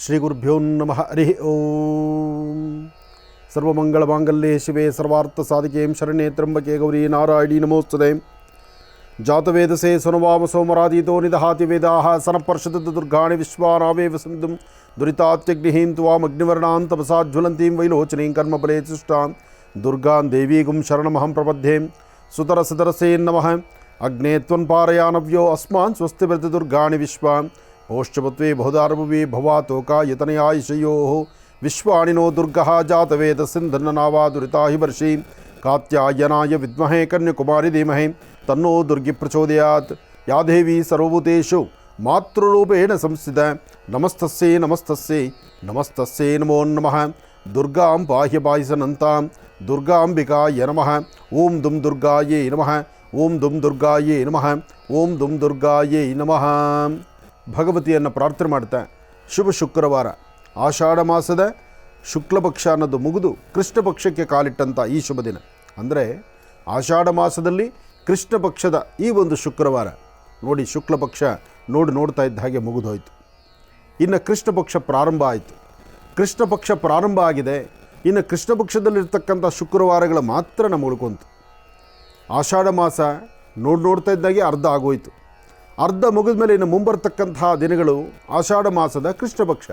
ಶ್ರೀ ಗುರುಭ್ಯೋ ನಮಃ ಹರಿ ಓಂ. ಸರ್ವಮಂಗಳಮಾಂಗಲ್ಯೆ ಶಿವೆ ಸರ್ವಾರ್ಥ ಸಾಧಿಕೆ ಶರಣ್ಯೆ ತ್ರ್ಯಂಬಕೆ ಗೌರಿ ನಾರಾಯಣಿ ನಮೋಸ್ತುತೆ. ಜಾತವೇದಸೆ ಸನುವಾಮ ಸೋಮರಾದೀತೋ ನಿದಹಾತಿ ವೇದಾಃ ಸನಪರ್ಷದ ದುರ್ಗಾಣಿ ವಿಶ್ವಾನಾವೇವ ಸಿಂಧುಂ ದುರಿತಾತ್ಯಗ್ನಿಹೀಂ ತ್ವಾಮಗ್ನಿವರ್ಣಾಂ ತಪಸಾಜ್ವಲಂತೀಂ ವೈಲೋಚನೀಂ ಕರ್ಮಫಲೇ ಸೃಷ್ಟಾಂ ದುರ್ಗಾಂ ದೇವೀಗುಂ ಶರಣಮಹಂ ಪ್ರಪದ್ಯೆ. ಸುತರಸದರಸೇ ನಮಃ. ಅಗ್ನೇ ತ್ವನ್ಪಾರಯಾನವ್ಯೋ ಅಸ್ಮಾನ್ ಸ್ವಸ್ತಿವ್ರತ ದುರ್ಗಾಣಿ ವಿಶ್ವಾಂ ಪೌಷ್ಠಪತ್ವೇ ಬಹುಧಾರಭುವಿ ಭವಾತೋಕಾ ಯತನಯಾಯಿಷಯೋ ವಿಶ್ವಾಣಿನೋ ದುರ್ಗಃ ಜಾತವೇದ ಸಿಂಧನ್ನನಾವಾ ದುರಿತಾಹಿ ವರ್ಷಿ ಕಾತ್ಯಾಯನಾಯ ವಿದ್ಮಹೇ ಕನ್ಯಾಕುಮಾರಿ ಧೀಮಹಿ ತನ್ನೋ ದುರ್ಗಿ ಪ್ರಚೋದಯಾತ್. ಯಾ ದೇವಿ ಸರ್ವಭೂತೇಷು ಮಾತೃರೂಪೇಣ ಸಂಸ್ಥಿತ ನಮಸ್ತಸ್ಯೈ ನಮಸ್ತಸ್ಯೈ ನಮಸ್ತಸ್ಯೈ ನಮೋ ನಮಃ. ದುರ್ಗಾಂ ಬಾಹ್ಯ ಬಾಹಿಸನಂತಾಂ ದುರ್ಗಾಂಬಿಕಾಯ ನಮಃ. ಓಂ ದುಂ ದುರ್ಗಾಯೇ ನಮಃ. ಓಂ ದುಂ ದುರ್ಗಾಯೇ ನಮಃ. ಓಂ ದುಂ ದುರ್ಗಾಯೇ ನಮಃ. ಭಗವತಿಯನ್ನು ಪ್ರಾರ್ಥನೆ ಮಾಡ್ತಾ ಶುಭ ಶುಕ್ರವಾರ ಆಷಾಢ ಮಾಸದ ಶುಕ್ಲ ಪಕ್ಷ ಅನ್ನೋದು ಮುಗಿದು ಕೃಷ್ಣ ಪಕ್ಷಕ್ಕೆ ಕಾಲಿಟ್ಟಂಥ ಈ ಶುಭ ದಿನ ಅಂದರೆ ಆಷಾಢ ಮಾಸದಲ್ಲಿ ಕೃಷ್ಣ ಪಕ್ಷದ ಈ ಒಂದು ಶುಕ್ರವಾರ ನೋಡಿ, ಶುಕ್ಲ ಪಕ್ಷ ನೋಡ್ತಾ ಇದ್ದ ಹಾಗೆ ಮುಗಿದೋಯ್ತು. ಇನ್ನು ಕೃಷ್ಣ ಪಕ್ಷ ಪ್ರಾರಂಭ ಆಯಿತು. ಕೃಷ್ಣ ಪಕ್ಷ ಪ್ರಾರಂಭ ಆಗಿದೆ. ಇನ್ನು ಕೃಷ್ಣ ಪಕ್ಷದಲ್ಲಿರ್ತಕ್ಕಂಥ ಶುಕ್ರವಾರಗಳ ಮಾತ್ರ ನಮ್ಮ ಉಳ್ಕೊಂತು. ಆಷಾಢ ಮಾಸ ನೋಡ್ತಾ ಇದ್ದಾಗೆ ಅರ್ಧ ಆಗೋಯ್ತು. ಅರ್ಧ ಮುಗಿದ ಮೇಲೆ ಇನ್ನು ಮುಂಬರ್ತಕ್ಕಂತಹ ದಿನಗಳು ಆಷಾಢ ಮಾಸದ ಕೃಷ್ಣ ಪಕ್ಷ.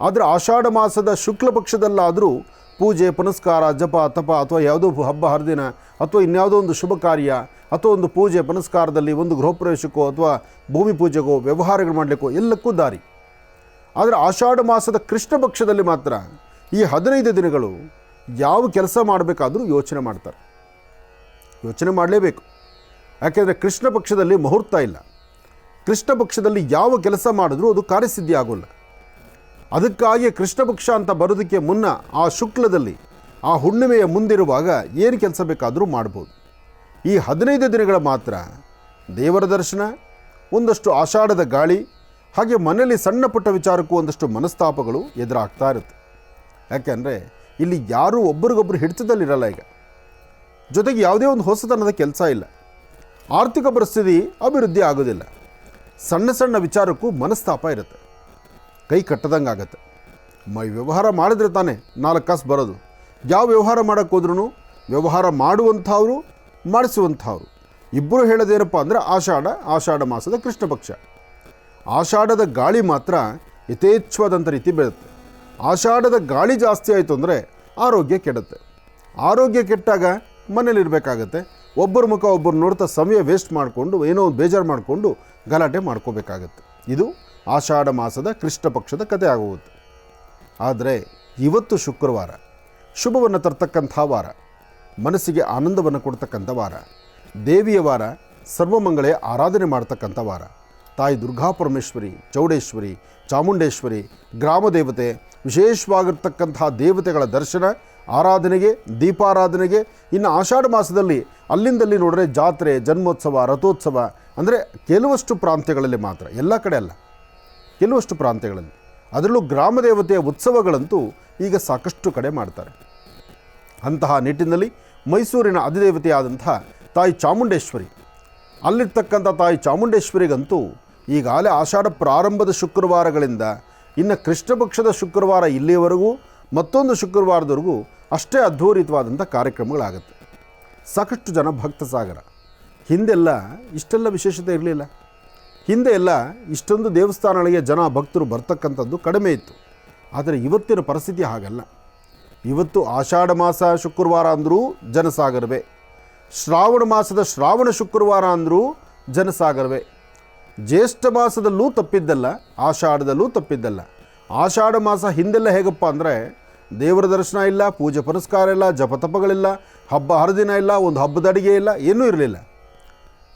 ಆದರೆ ಆಷಾಢ ಮಾಸದ ಶುಕ್ಲ ಪಕ್ಷದಲ್ಲಾದರೂ ಪೂಜೆ ಪುನಸ್ಕಾರ ಜಪ ತಪ ಅಥವಾ ಯಾವುದೋ ಹಬ್ಬ ಹರಿದಿನ ಅಥವಾ ಇನ್ಯಾವುದೋ ಒಂದು ಶುಭ ಕಾರ್ಯ ಅಥವಾ ಒಂದು ಪೂಜೆ ಪುನಸ್ಕಾರದಲ್ಲಿ ಒಂದು ಗೃಹಪ್ರವೇಶಕ್ಕೋ ಅಥವಾ ಭೂಮಿ ಪೂಜೆಗೋ ವ್ಯವಹಾರಗಳು ಮಾಡಲಿಕ್ಕೋ ಎಲ್ಲಕ್ಕೂ ದಾರಿ. ಆದರೆ ಆಷಾಢ ಮಾಸದ ಕೃಷ್ಣ ಪಕ್ಷದಲ್ಲಿ ಮಾತ್ರ ಈ 15 ದಿನಗಳು ಯಾವ ಕೆಲಸ ಮಾಡಬೇಕಾದ್ರೂ ಯೋಚನೆ ಮಾಡ್ತಾರೆ. ಯೋಚನೆ ಮಾಡಲೇಬೇಕು. ಯಾಕೆಂದರೆ ಕೃಷ್ಣ ಪಕ್ಷದಲ್ಲಿ ಮುಹೂರ್ತ ಇಲ್ಲ. ಕೃಷ್ಣ ಪಕ್ಷದಲ್ಲಿ ಯಾವ ಕೆಲಸ ಮಾಡಿದ್ರೂ ಅದು ಕಾರ್ಯಸಿದ್ಧಿ ಆಗೋಲ್ಲ. ಅದಕ್ಕಾಗಿ ಕೃಷ್ಣ ಪಕ್ಷ ಅಂತ ಬರೋದಕ್ಕೆ ಮುನ್ನ ಆ ಶುಕ್ಲದಲ್ಲಿ ಆ ಹುಣ್ಣಿಮೆಯ ಮುಂದಿರುವಾಗ ಏನು ಕೆಲಸ ಬೇಕಾದರೂ ಮಾಡ್ಬೋದು. ಈ 15 ದಿನಗಳ ಮಾತ್ರ ದೇವರ ದರ್ಶನ, ಒಂದಷ್ಟು ಆಷಾಢದ ಗಾಳಿ, ಹಾಗೆ ಮನೆಯಲ್ಲಿ ಸಣ್ಣ ಪುಟ್ಟ ವಿಚಾರಕ್ಕೂ ಒಂದಷ್ಟು ಮನಸ್ತಾಪಗಳು ಎದುರಾಗ್ತಾ ಇರುತ್ತೆ. ಯಾಕೆಂದರೆ ಇಲ್ಲಿ ಯಾರೂ ಒಬ್ಬರಿಗೊಬ್ಬರು ಹಿಡಿತದಲ್ಲಿರಲ್ಲ. ಈಗ ಜೊತೆಗೆ ಯಾವುದೇ ಒಂದು ಹೊಸತನದ ಕೆಲಸ ಇಲ್ಲ. ಆರ್ಥಿಕ ಪರಿಸ್ಥಿತಿ ಅಭಿವೃದ್ಧಿ ಆಗೋದಿಲ್ಲ. ಸಣ್ಣ ಸಣ್ಣ ವಿಚಾರಕ್ಕೂ ಮನಸ್ತಾಪ ಇರುತ್ತೆ. ಕೈ ಕಟ್ಟದಂಗೆ ಆಗುತ್ತೆ. ವ್ಯವಹಾರ ಮಾಡಿದ್ರೆ ತಾನೇ 4 ಕಾಸು ಬರೋದು. ಯಾವ ವ್ಯವಹಾರ ಮಾಡೋಕ್ಕೆ ಹೋದ್ರೂ ವ್ಯವಹಾರ ಮಾಡುವಂಥವ್ರು ಮಾಡಿಸುವಂಥವ್ರು ಇಬ್ಬರು ಹೇಳೋದೇನಪ್ಪ ಅಂದರೆ ಆಷಾಢ ಮಾಸದ ಕೃಷ್ಣ ಪಕ್ಷ. ಆಷಾಢದ ಗಾಳಿ ಮಾತ್ರ ಯಥೇಚ್ಛವಾದಂಥ ರೀತಿ ಬೀಳುತ್ತೆ. ಆಷಾಢದ ಗಾಳಿ ಜಾಸ್ತಿ ಆಯಿತು ಅಂದರೆ ಆರೋಗ್ಯ ಕೆಡುತ್ತೆ. ಆರೋಗ್ಯ ಕೆಟ್ಟಾಗ ಮನೇಲಿರಬೇಕಾಗತ್ತೆ. ಒಬ್ಬರ ಮುಖ ಒಬ್ಬರು ನೋಡ್ತಾ ಸಮಯ ವೇಸ್ಟ್ ಮಾಡಿಕೊಂಡು ಏನೋ ಬೇಜಾರು ಮಾಡಿಕೊಂಡು ಗಲಾಟೆ ಮಾಡ್ಕೋಬೇಕಾಗತ್ತೆ. ಇದು ಆಷಾಢ ಮಾಸದ ಕೃಷ್ಣ ಪಕ್ಷದ ಕಥೆ ಆಗೋಗುತ್ತೆ. ಆದರೆ ಇವತ್ತು ಶುಕ್ರವಾರ ಶುಭವನ್ನು ತರ್ತಕ್ಕಂಥ ವಾರ, ಮನಸ್ಸಿಗೆ ಆನಂದವನ್ನು ಕೊಡ್ತಕ್ಕಂಥ ವಾರ, ದೇವಿಯ ವಾರ, ಸರ್ವಮಂಗಳೆ ಆರಾಧನೆ ಮಾಡ್ತಕ್ಕಂಥ ವಾರ. ತಾಯಿ ದುರ್ಗಾ ಪರಮೇಶ್ವರಿ, ಚೌಡೇಶ್ವರಿ, ಚಾಮುಂಡೇಶ್ವರಿ, ಗ್ರಾಮ ದೇವತೆ, ವಿಶೇಷವಾಗಿರ್ತಕ್ಕಂತಹ ದೇವತೆಗಳ ದರ್ಶನ, ಆರಾಧನೆಗೆ, ದೀಪಾರಾಧನೆಗೆ. ಇನ್ನು ಆಷಾಢ ಮಾಸದಲ್ಲಿ ಅಲ್ಲಿಂದಲ್ಲಿ ನೋಡಿದ್ರೆ ಜಾತ್ರೆ, ಜನ್ಮೋತ್ಸವ, ರಥೋತ್ಸವ ಅಂದರೆ ಕೆಲವಷ್ಟು ಪ್ರಾಂತ್ಯಗಳಲ್ಲಿ ಮಾತ್ರ, ಎಲ್ಲ ಕಡೆ ಅಲ್ಲ, ಕೆಲವಷ್ಟು ಪ್ರಾಂತ್ಯಗಳಲ್ಲಿ. ಅದರಲ್ಲೂ ಗ್ರಾಮ ದೇವತೆಯ ಉತ್ಸವಗಳಂತೂ ಈಗ ಸಾಕಷ್ಟು ಕಡೆ ಮಾಡ್ತಾರೆ. ಅಂತಹ ನಿಟ್ಟಿನಲ್ಲಿ ಮೈಸೂರಿನ ಅಧಿದೇವತೆಯಾದಂಥ ತಾಯಿ ಚಾಮುಂಡೇಶ್ವರಿ, ಅಲ್ಲಿರ್ತಕ್ಕಂಥ ತಾಯಿ ಚಾಮುಂಡೇಶ್ವರಿಗಂತೂ ಈಗಾಗಲೇ ಆಷಾಢ ಪ್ರಾರಂಭದ ಶುಕ್ರವಾರಗಳಿಂದ ಇನ್ನು ಕೃಷ್ಣ ಪಕ್ಷದ ಶುಕ್ರವಾರ ಇಲ್ಲಿಯವರೆಗೂ ಮತ್ತೊಂದು ಶುಕ್ರವಾರದವರೆಗೂ ಅಷ್ಟೇ ಅದ್ಭುತವಾದಂಥ ಕಾರ್ಯಕ್ರಮಗಳಾಗುತ್ತೆ. ಸಾಕಷ್ಟು ಜನ ಭಕ್ತ ಸಾಗರ. ಹಿಂದೆಲ್ಲ ಇಷ್ಟೆಲ್ಲ ವಿಶೇಷತೆ ಇರಲಿಲ್ಲ. ಹಿಂದೆ ಎಲ್ಲ ಇಷ್ಟೊಂದು ದೇವಸ್ಥಾನಗಳಿಗೆ ಜನ ಭಕ್ತರು ಬರ್ತಕ್ಕಂಥದ್ದು ಕಡಿಮೆ ಇತ್ತು. ಆದರೆ ಇವತ್ತಿನ ಪರಿಸ್ಥಿತಿ ಹಾಗಲ್ಲ. ಇವತ್ತು ಆಷಾಢ ಮಾಸ ಶುಕ್ರವಾರ ಅಂದರೂ ಜನಸಾಗರವೇ, ಶ್ರಾವಣ ಮಾಸದ ಶ್ರಾವಣ ಶುಕ್ರವಾರ ಅಂದರೂ ಜನಸಾಗರವೇ. ಜ್ಯೇಷ್ಠ ಮಾಸದಲ್ಲೂ ತಪ್ಪಿದ್ದಲ್ಲ, ಆಷಾಢದಲ್ಲೂ ತಪ್ಪಿದ್ದಲ್ಲ. ಆಷಾಢ ಮಾಸ ಹಿಂದೆಲ್ಲ ಹೇಗಪ್ಪ ಅಂದರೆ ದೇವರ ದರ್ಶನ ಇಲ್ಲ, ಪೂಜೆ ಪುನಸ್ಕಾರ ಇಲ್ಲ, ಜಪತಪಗಳಿಲ್ಲ, ಹಬ್ಬ ಹರಿದಿನ ಇಲ್ಲ, ಒಂದು ಹಬ್ಬದ ಅಡಿಗೆ ಇಲ್ಲ, ಏನೂ ಇರಲಿಲ್ಲ.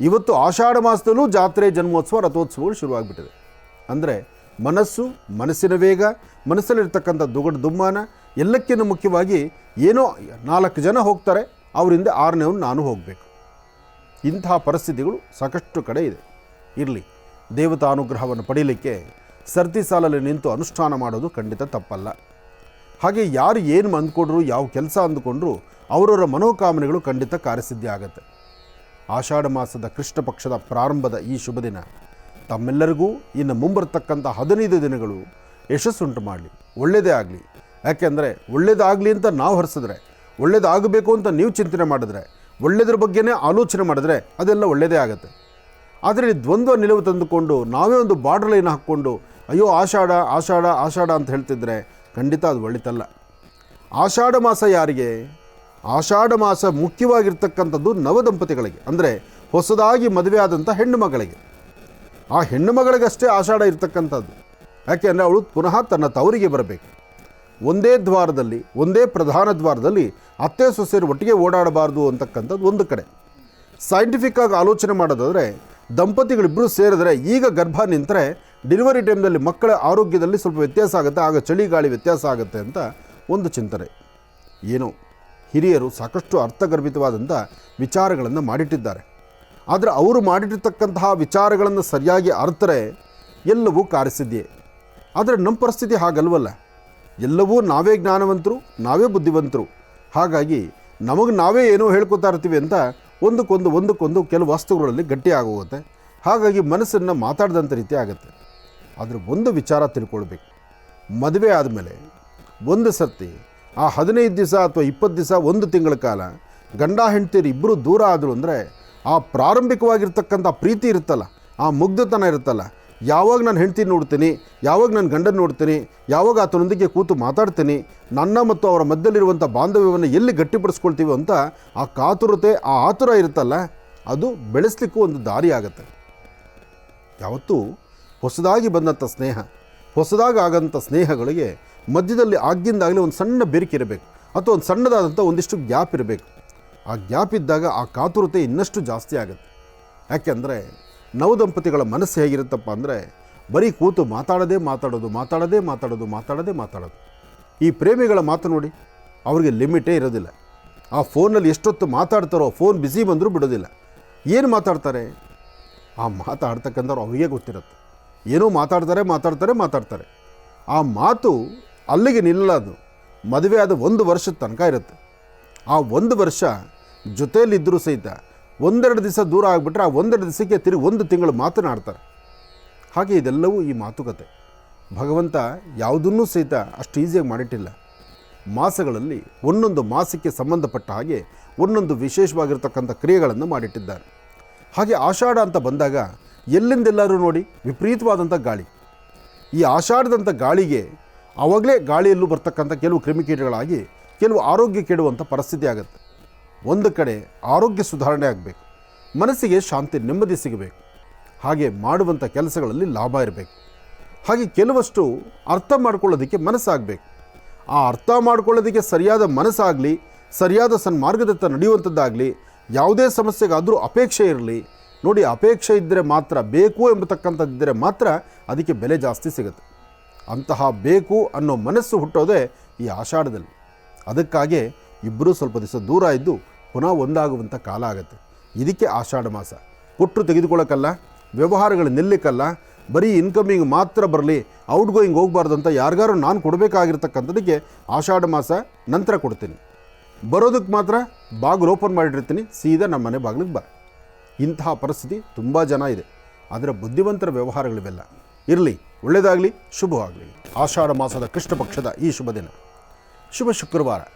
ಇವತ್ತು ಆಷಾಢ ಮಾಸದಲ್ಲೂ ಜಾತ್ರೆ, ಜನ್ಮೋತ್ಸವ, ರಥೋತ್ಸವಗಳು ಶುರುವಾಗ್ಬಿಟ್ಟಿದೆ. ಅಂದರೆ ಮನಸ್ಸಿನ ವೇಗ, ಮನಸ್ಸಲ್ಲಿರ್ತಕ್ಕಂಥ ದುಮ್ಮಾನ, ಎಲ್ಲಕ್ಕಿಂತ ಮುಖ್ಯವಾಗಿ ಏನೋ 4 ಜನ ಹೋಗ್ತಾರೆ, ಅವರಿಂದ 6ನೇವನು ನಾನು ಹೋಗಬೇಕು. ಇಂತಹ ಪರಿಸ್ಥಿತಿಗಳು ಸಾಕಷ್ಟು ಕಡೆ ಇದೆ. ಇರಲಿ, ದೇವತಾನುಗ್ರಹವನ್ನು ಪಡೀಲಿಕ್ಕೆ ಸರ್ತಿ ಸಾಲಲ್ಲಿ ನಿಂತು ಅನುಷ್ಠಾನ ಮಾಡೋದು ಖಂಡಿತ ತಪ್ಪಲ್ಲ. ಹಾಗೆ ಯಾರು ಏನು ಅಂದ್ಕೊಂಡ್ರು, ಯಾವ ಕೆಲಸ ಅಂದುಕೊಂಡ್ರು ಅವರವರ ಮನೋಕಾಮನೆಗಳು ಖಂಡಿತ ಕಾರ್ಯಸಿದ್ಧಿ ಆಗುತ್ತೆ. ಆಷಾಢ ಮಾಸದ ಕೃಷ್ಣ ಪಕ್ಷದ ಪ್ರಾರಂಭದ ಈ ಶುಭ ದಿನ ತಮ್ಮೆಲ್ಲರಿಗೂ ಇನ್ನು ಮುಂಬರ್ತಕ್ಕಂಥ 15 ದಿನಗಳು ಯಶಸ್ಸುಂಟು ಮಾಡಲಿ, ಒಳ್ಳೆಯದೇ ಆಗಲಿ. ಯಾಕೆಂದರೆ ಒಳ್ಳೆಯದಾಗಲಿ ಅಂತ ನಾವು ಹರಿಸಿದ್ರೆ, ಒಳ್ಳೆಯದಾಗಬೇಕು ಅಂತ ನೀವು ಚಿಂತನೆ ಮಾಡಿದ್ರೆ, ಒಳ್ಳೆಯದ್ರ ಬಗ್ಗೆನೇ ಆಲೋಚನೆ ಮಾಡಿದ್ರೆ ಅದೆಲ್ಲ ಒಳ್ಳೆಯದೇ ಆಗುತ್ತೆ. ಆದರೆ ಈ ದ್ವಂದ್ವ ನಿಲುವು ತಂದುಕೊಂಡು ನಾವೇ ಒಂದು ಬಾರ್ಡರ್ ಲೈನ್ ಹಾಕ್ಕೊಂಡು ಅಯ್ಯೋ ಆಷಾಢ ಆಷಾಢ ಆಷಾಢ ಅಂತ ಹೇಳ್ತಿದ್ರೆ ಖಂಡಿತ ಅದು ಒಳ್ಳೆತಲ್ಲ. ಆಷಾಢ ಮಾಸ ಯಾರಿಗೆ? ಆಷಾಢ ಮಾಸ ಮುಖ್ಯವಾಗಿರ್ತಕ್ಕಂಥದ್ದು ನವದಂಪತಿಗಳಿಗೆ, ಅಂದರೆ ಹೊಸದಾಗಿ ಮದುವೆ ಆದಂಥ ಹೆಣ್ಣು ಮಗಳಿಗೆ. ಆ ಹೆಣ್ಣು ಮಗಳಿಗಷ್ಟೇ ಆಷಾಢ ಇರ್ತಕ್ಕಂಥದ್ದು. ಯಾಕೆಂದರೆ ಅವಳು ಪುನಃ ತನ್ನ ತವರಿಗೆ ಬರಬೇಕು. ಒಂದೇ ದ್ವಾರದಲ್ಲಿ, ಒಂದೇ ಪ್ರಧಾನ ದ್ವಾರದಲ್ಲಿ ಅತ್ತೆ ಸೊಸೆಯರು ಒಟ್ಟಿಗೆ ಓಡಾಡಬಾರ್ದು ಅಂತಕ್ಕಂಥದ್ದು ಒಂದು ಕಡೆ. ಸೈಂಟಿಫಿಕ್ಕಾಗಿ ಆಲೋಚನೆ ಮಾಡೋದಾದರೆ ದಂಪತಿಗಳಿಬ್ಬರು ಸೇರಿದ್ರೆ ಈಗ ಗರ್ಭ ನಿಂತರೆ ಡೆಲಿವರಿ ಟೈಮ್ನಲ್ಲಿ ಮಕ್ಕಳ ಆರೋಗ್ಯದಲ್ಲಿ ಸ್ವಲ್ಪ ವ್ಯತ್ಯಾಸ ಆಗುತ್ತೆ, ಆಗ ಚಳಿಗಾಳಿ ವ್ಯತ್ಯಾಸ ಆಗುತ್ತೆ ಅಂತ ಒಂದು ಚಿಂತನೆ. ಏನೋ ಹಿರಿಯರು ಸಾಕಷ್ಟು ಅರ್ಥಗರ್ಭಿತವಾದಂಥ ವಿಚಾರಗಳನ್ನು ಮಾಡಿಟ್ಟಿದ್ದಾರೆ. ಆದರೆ ಅವರು ಮಾಡಿಟ್ಟಿರ್ತಕ್ಕಂತಹ ವಿಚಾರಗಳನ್ನು ಸರಿಯಾಗಿ ಅರ್ಥರೆ ಎಲ್ಲವೂ ಕಾರ್ಯಸಿದ್ಧಿಯೇ. ಆದರೆ ನಮ್ಮ ಪರಿಸ್ಥಿತಿ ಹಾಗಲ್ವಲ್ಲ. ಎಲ್ಲವೂ ನಾವೇ ಜ್ಞಾನವಂತರು, ನಾವೇ ಬುದ್ಧಿವಂತರು. ಹಾಗಾಗಿ ನಮಗೆ ನಾವೇ ಏನೋ ಹೇಳ್ಕೊತಾ ಇರ್ತೀವಿ ಅಂತ ಒಂದಕ್ಕೊಂದು ಕೆಲವು ವಸ್ತುಗಳಲ್ಲಿ ಗಟ್ಟಿಯಾಗೋಗುತ್ತೆ. ಹಾಗಾಗಿ ಮನಸ್ಸನ್ನು ಮಾತಾಡಿದಂಥ ರೀತಿ ಆಗುತ್ತೆ. ಆದರೆ ಒಂದು ವಿಚಾರ ತಿಳ್ಕೊಳ್ಬೇಕು, ಮದುವೆ ಆದಮೇಲೆ ಒಂದು ಸರ್ತಿ ಆ 15 ದಿವಸ ಅಥವಾ 20 ದಿವಸ, ಒಂದು ತಿಂಗಳ ಕಾಲ ಗಂಡ ಹೆಂಡ್ತಿರು ಇಬ್ಬರು ದೂರ ಆದರು ಅಂದರೆ ಆ ಪ್ರಾರಂಭಿಕವಾಗಿರ್ತಕ್ಕಂಥ ಪ್ರೀತಿ ಇರುತ್ತಲ್ಲ, ಆ ಮುಗ್ಧತನ ಇರುತ್ತಲ್ಲ, ಯಾವಾಗ ನಾನು ಹೆಂಡ್ತಿ ನೋಡ್ತೀನಿ, ಯಾವಾಗ ನಾನು ಗಂಡನ ನೋಡ್ತೀನಿ, ಯಾವಾಗ ಆತನೊಂದಿಗೆ ಕೂತು ಮಾತಾಡ್ತೀನಿ, ನನ್ನ ಮತ್ತು ಅವರ ಮಧ್ಯದಲ್ಲಿರುವಂಥ ಬಾಂಧವ್ಯವನ್ನು ಎಲ್ಲಿ ಗಟ್ಟಿಪಡಿಸ್ಕೊಳ್ತೀವಿ ಅಂತ ಆ ಕಾತುರತೆ, ಆ ಆತುರ ಇರುತ್ತಲ್ಲ, ಅದು ಬೆಳೆಸಲಿಕ್ಕೂ ಒಂದು ದಾರಿ ಆಗುತ್ತೆ. ಯಾವತ್ತೂ ಹೊಸದಾಗಿ ಬಂದಂಥ ಸ್ನೇಹ, ಹೊಸದಾಗಿ ಆಗಂಥ ಸ್ನೇಹಗಳಿಗೆ ಮಧ್ಯದಲ್ಲಿ ಆಗಿಂದಾಗಲೇ ಒಂದು ಸಣ್ಣ ಬೆರಕಿರಬೇಕು, ಅಥವಾ ಒಂದು ಸಣ್ಣದಾದಂಥ ಒಂದಿಷ್ಟು ಗ್ಯಾಪ್ ಇರಬೇಕು. ಆ ಗ್ಯಾಪ್ ಇದ್ದಾಗ ಆ ಕಾತುರತೆ ಇನ್ನಷ್ಟು ಜಾಸ್ತಿ ಆಗುತ್ತೆ. ಯಾಕೆಂದರೆ ನವದಂಪತಿಗಳ ಮನಸ್ಸು ಹೇಗಿರುತ್ತಪ್ಪ ಅಂದರೆ ಬರೀ ಕೂತು ಮಾತಾಡೋದು. ಈ ಪ್ರೇಮಿಗಳ ಮಾತು ನೋಡಿ, ಅವ್ರಿಗೆ ಲಿಮಿಟೇ ಇರೋದಿಲ್ಲ. ಆ ಫೋನಲ್ಲಿ ಎಷ್ಟೊತ್ತು ಮಾತಾಡ್ತಾರೋ, ಫೋನ್ ಬ್ಯುಸಿ ಬಂದರೂ ಬಿಡೋದಿಲ್ಲ. ಏನು ಮಾತಾಡ್ತಾರೆ? ಆ ಮಾತಾಡ್ತಕ್ಕಂಥವ್ರು ಅವರಿಗೆ ಗೊತ್ತಿರುತ್ತೆ. ಏನೋ ಮಾತಾಡ್ತಾರೆ. ಆ ಮಾತು ಅಲ್ಲಿಗೆ ನಿಲ್ಲದು. ಮದುವೆ ಆದ 1 ವರ್ಷದ ತನಕ ಇರುತ್ತೆ. ಆ 1 ವರ್ಷ ಜೊತೆಯಲ್ಲಿದ್ದರೂ ಸಹಿತ 1-2 ದಿವಸ ದೂರ ಆಗಿಬಿಟ್ರೆ ಆ 1-2 ದಿವಸಕ್ಕೆ ತಿರುಗಿ 1 ತಿಂಗಳು ಮಾತನಾಡ್ತಾರೆ. ಹಾಗೆ ಇದೆಲ್ಲವೂ ಈ ಮಾತುಕತೆ. ಭಗವಂತ ಯಾವುದನ್ನೂ ಸಹಿತ ಅಷ್ಟು ಈಸಿಯಾಗಿ ಮಾಡಿಟ್ಟಿಲ್ಲ. ಮಾಸಗಳಲ್ಲಿ ಒಂದೊಂದು ಮಾಸಕ್ಕೆ ಸಂಬಂಧಪಟ್ಟ ಹಾಗೆ ಒಂದೊಂದು ವಿಶೇಷವಾಗಿರ್ತಕ್ಕಂಥ ಕ್ರಿಯೆಗಳನ್ನು ಮಾಡಿಟ್ಟಿದ್ದಾರೆ. ಹಾಗೆ ಆಷಾಢ ಅಂತ ಬಂದಾಗ ಎಲ್ಲಿಂದೆಲ್ಲರೂ ನೋಡಿ ವಿಪರೀತವಾದಂಥ ಗಾಳಿ. ಈ ಆಷಾಢದಂಥ ಗಾಳಿಗೆ ಆವಾಗಲೇ ಗಾಳಿಯಲ್ಲೂ ಬರ್ತಕ್ಕಂಥ ಕೆಲವು ಕ್ರಿಮಿಕೀಟಗಳಾಗಿ ಕೆಲವು ಆರೋಗ್ಯ ಕೆಡುವಂಥ ಪರಿಸ್ಥಿತಿ ಆಗುತ್ತೆ. ಒಂದು ಕಡೆ ಆರೋಗ್ಯ ಸುಧಾರಣೆ ಆಗಬೇಕು, ಮನಸ್ಸಿಗೆ ಶಾಂತಿ ನೆಮ್ಮದಿ ಸಿಗಬೇಕು, ಹಾಗೆ ಮಾಡುವಂಥ ಕೆಲಸಗಳಲ್ಲಿ ಲಾಭ ಇರಬೇಕು. ಹಾಗೆ ಕೆಲವಷ್ಟು ಅರ್ಥ ಮಾಡ್ಕೊಳ್ಳೋದಕ್ಕೆ ಮನಸ್ಸಾಗಬೇಕು. ಆ ಅರ್ಥ ಮಾಡ್ಕೊಳ್ಳೋದಕ್ಕೆ ಸರಿಯಾದ ಮನಸ್ಸಾಗಲಿ, ಸರಿಯಾದ ಸನ್ಮಾರ್ಗದತ್ತ ನಡೆಯುವಂಥದ್ದಾಗಲಿ, ಯಾವುದೇ ಸಮಸ್ಯೆಗಾದರೂ ಅಪೇಕ್ಷೆ ಇರಲಿ. ನೋಡಿ, ಅಪೇಕ್ಷೆ ಇದ್ದರೆ ಮಾತ್ರ, ಬೇಕು ಎಂಬತಕ್ಕಂಥದ್ದಿದ್ದರೆ ಮಾತ್ರ ಅದಕ್ಕೆ ಬೆಲೆ ಜಾಸ್ತಿ ಸಿಗುತ್ತೆ. ಅಂತಹ ಬೇಕು ಅನ್ನೋ ಮನಸ್ಸು ಹುಟ್ಟೋದೇ ಈ ಆಷಾಢದಲ್ಲಿ. ಅದಕ್ಕಾಗಿ ಇಬ್ಬರೂ ಸ್ವಲ್ಪ ದಿವಸ ದೂರ ಇದ್ದು ಪುನಃ ಒಂದಾಗುವಂಥ ಕಾಲ ಆಗುತ್ತೆ. ಇದಕ್ಕೆ ಆಷಾಢ ಮಾಸ. ಕೊಟ್ಟರು ತೆಗೆದುಕೊಳ್ಳೋಕ್ಕಲ್ಲ, ವ್ಯವಹಾರಗಳು ನಿಲ್ಲಕ್ಕಲ್ಲ, ಬರೀ ಇನ್ಕಮಿಂಗ್ ಮಾತ್ರ ಬರಲಿ, ಔಟ್ ಗೋಯಿಂಗ್ ಹೋಗಬಾರ್ದು ಅಂತ ಯಾರಿಗಾರು ನಾನು ಕೊಡಬೇಕಾಗಿರ್ತಕ್ಕಂಥದ್ದಕ್ಕೆ ಆಷಾಢ ಮಾಸ ನಂತರ ಕೊಡ್ತೀನಿ. ಬರೋದಕ್ಕೆ ಮಾತ್ರ ಬಾಗಿಲು ಓಪನ್ ಮಾಡಿಟ್ಟಿರ್ತೀನಿ, ಸೀದಾ ನಮ್ಮ ಮನೆ ಬಾಗಿಲಿಗೆ ಬಾ. ಇಂತಹ ಪರಿಸ್ಥಿತಿ ತುಂಬ ಜನ ಇದೆ. ಆದರೆ ಬುದ್ಧಿವಂತರ ವ್ಯವಹಾರಗಳಿವೆಲ್ಲ. ಇರಲಿ, ಒಳ್ಳೆಯದಾಗಲಿ, ಶುಭವಾಗಲಿ. ಆಷಾಢ ಮಾಸದ ಕೃಷ್ಣ ಪಕ್ಷದ ಈ ಶುಭ ದಿನ, ಶುಭ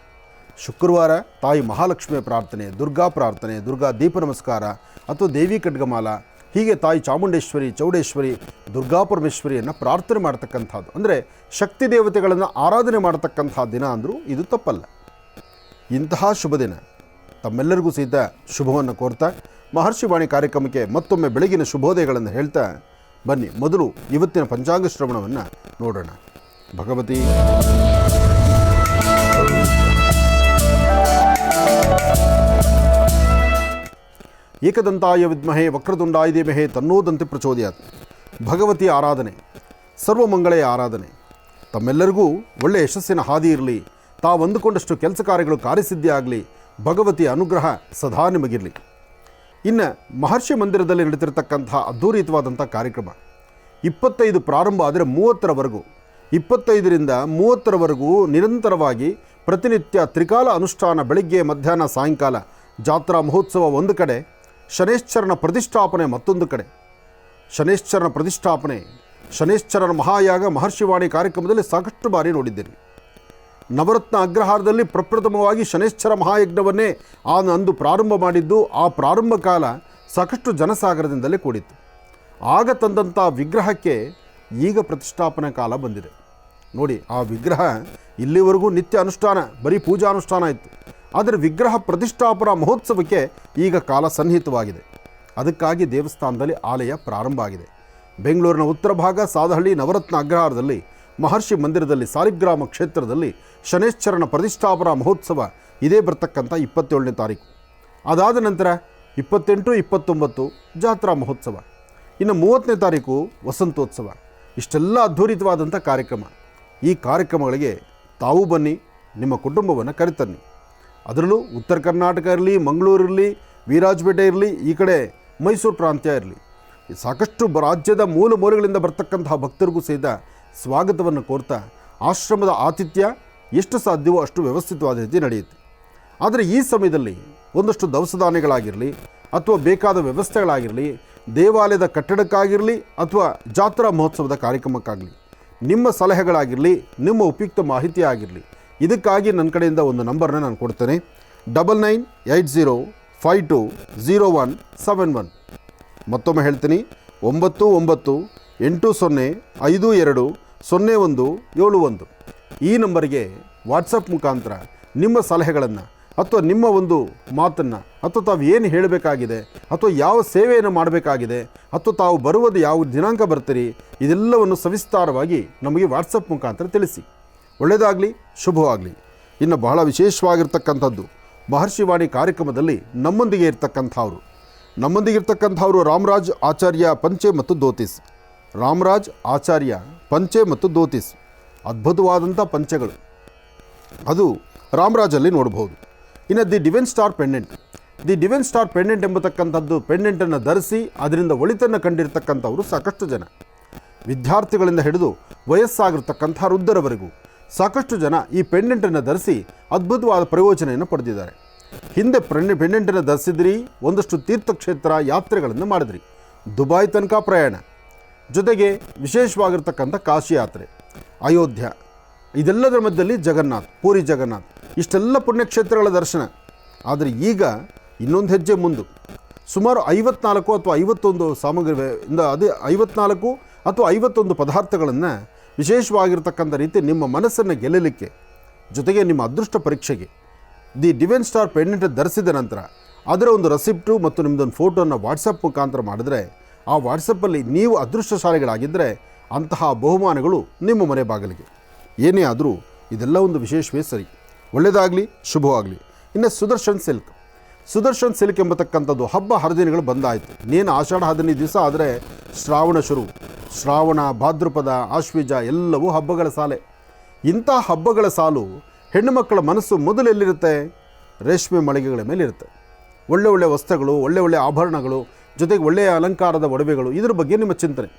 ಶುಕ್ರವಾರ ತಾಯಿ ಮಹಾಲಕ್ಷ್ಮಿಯ ಪ್ರಾರ್ಥನೆ, ದುರ್ಗಾ ಪ್ರಾರ್ಥನೆ, ದುರ್ಗಾ ದೀಪ ನಮಸ್ಕಾರ ಅಥವಾ ದೇವಿ ಖಡ್ಗಮಾಲ, ಹೀಗೆ ತಾಯಿ ಚಾಮುಂಡೇಶ್ವರಿ, ಚೌಡೇಶ್ವರಿ, ದುರ್ಗಾ ಪರಮೇಶ್ವರಿಯನ್ನು ಪ್ರಾರ್ಥನೆ ಮಾಡ್ತಕ್ಕಂಥದ್ದು, ಅಂದರೆ ಶಕ್ತಿ ದೇವತೆಗಳನ್ನು ಆರಾಧನೆ ಮಾಡ್ತಕ್ಕಂಥ ದಿನ ಅಂದರೂ ಇದು ತಪ್ಪಲ್ಲ. ಇಂತಹ ಶುಭ ದಿನ ತಮ್ಮೆಲ್ಲರಿಗೂ ಸಹಿತ ಶುಭವನ್ನು ಕೋರ್ತಾ ಮಹರ್ಷಿವಾಣಿ ಕಾರ್ಯಕ್ರಮಕ್ಕೆ ಮತ್ತೊಮ್ಮೆ ಬೆಳಗಿನ ಶುಭೋದಯಗಳನ್ನು ಹೇಳ್ತಾ ಬನ್ನಿ ಮೊದಲು ಇವತ್ತಿನ ಪಂಚಾಂಗ ಶ್ರವಣವನ್ನು ನೋಡೋಣ. ಭಗವತಿ ಏಕದಂತಾಯ ವಿದ್ಮಹೇ ವಕ್ರತುಂಡಾಯ ಧೀಮಹಿ ತನ್ನೋ ದಂತಿ ಪ್ರಚೋದಯಾತ್. ಭಗವತಿಯ ಆರಾಧನೆ, ಸರ್ವಮಂಗಳೆಯ ಆರಾಧನೆ. ತಮ್ಮೆಲ್ಲರಿಗೂ ಒಳ್ಳೆಯ ಯಶಸ್ಸಿನ ಹಾದಿ ಇರಲಿ, ತಾವು ಅಂದುಕೊಂಡಷ್ಟು ಕೆಲಸ ಕಾರ್ಯಗಳು ಕಾರ್ಯಸಿದ್ಧಿ ಆಗಲಿ, ಭಗವತಿಯ ಅನುಗ್ರಹ ಸದಾ ನಿಮಗಿರಲಿ. ಇನ್ನು ಮಹರ್ಷಿ ಮಂದಿರದಲ್ಲಿ ನಡೀತಿರ್ತಕ್ಕಂಥ ಅದ್ಧೂರಿತವಾದಂಥ ಕಾರ್ಯಕ್ರಮ 25 ಪ್ರಾರಂಭ ಆದರೆ 30ರವರೆಗೂ, 25ರಿಂದ 30ರವರೆಗೂ ನಿರಂತರವಾಗಿ ಪ್ರತಿನಿತ್ಯ ತ್ರಿಕಾಲ ಅನುಷ್ಠಾನ, ಬೆಳಿಗ್ಗೆ ಮಧ್ಯಾಹ್ನ ಸಾಯಂಕಾಲ ಜಾತ್ರಾ ಮಹೋತ್ಸವ ಒಂದು ಕಡೆ, ಶನೇಶ್ವರನ ಪ್ರತಿಷ್ಠಾಪನೆ ಮತ್ತೊಂದು ಕಡೆ. ಶನೇಶ್ವರನ ಪ್ರತಿಷ್ಠಾಪನೆ ಶನೇಶ್ಚರನ ಮಹಾಯಾಗ ಮಹರ್ಷಿವಾಣಿ ಕಾರ್ಯಕ್ರಮದಲ್ಲಿ ಸಾಕಷ್ಟು ಬಾರಿ ನೋಡಿದ್ದೇನೆ. ನವರತ್ನ ಅಗ್ರಹಾರದಲ್ಲಿ ಪ್ರಪ್ರಥಮವಾಗಿ ಶನೇಶ್ಚರ ಮಹಾಯಜ್ಞವನ್ನೇ ಅಂದು ಪ್ರಾರಂಭ ಮಾಡಿದ್ದು. ಆ ಪ್ರಾರಂಭ ಕಾಲ ಸಾಕಷ್ಟು ಜನಸಾಗರದಿಂದಲೇ ಕೂಡಿತ್ತು. ಆಗ ತಂದಂಥ ವಿಗ್ರಹಕ್ಕೆ ಈಗ ಪ್ರತಿಷ್ಠಾಪನಾ ಕಾಲ ಬಂದಿದೆ. ನೋಡಿ, ಆ ವಿಗ್ರಹ ಇಲ್ಲಿವರೆಗೂ ನಿತ್ಯ ಅನುಷ್ಠಾನ, ಬರೀ ಪೂಜಾ ಅನುಷ್ಠಾನ ಇತ್ತು. ಆದರೆ ವಿಗ್ರಹ ಪ್ರತಿಷ್ಠಾಪನಾ ಮಹೋತ್ಸವಕ್ಕೆ ಈಗ ಕಾಲ ಸನ್ನಿಹಿತವಾಗಿದೆ. ಅದಕ್ಕಾಗಿ ದೇವಸ್ಥಾನದಲ್ಲಿ ಆಲಯ ಪ್ರಾರಂಭ ಆಗಿದೆ. ಬೆಂಗಳೂರಿನ ಉತ್ತರ ಭಾಗ ಸಾದಹಳ್ಳಿ ನವರತ್ನ ಅಗ್ರಹಾರದಲ್ಲಿ ಮಹರ್ಷಿ ಮಂದಿರದಲ್ಲಿ ಸಾಲಿಗ್ರಾಮ ಕ್ಷೇತ್ರದಲ್ಲಿ ಶನೇಶ್ಚರನ ಪ್ರತಿಷ್ಠಾಪನಾ ಮಹೋತ್ಸವ ಇದೇ ಬರ್ತಕ್ಕಂಥ 27ನೇ ತಾರೀಕು. ಅದಾದ ನಂತರ 28, 29 ಜಾತ್ರಾ ಮಹೋತ್ಸವ, ಇನ್ನು 30ನೇ ತಾರೀಕು ವಸಂತೋತ್ಸವ. ಇಷ್ಟೆಲ್ಲ ಅದ್ಭುತವಾದಂಥ ಕಾರ್ಯಕ್ರಮ. ಈ ಕಾರ್ಯಕ್ರಮಗಳಿಗೆ ತಾವು ಬನ್ನಿ, ನಿಮ್ಮ ಕುಟುಂಬವನ್ನು ಕರೆತನ್ನಿ. ಅದರಲ್ಲೂ ಉತ್ತರ ಕರ್ನಾಟಕ ಇರಲಿ, ಮಂಗಳೂರು ಇರಲಿ, ವೀರಾಜಪೇಟೆ ಇರಲಿ, ಈ ಕಡೆ ಮೈಸೂರು ಪ್ರಾಂತ್ಯ ಇರಲಿ, ಸಾಕಷ್ಟು ರಾಜ್ಯದ ಮೂಲ ಮೂಲೆಗಳಿಂದ ಬರ್ತಕ್ಕಂತಹ ಭಕ್ತರಿಗೂ ಸಹಿತ ಸ್ವಾಗತವನ್ನು ಕೋರ್ತಾ ಆಶ್ರಮದ ಆತಿಥ್ಯ ಎಷ್ಟು ಸಾಧ್ಯವೋ ಅಷ್ಟು ವ್ಯವಸ್ಥಿತವಾದ ರೀತಿ ನಡೆಯುತ್ತೆ. ಆದರೆ ಈ ಸಮಯದಲ್ಲಿ ಒಂದಷ್ಟು ದವಸ ಧಾನ್ಯಗಳಾಗಿರಲಿ ಅಥವಾ ಬೇಕಾದ ವ್ಯವಸ್ಥೆಗಳಾಗಿರಲಿ, ದೇವಾಲಯದ ಕಟ್ಟಡಕ್ಕಾಗಿರಲಿ ಅಥವಾ ಜಾತ್ರಾ ಮಹೋತ್ಸವದ ಕಾರ್ಯಕ್ರಮಕ್ಕಾಗಲಿ ನಿಮ್ಮ ಸಲಹೆಗಳಾಗಿರಲಿ, ನಿಮ್ಮ ಉಪಯುಕ್ತ ಮಾಹಿತಿ ಆಗಿರಲಿ, ಇದಕ್ಕಾಗಿ ನನ್ನ ಕಡೆಯಿಂದ ಒಂದು ನಂಬರ್ನ ನಾನು ಕೊಡ್ತೇನೆ. 9980520171. ಮತ್ತೊಮ್ಮೆ ಹೇಳ್ತೀನಿ, 9980520171. ಈ ನಂಬರಿಗೆ ವಾಟ್ಸಪ್ ಮುಖಾಂತರ ನಿಮ್ಮ ಸಲಹೆಗಳನ್ನು ಅಥವಾ ನಿಮ್ಮ ಒಂದು ಮಾತನ್ನು ಅಥವಾ ತಾವು ಏನು ಹೇಳಬೇಕಾಗಿದೆ ಅಥವಾ ಯಾವ ಸೇವೆಯನ್ನು ಮಾಡಬೇಕಾಗಿದೆ ಅಥವಾ ತಾವು ಬರುವುದು ಯಾವ ದಿನಾಂಕ ಬರ್ತೀರಿ, ಇದೆಲ್ಲವನ್ನು ಸವಿಸ್ತಾರವಾಗಿ ನಮಗೆ ವಾಟ್ಸಪ್ ಮುಖಾಂತರ ತಿಳಿಸಿ. ಒಳ್ಳೆಯದಾಗಲಿ, ಶುಭವಾಗಲಿ. ಇನ್ನು ಬಹಳ ವಿಶೇಷವಾಗಿರ್ತಕ್ಕಂಥದ್ದು, ಮಹರ್ಷಿವಾಣಿ ಕಾರ್ಯಕ್ರಮದಲ್ಲಿ ನಮ್ಮೊಂದಿಗೆ ಇರ್ತಕ್ಕಂಥವರು ರಾಮರಾಜ್ ಆಚಾರ್ಯ ಪಂಚೆ ಮತ್ತು ಧೋತಿಸ್. ರಾಮರಾಜ್ ಆಚಾರ್ಯ ಪಂಚೆ ಮತ್ತು ಧೋತಿಸ್ ಅದ್ಭುತವಾದಂಥ ಪಂಚೆಗಳು, ಅದು ರಾಮರಾಜಲ್ಲಿ ನೋಡ್ಬೋದು. ಇನ್ನು ದಿ ಡಿವೈನ್ ಸ್ಟಾರ್ ಪೆಂಡೆಂಟ್ ಎಂಬತಕ್ಕಂಥದ್ದು ಪೆಂಡೆಂಟನ್ನು ಧರಿಸಿ ಅದರಿಂದ ಒಳಿತನ್ನು ಕಂಡಿರ್ತಕ್ಕಂಥವರು ಸಾಕಷ್ಟು ಜನ. ವಿದ್ಯಾರ್ಥಿಗಳಿಂದ ಹಿಡಿದು ವಯಸ್ಸಾಗಿರ್ತಕ್ಕಂಥ ವೃದ್ಧರವರೆಗೂ ಸಾಕಷ್ಟು ಜನ ಈ ಪೆಂಡೆಂಟನ್ನು ಧರಿಸಿ ಅದ್ಭುತವಾದ ಪ್ರಯೋಜನೆಯನ್ನು ಪಡೆದಿದ್ದಾರೆ. ಹಿಂದೆ ಪೆಂಡೆಂಟನ್ನು ಧರಿಸಿದ್ರಿ, ಒಂದಷ್ಟು ತೀರ್ಥಕ್ಷೇತ್ರ ಯಾತ್ರೆಗಳನ್ನು ಮಾಡಿದ್ರಿ, ದುಬೈ ತನಕ ಪ್ರಯಾಣ, ಜೊತೆಗೆ ವಿಶೇಷವಾಗಿರ್ತಕ್ಕಂಥ ಕಾಶಿ ಯಾತ್ರೆ, ಅಯೋಧ್ಯ, ಇದೆಲ್ಲದರ ಮಧ್ಯದಲ್ಲಿ ಜಗನ್ನಾಥ್, ಪೂರಿ ಜಗನ್ನಾಥ್, ಇಷ್ಟೆಲ್ಲ ಪುಣ್ಯಕ್ಷೇತ್ರಗಳ ದರ್ಶನ. ಆದರೆ ಈಗ ಇನ್ನೊಂದು ಹೆಜ್ಜೆ ಮುಂದೆ ಸುಮಾರು 54 ಅಥವಾ 51 ಸಾಮಗ್ರಿಯಿಂದ ಅದೇ 54 ಅಥವಾ 51 ಪದಾರ್ಥಗಳನ್ನು ವಿಶೇಷವಾಗಿರ್ತಕ್ಕಂಥ ರೀತಿ ನಿಮ್ಮ ಮನಸ್ಸನ್ನು ಗೆಲ್ಲಲಿಕ್ಕೆ, ಜೊತೆಗೆ ನಿಮ್ಮ ಅದೃಷ್ಟ ಪರೀಕ್ಷೆಗೆ ದಿ ಡಿವೈನ್ ಸ್ಟಾರ್ ಪೆಂಡೆಂಟ್ ಧರಿಸಿದ ನಂತರ ಅದರ ಒಂದು ರೆಸಿಪ್ಟು ಮತ್ತು ನಿಮ್ಮದೊಂದು ಫೋಟೋನ ವಾಟ್ಸಪ್ ಮುಖಾಂತರ ಮಾಡಿದ್ರೆ, ಆ ವಾಟ್ಸಪ್ಪಲ್ಲಿ ನೀವು ಅದೃಷ್ಟಶಾಲಿಗಳಾಗಿದ್ದರೆ ಅಂತಹ ಬಹುಮಾನಗಳು ನಿಮ್ಮ ಮನೆ ಬಾಗಿಲಿಗೆ. ಏನೇ ಆದರೂ ಇದೆಲ್ಲ ಒಂದು ವಿಶೇಷವೇ ಸರಿ. ಒಳ್ಳೆಯದಾಗಲಿ, ಶುಭವಾಗಲಿ. ಇನ್ನು ಸುದರ್ಶನ್ ಸಿಲ್ಕ್ ಎಂಬತಕ್ಕಂಥದ್ದು ಹಬ್ಬ ಹರಿದಿನಗಳು ಬಂದಾಯಿತು. ನೀನು ಆಷಾಢ 15 ದಿವಸ ಆದರೆ ಶ್ರಾವಣ, ಭಾದ್ರಪದ, ಆಶ್ವೀಜ ಎಲ್ಲವೂ ಹಬ್ಬಗಳ ಸಾಲೆ. ಇಂಥ ಹಬ್ಬಗಳ ಸಾಲು ಹೆಣ್ಣು ಮಕ್ಕಳ ಮನಸ್ಸು ಮೊದಲೆಲ್ಲಿರುತ್ತೆ? ರೇಷ್ಮೆ ಮಳಿಗೆಗಳ ಮೇಲೆ ಇರುತ್ತೆ. ಒಳ್ಳೆ ವಸ್ತ್ರಗಳು, ಒಳ್ಳೆ ಆಭರಣಗಳು, ಜೊತೆಗೆ ಒಳ್ಳೆಯ ಅಲಂಕಾರದ ಒಡವೆಗಳು, ಇದ್ರ ಬಗ್ಗೆ ನಿಮ್ಮ ಚಿಂತನೆ.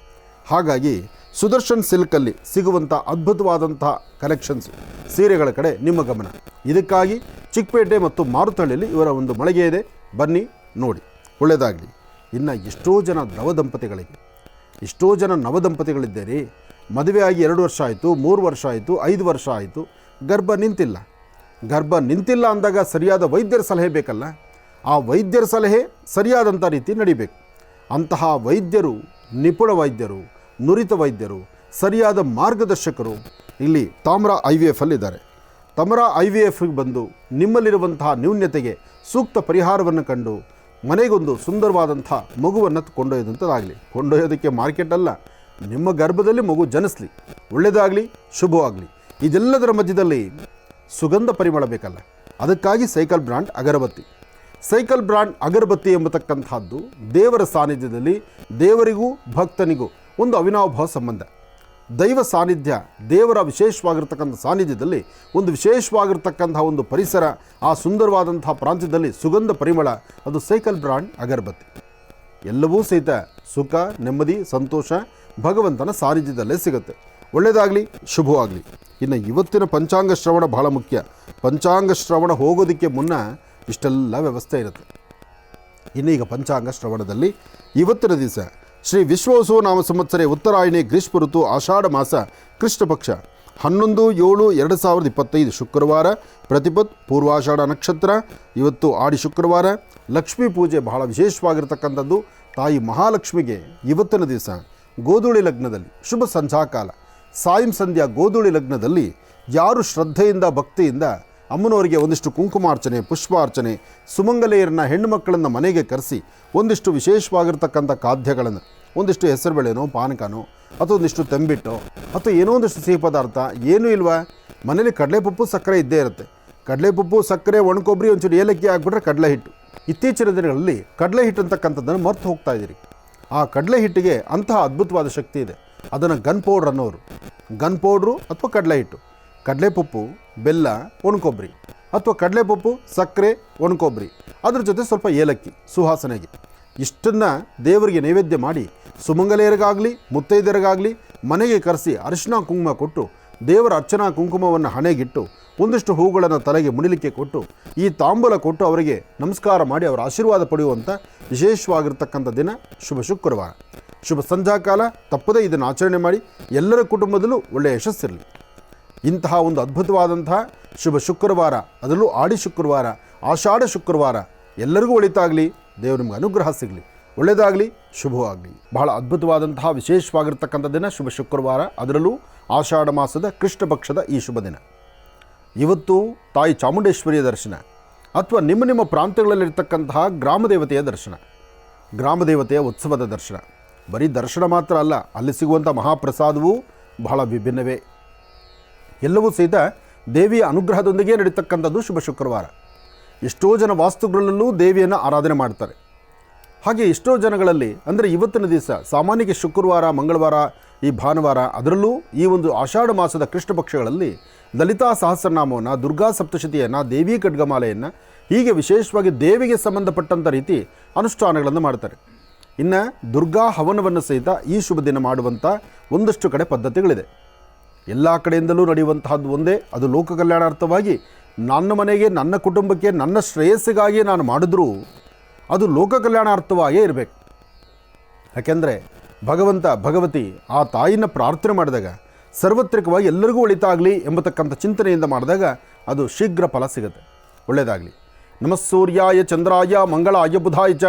ಹಾಗಾಗಿ ಸುದರ್ಶನ್ ಸಿಲ್ಕಲ್ಲಿ ಸಿಗುವಂಥ ಅದ್ಭುತವಾದಂಥ ಕಲೆಕ್ಷನ್ಸ್, ಸೀರೆಗಳ ಕಡೆ ನಿಮ್ಮ ಗಮನ. ಇದಕ್ಕಾಗಿ ಚಿಕ್ಕಪೇಟೆ ಮತ್ತು ಮಾರುತಹಳ್ಳಿಯಲ್ಲಿ ಇವರ ಒಂದು ಮಳಿಗೆ ಇದೆ, ಬನ್ನಿ ನೋಡಿ, ಒಳ್ಳೆಯದಾಗಲಿ. ಇನ್ನು ಎಷ್ಟೋ ಜನ ನವದಂಪತಿಗಳಿದ್ದೀರಿ, ಮದುವೆಯಾಗಿ 2 ವರ್ಷ ಆಯಿತು, 3 ವರ್ಷ ಆಯಿತು, 5 ವರ್ಷ ಆಯಿತು, ಗರ್ಭ ನಿಂತಿಲ್ಲ ಅಂದಾಗ ಸರಿಯಾದ ವೈದ್ಯರ ಸಲಹೆ ಬೇಕಲ್ಲ. ಆ ವೈದ್ಯರ ಸಲಹೆ ಸರಿಯಾದಂಥ ರೀತಿ ನಡಿಬೇಕು. ಅಂತಹ ವೈದ್ಯರು, ನಿಪುಣ ವೈದ್ಯರು, ನುರಿತ ವೈದ್ಯರು, ಸರಿಯಾದ ಮಾರ್ಗದರ್ಶಕರು ಇಲ್ಲಿ ತಾಮ್ರ IVF ಅಲ್ಲಿದ್ದಾರೆ. ತಾಮ್ರ IVFಗೆ ಬಂದು ನಿಮ್ಮಲ್ಲಿರುವಂತಹ ನ್ಯೂನ್ಯತೆಗೆ ಸೂಕ್ತ ಪರಿಹಾರವನ್ನು ಕಂಡು ಮನೆಗೊಂದು ಸುಂದರವಾದಂಥ ಮಗುವನ್ನು ಕೊಂಡೊಯ್ಯುವಂಥದ್ದಾಗಲಿ. ಕೊಂಡೊಯ್ಯೋದಕ್ಕೆ ಮಾರ್ಕೆಟ್ ಅಲ್ಲ, ನಿಮ್ಮ ಗರ್ಭದಲ್ಲಿ ಮಗು ಜನಿಸಲಿ. ಒಳ್ಳೆಯದಾಗಲಿ, ಶುಭವಾಗಲಿ. ಇದೆಲ್ಲದರ ಮಧ್ಯದಲ್ಲಿ ಸುಗಂಧ ಪರಿಮಳ ಬೇಕಲ್ಲ, ಅದಕ್ಕಾಗಿ ಸೈಕಲ್ ಬ್ರ್ಯಾಂಡ್ ಅಗರಬತ್ತಿ ಎಂಬತಕ್ಕಂಥದ್ದು ದೇವರ ಸಾನ್ನಿಧ್ಯದಲ್ಲಿ ದೇವರಿಗೂ ಭಕ್ತನಿಗೂ ಒಂದು ಅವಿನಾಭಾವ ಸಂಬಂಧ. ದೈವ ಸಾನ್ನಿಧ್ಯ, ದೇವರ ವಿಶೇಷವಾಗಿರ್ತಕ್ಕಂಥ ಸಾನ್ನಿಧ್ಯದಲ್ಲಿ ಒಂದು ವಿಶೇಷವಾಗಿರ್ತಕ್ಕಂಥ ಒಂದು ಪರಿಸರ, ಆ ಸುಂದರವಾದಂಥ ಪ್ರಾಂತ್ಯದಲ್ಲಿ ಸುಗಂಧ ಪರಿಮಳ, ಅದು ಸೈಕಲ್ ಬ್ರ್ಯಾಂಡ್ ಅಗರಬತ್ತಿ. ಎಲ್ಲವೂ ಸಹಿತ ಸುಖ, ನೆಮ್ಮದಿ, ಸಂತೋಷ ಭಗವಂತನ ಸಾನ್ನಿಧ್ಯದಲ್ಲೇ ಸಿಗುತ್ತೆ. ಒಳ್ಳೆಯದಾಗಲಿ, ಶುಭವಾಗಲಿ. ಇನ್ನು ಇವತ್ತಿನ ಪಂಚಾಂಗ ಶ್ರವಣ ಬಹಳ ಮುಖ್ಯ. ಪಂಚಾಂಗ ಶ್ರವಣ ಹೋಗೋದಕ್ಕೆ ಮುನ್ನ ಇಷ್ಟೆಲ್ಲ ವ್ಯವಸ್ಥೆ ಇರುತ್ತೆ. ಇನ್ನು ಈಗ ಪಂಚಾಂಗ ಶ್ರವಣದಲ್ಲಿ ಇವತ್ತಿನ ದಿವಸ ಶ್ರೀ ವಿಶ್ವವಸು ನಾಮ ಸಂವತ್ಸರೆ ಉತ್ತರಾಯಣಿ ಗ್ರೀಷ್ಮ ಋತು ಆಷಾಢ ಮಾಸ ಕೃಷ್ಣ ಪಕ್ಷ 11/7/2025 ಶುಕ್ರವಾರ, ಪ್ರತಿಪತ್ ಪೂರ್ವಾಷಾಢ ನಕ್ಷತ್ರ. ಇವತ್ತು ಆಡಿ ಶುಕ್ರವಾರ. ಲಕ್ಷ್ಮೀ ಪೂಜೆ ಬಹಳ ವಿಶೇಷವಾಗಿರ್ತಕ್ಕಂಥದ್ದು. ತಾಯಿ ಮಹಾಲಕ್ಷ್ಮಿಗೆ ಇವತ್ತಿನ ದಿವಸ ಗೋಧೂಳಿ ಲಗ್ನದಲ್ಲಿ ಶುಭ ಸಂಧ್ಯಾಕಾಲ ಸಾಯಂ ಸಂಧ್ಯಾ ಗೋಧೂಳಿ ಲಗ್ನದಲ್ಲಿ ಯಾರು ಶ್ರದ್ಧೆಯಿಂದ ಭಕ್ತಿಯಿಂದ ಅಮ್ಮನವರಿಗೆ ಒಂದಿಷ್ಟು ಕುಂಕುಮಾರ್ಚನೆ, ಪುಷ್ಪಾರ್ಚನೆ, ಸುಮಂಗಲೆಯರನ್ನ ಹೆಣ್ಣು ಮಕ್ಕಳನ್ನು ಮನೆಗೆ ಕರೆಸಿ ಒಂದಿಷ್ಟು ವಿಶೇಷವಾಗಿರ್ತಕ್ಕಂಥ ಖಾದ್ಯಗಳನ್ನು, ಒಂದಿಷ್ಟು ಹೆಸರುಬೇಳೆನೋ ಪಾನಕನೋ ಅಥವಾ ಒಂದಿಷ್ಟು ತಂಬಿಟ್ಟೋ ಅಥವಾ ಏನೋ ಒಂದಿಷ್ಟು ಸಿಹಿ ಪದಾರ್ಥ ಏನೂ ಇಲ್ವಾ, ಮನೇಲಿ ಕಡಲೆಪಪ್ಪು ಸಕ್ಕರೆ ಇದ್ದೇ ಇರುತ್ತೆ. ಕಡಲೆಪಪ್ಪು ಸಕ್ಕರೆ ಒಣಕೊಬ್ಬರಿ ಒಂಚೂರು ಏಲಕ್ಕಿ ಹಾಕ್ಬಿಟ್ರೆ ಕಡಲೆ ಹಿಟ್ಟು. ಇತ್ತೀಚಿನ ದಿನಗಳಲ್ಲಿ ಕಡಲೆ ಹಿಟ್ಟು ಅಂತಕ್ಕಂಥದ್ದನ್ನು ಮರ್ತು ಹೋಗ್ತಾ ಇದ್ದೀರಿ. ಆ ಕಡಲೆ ಹಿಟ್ಟಿಗೆ ಅಂತಹ ಅದ್ಭುತವಾದ ಶಕ್ತಿ ಇದೆ. ಅದನ್ನು ಗನ್ ಪೌಡ್ರ್ ಅನ್ನೋರು. ಗನ್ ಪೌಡ್ರು ಅಥವಾ ಕಡಲೆ ಹಿಟ್ಟು, ಕಡಲೆಪಪ್ಪು, ಬೆಲ್ಲ, ಒಣಕೊಬ್ಬರಿ ಅಥವಾ ಕಡಲೆಪಪ್ಪು, ಸಕ್ಕರೆ, ಒಣಕೊಬ್ಬರಿ, ಅದ್ರ ಜೊತೆ ಸ್ವಲ್ಪ ಏಲಕ್ಕಿ ಸುವಾಸನೆಗೆ, ಇಷ್ಟನ್ನು ದೇವರಿಗೆ ನೈವೇದ್ಯ ಮಾಡಿ ಸುಮಂಗಲೆಯರಿಗಾಗಲಿ ಮುತ್ತೈದೆಯರಿಗಾಗಲಿ ಮನೆಗೆ ಕರೆಸಿ ಅರಿಶಿನ ಕುಂಕುಮ ಕೊಟ್ಟು ದೇವರ ಅರ್ಚನಾ ಕುಂಕುಮವನ್ನು ಹಣೆಗಿಟ್ಟು ಒಂದಿಷ್ಟು ಹೂಗಳನ್ನು ತಲೆಗೆ ಮುಡಿಲಿಕ್ಕೆ ಕೊಟ್ಟು ಈ ತಾಂಬೂಲ ಕೊಟ್ಟು ಅವರಿಗೆ ನಮಸ್ಕಾರ ಮಾಡಿ ಅವರ ಆಶೀರ್ವಾದ ಪಡೆಯುವಂಥ ವಿಶೇಷವಾಗಿರ್ತಕ್ಕಂಥ ದಿನ ಶುಭ ಶುಕ್ರವಾರ. ಶುಭ ಸಂಧ್ಯಾಕಾಲ. ತಪ್ಪದೇ ಇದನ್ನು ಆಚರಣೆ ಮಾಡಿ ಎಲ್ಲರ ಕುಟುಂಬದಲ್ಲೂ ಒಳ್ಳೆಯ ಯಶಸ್ಸಿರಲಿ. ಇಂತಹ ಒಂದು ಅದ್ಭುತವಾದಂತಹ ಶುಭ ಶುಕ್ರವಾರ, ಅದರಲ್ಲೂ ಆಡಿ ಶುಕ್ರವಾರ, ಆಷಾಢ ಶುಕ್ರವಾರ, ಎಲ್ಲರಿಗೂ ಒಳಿತಾಗಲಿ. ದೇವರು ನಿಮ್ಗೆ ಅನುಗ್ರಹ ಸಿಗಲಿ, ಒಳ್ಳೆಯದಾಗಲಿ, ಶುಭವಾಗಲಿ. ಬಹಳ ಅದ್ಭುತವಾದಂತಹ ವಿಶೇಷವಾಗಿರ್ತಕ್ಕಂಥ ದಿನ ಶುಭ ಶುಕ್ರವಾರ, ಅದರಲ್ಲೂ ಆಷಾಢ ಮಾಸದ ಕೃಷ್ಣ ಪಕ್ಷದ ಈ ಶುಭ ದಿನ. ಇವತ್ತು ತಾಯಿ ಚಾಮುಂಡೇಶ್ವರಿಯ ದರ್ಶನ ಅಥವಾ ನಿಮ್ಮ ಪ್ರಾಂತ್ಯಗಳಲ್ಲಿರ್ತಕ್ಕಂತಹ ಗ್ರಾಮ ದೇವತೆಯ ದರ್ಶನ, ಗ್ರಾಮ ದೇವತೆಯ ಉತ್ಸವದ ದರ್ಶನ. ಬರೀ ದರ್ಶನ ಮಾತ್ರ ಅಲ್ಲ, ಅಲ್ಲಿ ಸಿಗುವಂಥ ಮಹಾಪ್ರಸಾದವೂ ಬಹಳ ವಿಭಿನ್ನವೇ. ಎಲ್ಲವೂ ಸಹಿತ ದೇವಿಯ ಅನುಗ್ರಹದೊಂದಿಗೆ ನಡೀತಕ್ಕಂಥದ್ದು ಶುಭ ಶುಕ್ರವಾರ. ಎಷ್ಟೋ ಜನ ವಾಸ್ತುಗಳಲ್ಲೂ ದೇವಿಯನ್ನು ಆರಾಧನೆ ಮಾಡ್ತಾರೆ. ಹಾಗೆ ಎಷ್ಟೋ ಜನಗಳಲ್ಲಿ ಅಂದರೆ ಇವತ್ತಿನ ದಿವಸ ಸಾಮಾನ್ಯಕ್ಕೆ ಶುಕ್ರವಾರ, ಮಂಗಳವಾರ, ಈ ಭಾನುವಾರ, ಅದರಲ್ಲೂ ಈ ಒಂದು ಆಷಾಢ ಮಾಸದ ಕೃಷ್ಣ ಪಕ್ಷಗಳಲ್ಲಿ ಲಲಿತಾ ಸಹಸ್ರನಾಮವನ್ನು, ದುರ್ಗಾ ಸಪ್ತಶತಿಯನ್ನು, ದೇವಿ ಖಡ್ಗಮಾಲೆಯನ್ನು, ಹೀಗೆ ವಿಶೇಷವಾಗಿ ದೇವಿಗೆ ಸಂಬಂಧಪಟ್ಟಂಥ ರೀತಿ ಅನುಷ್ಠಾನಗಳನ್ನು ಮಾಡ್ತಾರೆ. ಇನ್ನು ದುರ್ಗಾ ಹವನವನ್ನು ಸಹಿತ ಈ ಶುಭ ದಿನ ಮಾಡುವಂಥ ಒಂದಷ್ಟು ಕಡೆ ಪದ್ಧತಿಗಳಿದೆ. ಎಲ್ಲ ಕಡೆಯಿಂದಲೂ ನಡೆಯುವಂತಹದ್ದು ಒಂದೇ, ಅದು ಲೋಕ ಕಲ್ಯಾಣಾರ್ಥವಾಗಿ ನನ್ನ ಮನೆಗೆ, ನನ್ನ ಕುಟುಂಬಕ್ಕೆ, ನನ್ನ ಶ್ರೇಯಸ್ಸಿಗಾಗಿ ನಾನು ಮಾಡಿದ್ರೂ ಅದು ಲೋಕ ಕಲ್ಯಾಣಾರ್ಥವಾಗೇ ಇರಬೇಕು. ಯಾಕೆಂದರೆ ಭಗವತಿ ಆ ತಾಯಿನ ಪ್ರಾರ್ಥನೆ ಮಾಡಿದಾಗ ಸರ್ವತ್ರಿಕವಾಗಿ ಎಲ್ಲರಿಗೂ ಒಳಿತಾಗಲಿ ಎಂಬತಕ್ಕಂಥ ಚಿಂತನೆಯಿಂದ ಮಾಡಿದಾಗ ಅದು ಶೀಘ್ರ ಫಲ ಸಿಗುತ್ತೆ. ಒಳ್ಳೆಯದಾಗಲಿ. ನಮಃ ಸೂರ್ಯಾಯ ಚಂದ್ರಾಯ ಮಂಗಳಾಯ ಬುಧಾಯ ಚ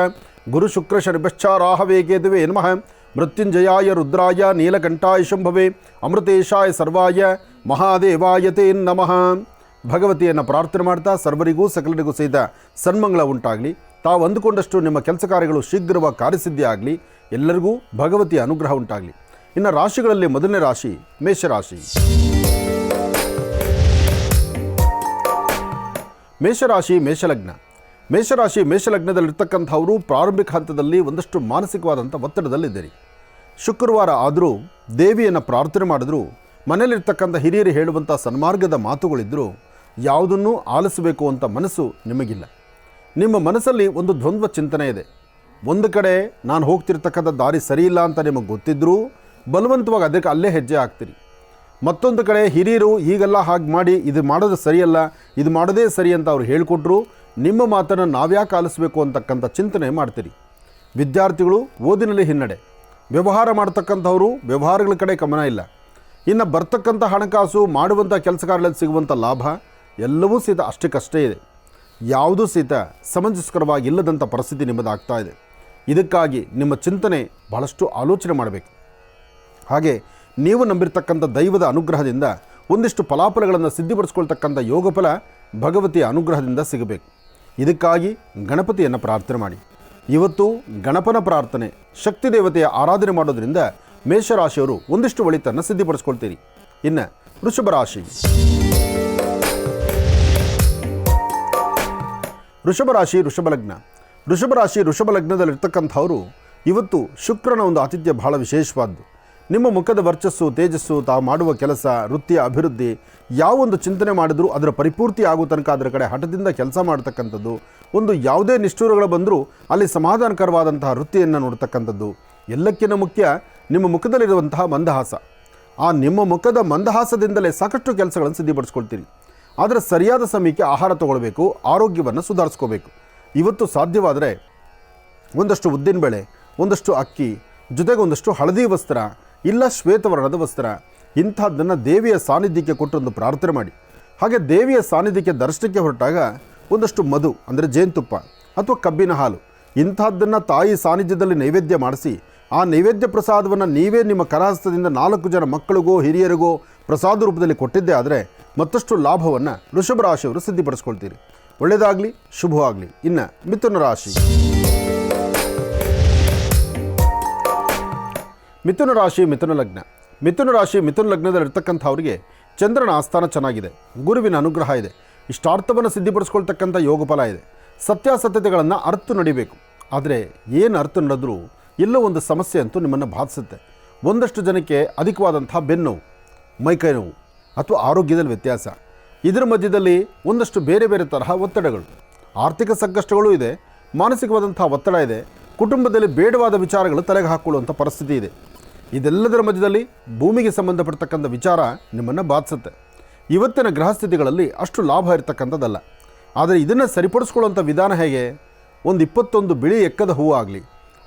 ಗುರು ಶುಕ್ರ ಶನಿಭ್ಯಶ್ಚ ರಾಹವೇ ಕೇತುವೆ ನಮಃ ಮೃತ್ಯುಂಜಯಾಯ ರುದ್ರಾಯ ನೀಲಕಂಠಾಯ ಶಂಭವೇ ಅಮೃತೇಶಾಯ ಸರ್ವಾಯ ಮಹಾದೇವಾಯ ತೇ ನಮಃ. ಭಗವತಿಯನ್ನು ಪ್ರಾರ್ಥನೆ ಮಾಡ್ತಾ ಸರ್ವರಿಗೂ ಸಕಲರಿಗೂ ಸಹಿತ ಸನ್ಮಂಗಳ ಉಂಟಾಗಲಿ. ತಾವು ಅಂದುಕೊಂಡಷ್ಟು ನಿಮ್ಮ ಕೆಲಸ ಕಾರ್ಯಗಳು ಶೀಘ್ರವಾಗಿ ಕಾರ್ಯಸಿದ್ಧಿ ಆಗಲಿ. ಎಲ್ಲರಿಗೂ ಭಗವತಿಯ ಅನುಗ್ರಹ ಉಂಟಾಗಲಿ. ಇನ್ನು ರಾಶಿಗಳಲ್ಲಿ ಮೊದಲನೇ ರಾಶಿ ಮೇಷರಾಶಿ. ಮೇಷರಾಶಿ ಮೇಷಲಗ್ನ. ಮೇಷಲಗ್ನದಲ್ಲಿರ್ತಕ್ಕಂಥವರು ಪ್ರಾರಂಭಿಕ ಹಂತದಲ್ಲಿ ಒಂದಷ್ಟು ಮಾನಸಿಕವಾದಂಥ ಒತ್ತಡದಲ್ಲಿದ್ದೀರಿ. ಶುಕ್ರವಾರ ಆದರೂ ದೇವಿಯನ್ನು ಪ್ರಾರ್ಥನೆ ಮಾಡಿದ್ರು, ಮನೆಯಲ್ಲಿರ್ತಕ್ಕಂಥ ಹಿರಿಯರು ಹೇಳುವಂಥ ಸನ್ಮಾರ್ಗದ ಮಾತುಗಳಿದ್ದರೂ ಯಾವುದನ್ನೂ ಆಲಿಸಬೇಕು ಅಂತ ಮನಸ್ಸು ನಿಮಗಿಲ್ಲ. ನಿಮ್ಮ ಮನಸ್ಸಲ್ಲಿ ಒಂದು ದ್ವಂದ್ವ ಚಿಂತನೆ ಇದೆ. ಒಂದು ಕಡೆ ನಾನು ಹೋಗ್ತಿರ್ತಕ್ಕಂಥ ದಾರಿ ಸರಿಯಿಲ್ಲ ಅಂತ ನಿಮಗೆ ಗೊತ್ತಿದ್ದರೂ ಬಲವಂತವಾಗಿ ಅದಕ್ಕೆ ಅಲ್ಲೇ ಹೆಜ್ಜೆ ಹಾಕ್ತೀರಿ. ಮತ್ತೊಂದು ಕಡೆ ಹಿರಿಯರು ಹೀಗೆಲ್ಲ ಹಾಗೆ ಮಾಡಿ, ಇದು ಮಾಡೋದು ಸರಿಯಲ್ಲ, ಇದು ಮಾಡೋದೇ ಸರಿ ಅಂತ ಅವ್ರು ಹೇಳಿಕೊಟ್ರು ನಿಮ್ಮ ಮಾತನ್ನು ನಾವ್ಯಾಕೆ ಆಲಿಸಬೇಕು ಅಂತಕ್ಕಂಥ ಚಿಂತನೆ ಮಾಡ್ತೀರಿ. ವಿದ್ಯಾರ್ಥಿಗಳು ಓದಿನಲ್ಲಿ ಹಿನ್ನಡೆ, ವ್ಯವಹಾರ ಮಾಡ್ತಕ್ಕಂಥವರು ವ್ಯವಹಾರಗಳ ಕಡೆ ಗಮನ ಇಲ್ಲ. ಇನ್ನು ಬರ್ತಕ್ಕಂಥ ಹಣಕಾಸು, ಮಾಡುವಂಥ ಕೆಲಸ ಕಾರ್ಯಗಳಲ್ಲಿ ಸಿಗುವಂಥ ಲಾಭ ಎಲ್ಲವೂ ಸಹಿತ ಅಷ್ಟಕ್ಕಷ್ಟೇ ಇದೆ. ಯಾವುದೂ ಸಹಿತ ಸಮಂಜಸ್ಕರವಾಗಿ ಇಲ್ಲದಂಥ ಪರಿಸ್ಥಿತಿ ನಿಮ್ಮದಾಗ್ತಾ ಇದೆ. ಇದಕ್ಕಾಗಿ ನಿಮ್ಮ ಚಿಂತನೆ ಬಹಳಷ್ಟು ಆಲೋಚನೆ ಮಾಡಬೇಕು. ಹಾಗೆ ನೀವು ನಂಬಿರ್ತಕ್ಕಂಥ ದೈವದ ಅನುಗ್ರಹದಿಂದ ಒಂದಿಷ್ಟು ಫಲಾಫಲಗಳನ್ನು ಸಿದ್ಧಿಪಡಿಸ್ಕೊಳ್ತಕ್ಕಂಥ ಯೋಗಫಲ ಭಗವತಿಯ ಅನುಗ್ರಹದಿಂದ ಸಿಗಬೇಕು. ಇದಕ್ಕಾಗಿ ಗಣಪತಿಯನ್ನು ಪ್ರಾರ್ಥನೆ ಮಾಡಿ. ಇವತ್ತು ಗಣಪನ ಪ್ರಾರ್ಥನೆ, ಶಕ್ತಿ ದೇವತೆಯ ಆರಾಧನೆ ಮಾಡೋದ್ರಿಂದ ಮೇಷರಾಶಿಯವರು ಒಂದಿಷ್ಟು ಒಳಿತನ್ನು ಸಿದ್ಧಿಪಡಿಸ್ಕೊಳ್ತೀರಿ. ಇನ್ನು ವೃಷಭ ರಾಶಿ. ವೃಷಭ ಲಗ್ನದಲ್ಲಿರ್ತಕ್ಕಂಥವರು ಇವತ್ತು ಶುಕ್ರನ ಒಂದು ಆತಿಥ್ಯ ಬಹಳ ವಿಶೇಷವಾದ್ದು. ನಿಮ್ಮ ಮುಖದ ವರ್ಚಸ್ಸು, ತೇಜಸ್ಸು, ತಾವು ಮಾಡುವ ಕೆಲಸ, ವೃತ್ತಿಯ ಅಭಿವೃದ್ಧಿ, ಯಾವೊಂದು ಚಿಂತನೆ ಮಾಡಿದರೂ ಅದರ ಪರಿಪೂರ್ತಿ ಆಗೋ ತನಕ ಅದರ ಕಡೆ ಹಠದಿಂದ ಕೆಲಸ ಮಾಡ್ತಕ್ಕಂಥದ್ದು, ಒಂದು ಯಾವುದೇ ನಿಷ್ಠೂರಗಳು ಬಂದರೂ ಅಲ್ಲಿ ಸಮಾಧಾನಕರವಾದಂತಹ ವೃತ್ತಿಯನ್ನು ನೋಡ್ತಕ್ಕಂಥದ್ದು. ಎಲ್ಲಕ್ಕಿಂತ ಮುಖ್ಯ ನಿಮ್ಮ ಮುಖದಲ್ಲಿರುವಂತಹ ಮಂದಹಾಸ. ಆ ನಿಮ್ಮ ಮುಖದ ಮಂದಹಾಸದಿಂದಲೇ ಸಾಕಷ್ಟು ಕೆಲಸಗಳನ್ನು ಸಿದ್ಧಿಪಡಿಸ್ಕೊಳ್ತೀರಿ. ಆದರೆ ಸರಿಯಾದ ಸಮಯಕ್ಕೆ ಆಹಾರ ತಗೊಳ್ಬೇಕು, ಆರೋಗ್ಯವನ್ನು ಸುಧಾರಿಸ್ಕೋಬೇಕು. ಇವತ್ತು ಸಾಧ್ಯವಾದರೆ ಒಂದಷ್ಟು ಉದ್ದಿನಬೇಳೆ, ಒಂದಷ್ಟು ಅಕ್ಕಿ, ಜೊತೆಗೆ ಒಂದಷ್ಟು ಹಳದಿ ವಸ್ತ್ರ ಇಲ್ಲ ಶ್ವೇತವರ್ಣದ ವಸ್ತ್ರ ಇಂಥದ್ದನ್ನು ದೇವಿಯ ಸಾನ್ನಿಧ್ಯಕ್ಕೆ ಕೊಟ್ಟೊಂದು ಪ್ರಾರ್ಥನೆ ಮಾಡಿ. ಹಾಗೆ ದೇವಿಯ ಸಾನ್ನಿಧ್ಯಕ್ಕೆ ದರ್ಶನಕ್ಕೆ ಹೊರಟಾಗ ಒಂದಷ್ಟು ಮಧು ಅಂದರೆ ಜೇನುತುಪ್ಪ ಅಥವಾ ಕಬ್ಬಿನ ಹಾಲು ಇಂಥದ್ದನ್ನು ತಾಯಿ ಸಾನ್ನಿಧ್ಯದಲ್ಲಿ ನೈವೇದ್ಯ ಮಾಡಿಸಿ ಆ ನೈವೇದ್ಯ ಪ್ರಸಾದವನ್ನು ನೀವೇ ನಿಮ್ಮ ಕರಹಸ್ತದಿಂದ 4 ಜನ ಮಕ್ಕಳಿಗೋ ಹಿರಿಯರಿಗೋ ಪ್ರಸಾದ ರೂಪದಲ್ಲಿ ಕೊಟ್ಟಿದ್ದೇ ಆದರೆ ಮತ್ತಷ್ಟು ಲಾಭವನ್ನು ವೃಷಭ ರಾಶಿಯವರು ಸಿದ್ಧಿಪಡಿಸ್ಕೊಳ್ತೀರಿ. ಒಳ್ಳೆಯದಾಗಲಿ, ಶುಭವಾಗಲಿ. ಇನ್ನು ಮಿಥುನ ರಾಶಿ. ಮಿಥುನ ರಾಶಿ ಮಿಥುನ ಲಗ್ನ. ಮಿಥುನ ರಾಶಿ ಮಿಥುನ ಲಗ್ನದಲ್ಲಿರ್ತಕ್ಕಂಥವ್ರಿಗೆ ಚಂದ್ರನ ಆಸ್ಥಾನ ಚೆನ್ನಾಗಿದೆ, ಗುರುವಿನ ಅನುಗ್ರಹ ಇದೆ, ಇಷ್ಟಾರ್ಥವನ್ನು ಸಿದ್ಧಿಪಡಿಸ್ಕೊಳ್ತಕ್ಕಂಥ ಯೋಗ ಫಲ ಇದೆ. ಸತ್ಯಾಸತ್ಯತೆಗಳನ್ನು ಅರ್ಥ ನಡಿಬೇಕು. ಆದರೆ ಏನು ಅರ್ಥ ನಡೆದ್ರೂ ಎಲ್ಲೋ ಒಂದು ಸಮಸ್ಯೆ ಅಂತೂ ನಿಮ್ಮನ್ನು ಬಾಧಿಸುತ್ತೆ. ಒಂದಷ್ಟು ಜನಕ್ಕೆ ಅಧಿಕವಾದಂಥ ಬೆನ್ನು, ಮೈಕೈ ನೋವು ಅಥವಾ ಆರೋಗ್ಯದಲ್ಲಿ ವ್ಯತ್ಯಾಸ, ಇದರ ಮಧ್ಯದಲ್ಲಿ ಒಂದಷ್ಟು ಬೇರೆ ಬೇರೆ ತರಹ ಒತ್ತಡಗಳು, ಆರ್ಥಿಕ ಸಂಕಷ್ಟಗಳೂ ಇದೆ, ಮಾನಸಿಕವಾದಂಥ ಒತ್ತಡ ಇದೆ, ಕುಟುಂಬದಲ್ಲಿ ಬೇಡವಾದ ವಿಚಾರಗಳು ತಲೆಗೆ ಹಾಕ್ಕೊಳ್ಳುವಂಥ ಪರಿಸ್ಥಿತಿ ಇದೆ. ಇದೆಲ್ಲದರ ಮಧ್ಯದಲ್ಲಿ ಭೂಮಿಗೆ ಸಂಬಂಧಪಡ್ತಕ್ಕಂಥ ವಿಚಾರ ನಿಮ್ಮನ್ನು ಬಾಧಿಸುತ್ತೆ. ಇವತ್ತಿನ ಗ್ರಹಸ್ಥಿತಿಗಳಲ್ಲಿ ಅಷ್ಟು ಲಾಭ ಇರತಕ್ಕಂಥದ್ದಲ್ಲ. ಆದರೆ ಇದನ್ನು ಸರಿಪಡಿಸ್ಕೊಳ್ಳುವಂಥ ವಿಧಾನ ಹೇಗೆ? ಒಂದು 21 ಬಿಳಿ ಎಕ್ಕದ ಹೂವು ಆಗಲಿ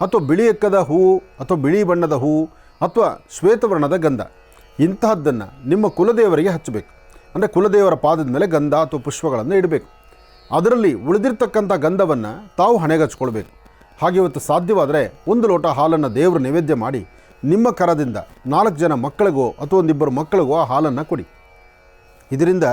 ಅಥವಾ ಬಿಳಿ ಎಕ್ಕದ ಹೂವು ಅಥವಾ ಬಿಳಿ ಬಣ್ಣದ ಹೂವು ಅಥವಾ ಶ್ವೇತವರ್ಣದ ಗಂಧ ಇಂತಹದ್ದನ್ನು ನಿಮ್ಮ ಕುಲದೇವರಿಗೆ ಹಚ್ಚಬೇಕು. ಅಂದರೆ ಕುಲದೇವರ ಪಾದದ ಮೇಲೆ ಗಂಧ ಅಥವಾ ಪುಷ್ಪಗಳನ್ನು ಇಡಬೇಕು. ಅದರಲ್ಲಿ ಉಳಿದಿರ್ತಕ್ಕಂಥ ಗಂಧವನ್ನು ತಾವು ಹಣೆಗೆ ಹಚ್ಕೊಳ್ಬೇಕು. ಹಾಗೆ ಇವತ್ತು ಸಾಧ್ಯವಾದರೆ 1 ಲೋಟ ಹಾಲನ್ನು ದೇವರ ನೈವೇದ್ಯ ಮಾಡಿ ನಿಮ್ಮ ಕರದಿಂದ 4 ಜನ ಮಕ್ಕಳಿಗೋ ಅಥವಾ 1-2 ಮಕ್ಕಳಿಗೋ ಆ ಹಾಲನ್ನು ಕೊಡಿ. ಇದರಿಂದ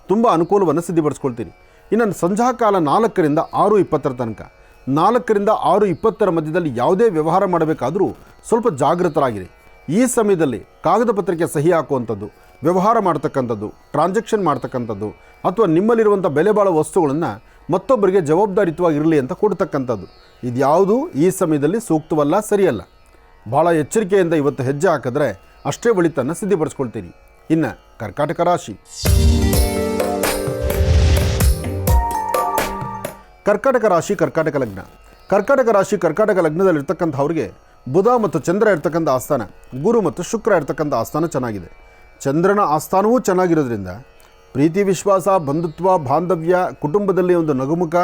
ತುಂಬ ಅನುಕೂಲವನ್ನು ಸಿದ್ಧಿಪಡಿಸ್ಕೊಳ್ತೀರಿ. ಇನ್ನು ಸಂಧ್ಯಾಕಾಲ 4ರಿಂದ 6:20 ತನಕ, 4ರಿಂದ 6:20 ಮಧ್ಯದಲ್ಲಿ ಯಾವುದೇ ವ್ಯವಹಾರ ಮಾಡಬೇಕಾದರೂ ಸ್ವಲ್ಪ ಜಾಗೃತರಾಗಿರಿ. ಈ ಸಮಯದಲ್ಲಿ ಕಾಗದ ಪತ್ರಕ್ಕೆ ಸಹಿ ಹಾಕುವಂಥದ್ದು, ವ್ಯವಹಾರ ಮಾಡ್ತಕ್ಕಂಥದ್ದು, ಟ್ರಾನ್ಸಾಕ್ಷನ್ ಮಾಡ್ತಕ್ಕಂಥದ್ದು ಅಥವಾ ನಿಮ್ಮಲ್ಲಿರುವಂಥ ಬೆಲೆ ಬಾಳೋ ವಸ್ತುಗಳನ್ನು ಮತ್ತೊಬ್ಬರಿಗೆ ಜವಾಬ್ದಾರಿಯುತವಾಗಿರಲಿ ಅಂತ ಕೊಡ್ತಕ್ಕಂಥದ್ದು ಇದ್ಯಾವುದು ಈ ಸಮಯದಲ್ಲಿ ಸೂಕ್ತವಲ್ಲ, ಸರಿಯಲ್ಲ. ಭಾಳ ಎಚ್ಚರಿಕೆಯಿಂದ ಇವತ್ತು ಹೆಜ್ಜೆ ಹಾಕಿದ್ರೆ ಅಷ್ಟೇ ಒಳಿತನ್ನು ಸಿದ್ಧಿಪಡಿಸ್ಕೊಳ್ತೀರಿ. ಇನ್ನು ಕರ್ಕಾಟಕ ರಾಶಿ. ಕರ್ಕಾಟಕ ರಾಶಿ ಕರ್ಕಾಟಕ ಲಗ್ನ. ಕರ್ಕಾಟಕ ರಾಶಿ ಕರ್ಕಾಟಕ ಲಗ್ನದಲ್ಲಿರ್ತಕ್ಕಂಥವ್ರಿಗೆ ಬುಧ ಮತ್ತು ಚಂದ್ರ ಇರ್ತಕ್ಕಂಥ ಆಸ್ಥಾನ, ಗುರು ಮತ್ತು ಶುಕ್ರ ಇರ್ತಕ್ಕಂಥ ಆಸ್ಥಾನ ಚೆನ್ನಾಗಿದೆ. ಚಂದ್ರನ ಆಸ್ಥಾನವೂ ಚೆನ್ನಾಗಿರೋದ್ರಿಂದ ಪ್ರೀತಿ, ವಿಶ್ವಾಸ, ಬಂಧುತ್ವ, ಬಾಂಧವ್ಯ, ಕುಟುಂಬದಲ್ಲಿ ಒಂದು ನಗುಮುಖ,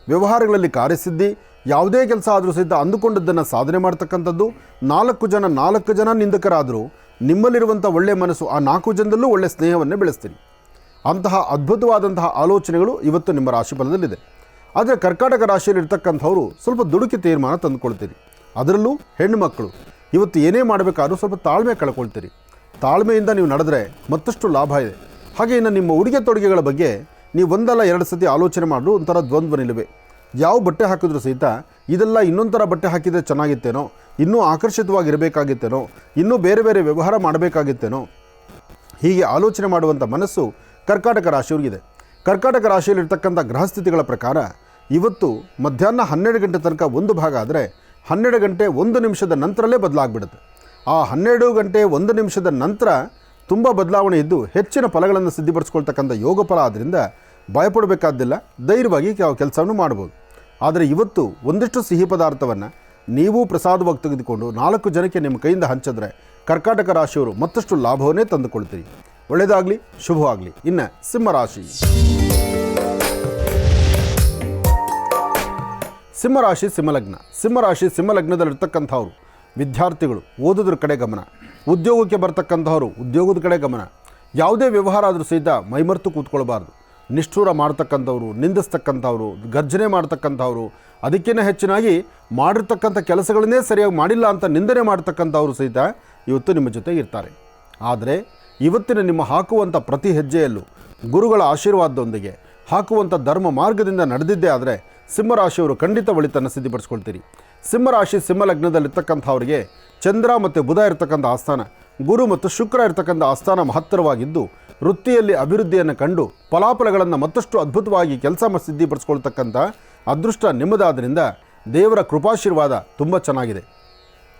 ವ್ಯವಹಾರಗಳಲ್ಲಿ ಕಾರ್ಯಸಿದ್ಧಿ, ಯಾವುದೇ ಕೆಲಸ ಆದರೂ ಸಹಿತ ಅಂದುಕೊಂಡದ್ದನ್ನು ಸಾಧನೆ ಮಾಡ್ತಕ್ಕಂಥದ್ದು. 4 ಜನ ನಿಂದಕರಾದರೂ ನಿಮ್ಮಲ್ಲಿರುವಂಥ ಒಳ್ಳೆಯ ಮನಸ್ಸು ಆ 4 ಜನದಲ್ಲೂ ಒಳ್ಳೆಯ ಸ್ನೇಹವನ್ನೇ ಬೆಳೆಸ್ತೀರಿ. ಅಂತಹ ಅದ್ಭುತವಾದಂತಹ ಆಲೋಚನೆಗಳು ಇವತ್ತು ನಿಮ್ಮ ರಾಶಿ ಫಲದಲ್ಲಿದೆ. ಆದರೆ ಕರ್ಕಾಟಕ ರಾಶಿಯಲ್ಲಿರ್ತಕ್ಕಂಥವರು ಸ್ವಲ್ಪ ದುಡುಕಿ ತೀರ್ಮಾನ ತಂದುಕೊಳ್ತೀರಿ. ಅದರಲ್ಲೂ ಹೆಣ್ಣುಮಕ್ಕಳು ಇವತ್ತು ಏನೇ ಮಾಡಬೇಕಾದ್ರೂ ಸ್ವಲ್ಪ ತಾಳ್ಮೆ ಕಳ್ಕೊಳ್ತೀರಿ. ತಾಳ್ಮೆಯಿಂದ ನೀವು ನಡೆದ್ರೆ ಮತ್ತಷ್ಟು ಲಾಭ ಇದೆ. ಹಾಗೆ ಇನ್ನು ನಿಮ್ಮ ಉಡುಗೆ ತೊಡುಗೆಗಳ ಬಗ್ಗೆ ನೀವು 1-2 ಸತಿ ಆಲೋಚನೆ ಮಾಡಲು ಒಂಥರ ದ್ವಂದ್ವ ನಿಲುವೆ. ಯಾವ ಬಟ್ಟೆ ಹಾಕಿದ್ರೂ ಸಹಿತ ಇದೆಲ್ಲ ಇನ್ನೊಂದು ಥರ ಬಟ್ಟೆ ಹಾಕಿದರೆ ಚೆನ್ನಾಗಿತ್ತೇನೋ, ಇನ್ನೂ ಆಕರ್ಷಿತವಾಗಿರಬೇಕಾಗಿತ್ತೇನೋ, ಇನ್ನೂ ಬೇರೆ ಬೇರೆ ವ್ಯವಹಾರ ಮಾಡಬೇಕಾಗಿತ್ತೇನೋ, ಹೀಗೆ ಆಲೋಚನೆ ಮಾಡುವಂಥ ಮನಸ್ಸು ಕರ್ಕಾಟಕ ರಾಶಿಯವರಿಗಿದೆ. ಕರ್ಕಾಟಕ ರಾಶಿಯಲ್ಲಿರ್ತಕ್ಕಂಥ ಗ್ರಹಸ್ಥಿತಿಗಳ ಪ್ರಕಾರ ಇವತ್ತು ಮಧ್ಯಾಹ್ನ 12 ಗಂಟೆ ತನಕ ಒಂದು ಭಾಗ ಆದರೆ 12 ಗಂಟೆ 1 ನಿಮಿಷದ ನಂತರಲ್ಲೇ ಬದಲಾಗ್ಬಿಡುತ್ತೆ. ಆ 12 ಗಂಟೆ 1 ನಿಮಿಷದ ನಂತರ ತುಂಬ ಬದಲಾವಣೆ ಇದ್ದು ಹೆಚ್ಚಿನ ಫಲಗಳನ್ನು ಸಿದ್ಧಿಪಡಿಸ್ಕೊಳ್ತಕ್ಕಂಥ ಯೋಗ ಫಲ. ಆದ್ದರಿಂದ ಭಯಪಡಬೇಕಾದ್ದಿಲ್ಲ, ಧೈರ್ಯವಾಗಿ ಕೆಲಸವನ್ನು ಮಾಡ್ಬೋದು. ಆದರೆ ಇವತ್ತು ಒಂದಿಷ್ಟು ಸಿಹಿ ಪದಾರ್ಥವನ್ನು ನೀವು ಪ್ರಸಾದವಾಗಿ ತೆಗೆದುಕೊಂಡು 4 ಜನಕ್ಕೆ ನಿಮ್ಮ ಕೈಯಿಂದ ಹಂಚಿದ್ರೆ ಕರ್ಕಾಟಕ ರಾಶಿಯವರು ಮತ್ತಷ್ಟು ಲಾಭವನ್ನೇ ತಂದುಕೊಳ್ತೀರಿ. ಒಳ್ಳೆಯದಾಗಲಿ, ಶುಭವಾಗಲಿ. ಇನ್ನು ಸಿಂಹರಾಶಿ. ಸಿಂಹರಾಶಿ ಸಿಂಹಲಗ್ನ. ಸಿಂಹರಾಶಿ ಸಿಂಹಲಗ್ನದಲ್ಲಿರ್ತಕ್ಕಂಥವ್ರು ವಿದ್ಯಾರ್ಥಿಗಳು ಓದೋದ್ರ ಕಡೆ ಗಮನ, ಉದ್ಯೋಗಕ್ಕೆ ಬರ್ತಕ್ಕಂಥವ್ರು ಉದ್ಯೋಗದ ಕಡೆ ಗಮನ. ಯಾವುದೇ ವ್ಯವಹಾರ ಆದರೂ ಸಹಿತ ಮೈಮರೆತು ಕೂತ್ಕೊಳ್ಬಾರ್ದು. ನಿಷ್ಠೂರ ಮಾಡ್ತಕ್ಕಂಥವ್ರು, ನಿಂದಿಸ್ತಕ್ಕಂಥವ್ರು, ಗರ್ಜನೆ ಮಾಡ್ತಕ್ಕಂಥವ್ರು, ಅದಕ್ಕಿಂತ ಹೆಚ್ಚಿನಾಗಿ ಮಾಡಿರ್ತಕ್ಕಂಥ ಕೆಲಸಗಳನ್ನೇ ಸರಿಯಾಗಿ ಮಾಡಿಲ್ಲ ಅಂತ ನಿಂದನೆ ಮಾಡ್ತಕ್ಕಂಥವ್ರು ಸಹಿತ ಇವತ್ತು ನಿಮ್ಮ ಜೊತೆಗೆ ಇರ್ತಾರೆ. ಆದರೆ ಇವತ್ತಿನ ನಿಮ್ಮ ಹಾಕುವಂಥ ಪ್ರತಿ ಹೆಜ್ಜೆಯಲ್ಲೂ ಗುರುಗಳ ಆಶೀರ್ವಾದದೊಂದಿಗೆ ಹಾಕುವಂಥ ಧರ್ಮ ಮಾರ್ಗದಿಂದ ನಡೆದಿದ್ದೇ ಆದರೆ ಸಿಂಹರಾಶಿಯವರು ಖಂಡಿತ ಒಳಿತನ್ನು ಸಿದ್ಧಿಪಡಿಸ್ಕೊಳ್ತೀರಿ. ಸಿಂಹರಾಶಿ ಸಿಂಹಲಗ್ನದಲ್ಲಿರ್ತಕ್ಕಂಥವ್ರಿಗೆ ಚಂದ್ರ ಮತ್ತು ಬುಧ ಇರತಕ್ಕಂಥ ಆಸ್ಥಾನ, ಗುರು ಮತ್ತು ಶುಕ್ರ ಇರತಕ್ಕಂಥ ಆಸ್ಥಾನ ಮಹತ್ತರವಾಗಿದ್ದು ವೃತ್ತಿಯಲ್ಲಿ ಅಭಿವೃದ್ಧಿಯನ್ನು ಕಂಡು ಫಲಾಫಲಗಳನ್ನು ಮತ್ತಷ್ಟು ಅದ್ಭುತವಾಗಿ ಕೆಲಸ ಸಿದ್ಧಿಪಡಿಸ್ಕೊಳ್ತಕ್ಕಂಥ ಅದೃಷ್ಟ ನಿಮ್ಮದಾದ್ದರಿಂದ ದೇವರ ಕೃಪಾಶೀರ್ವಾದ ತುಂಬ ಚೆನ್ನಾಗಿದೆ.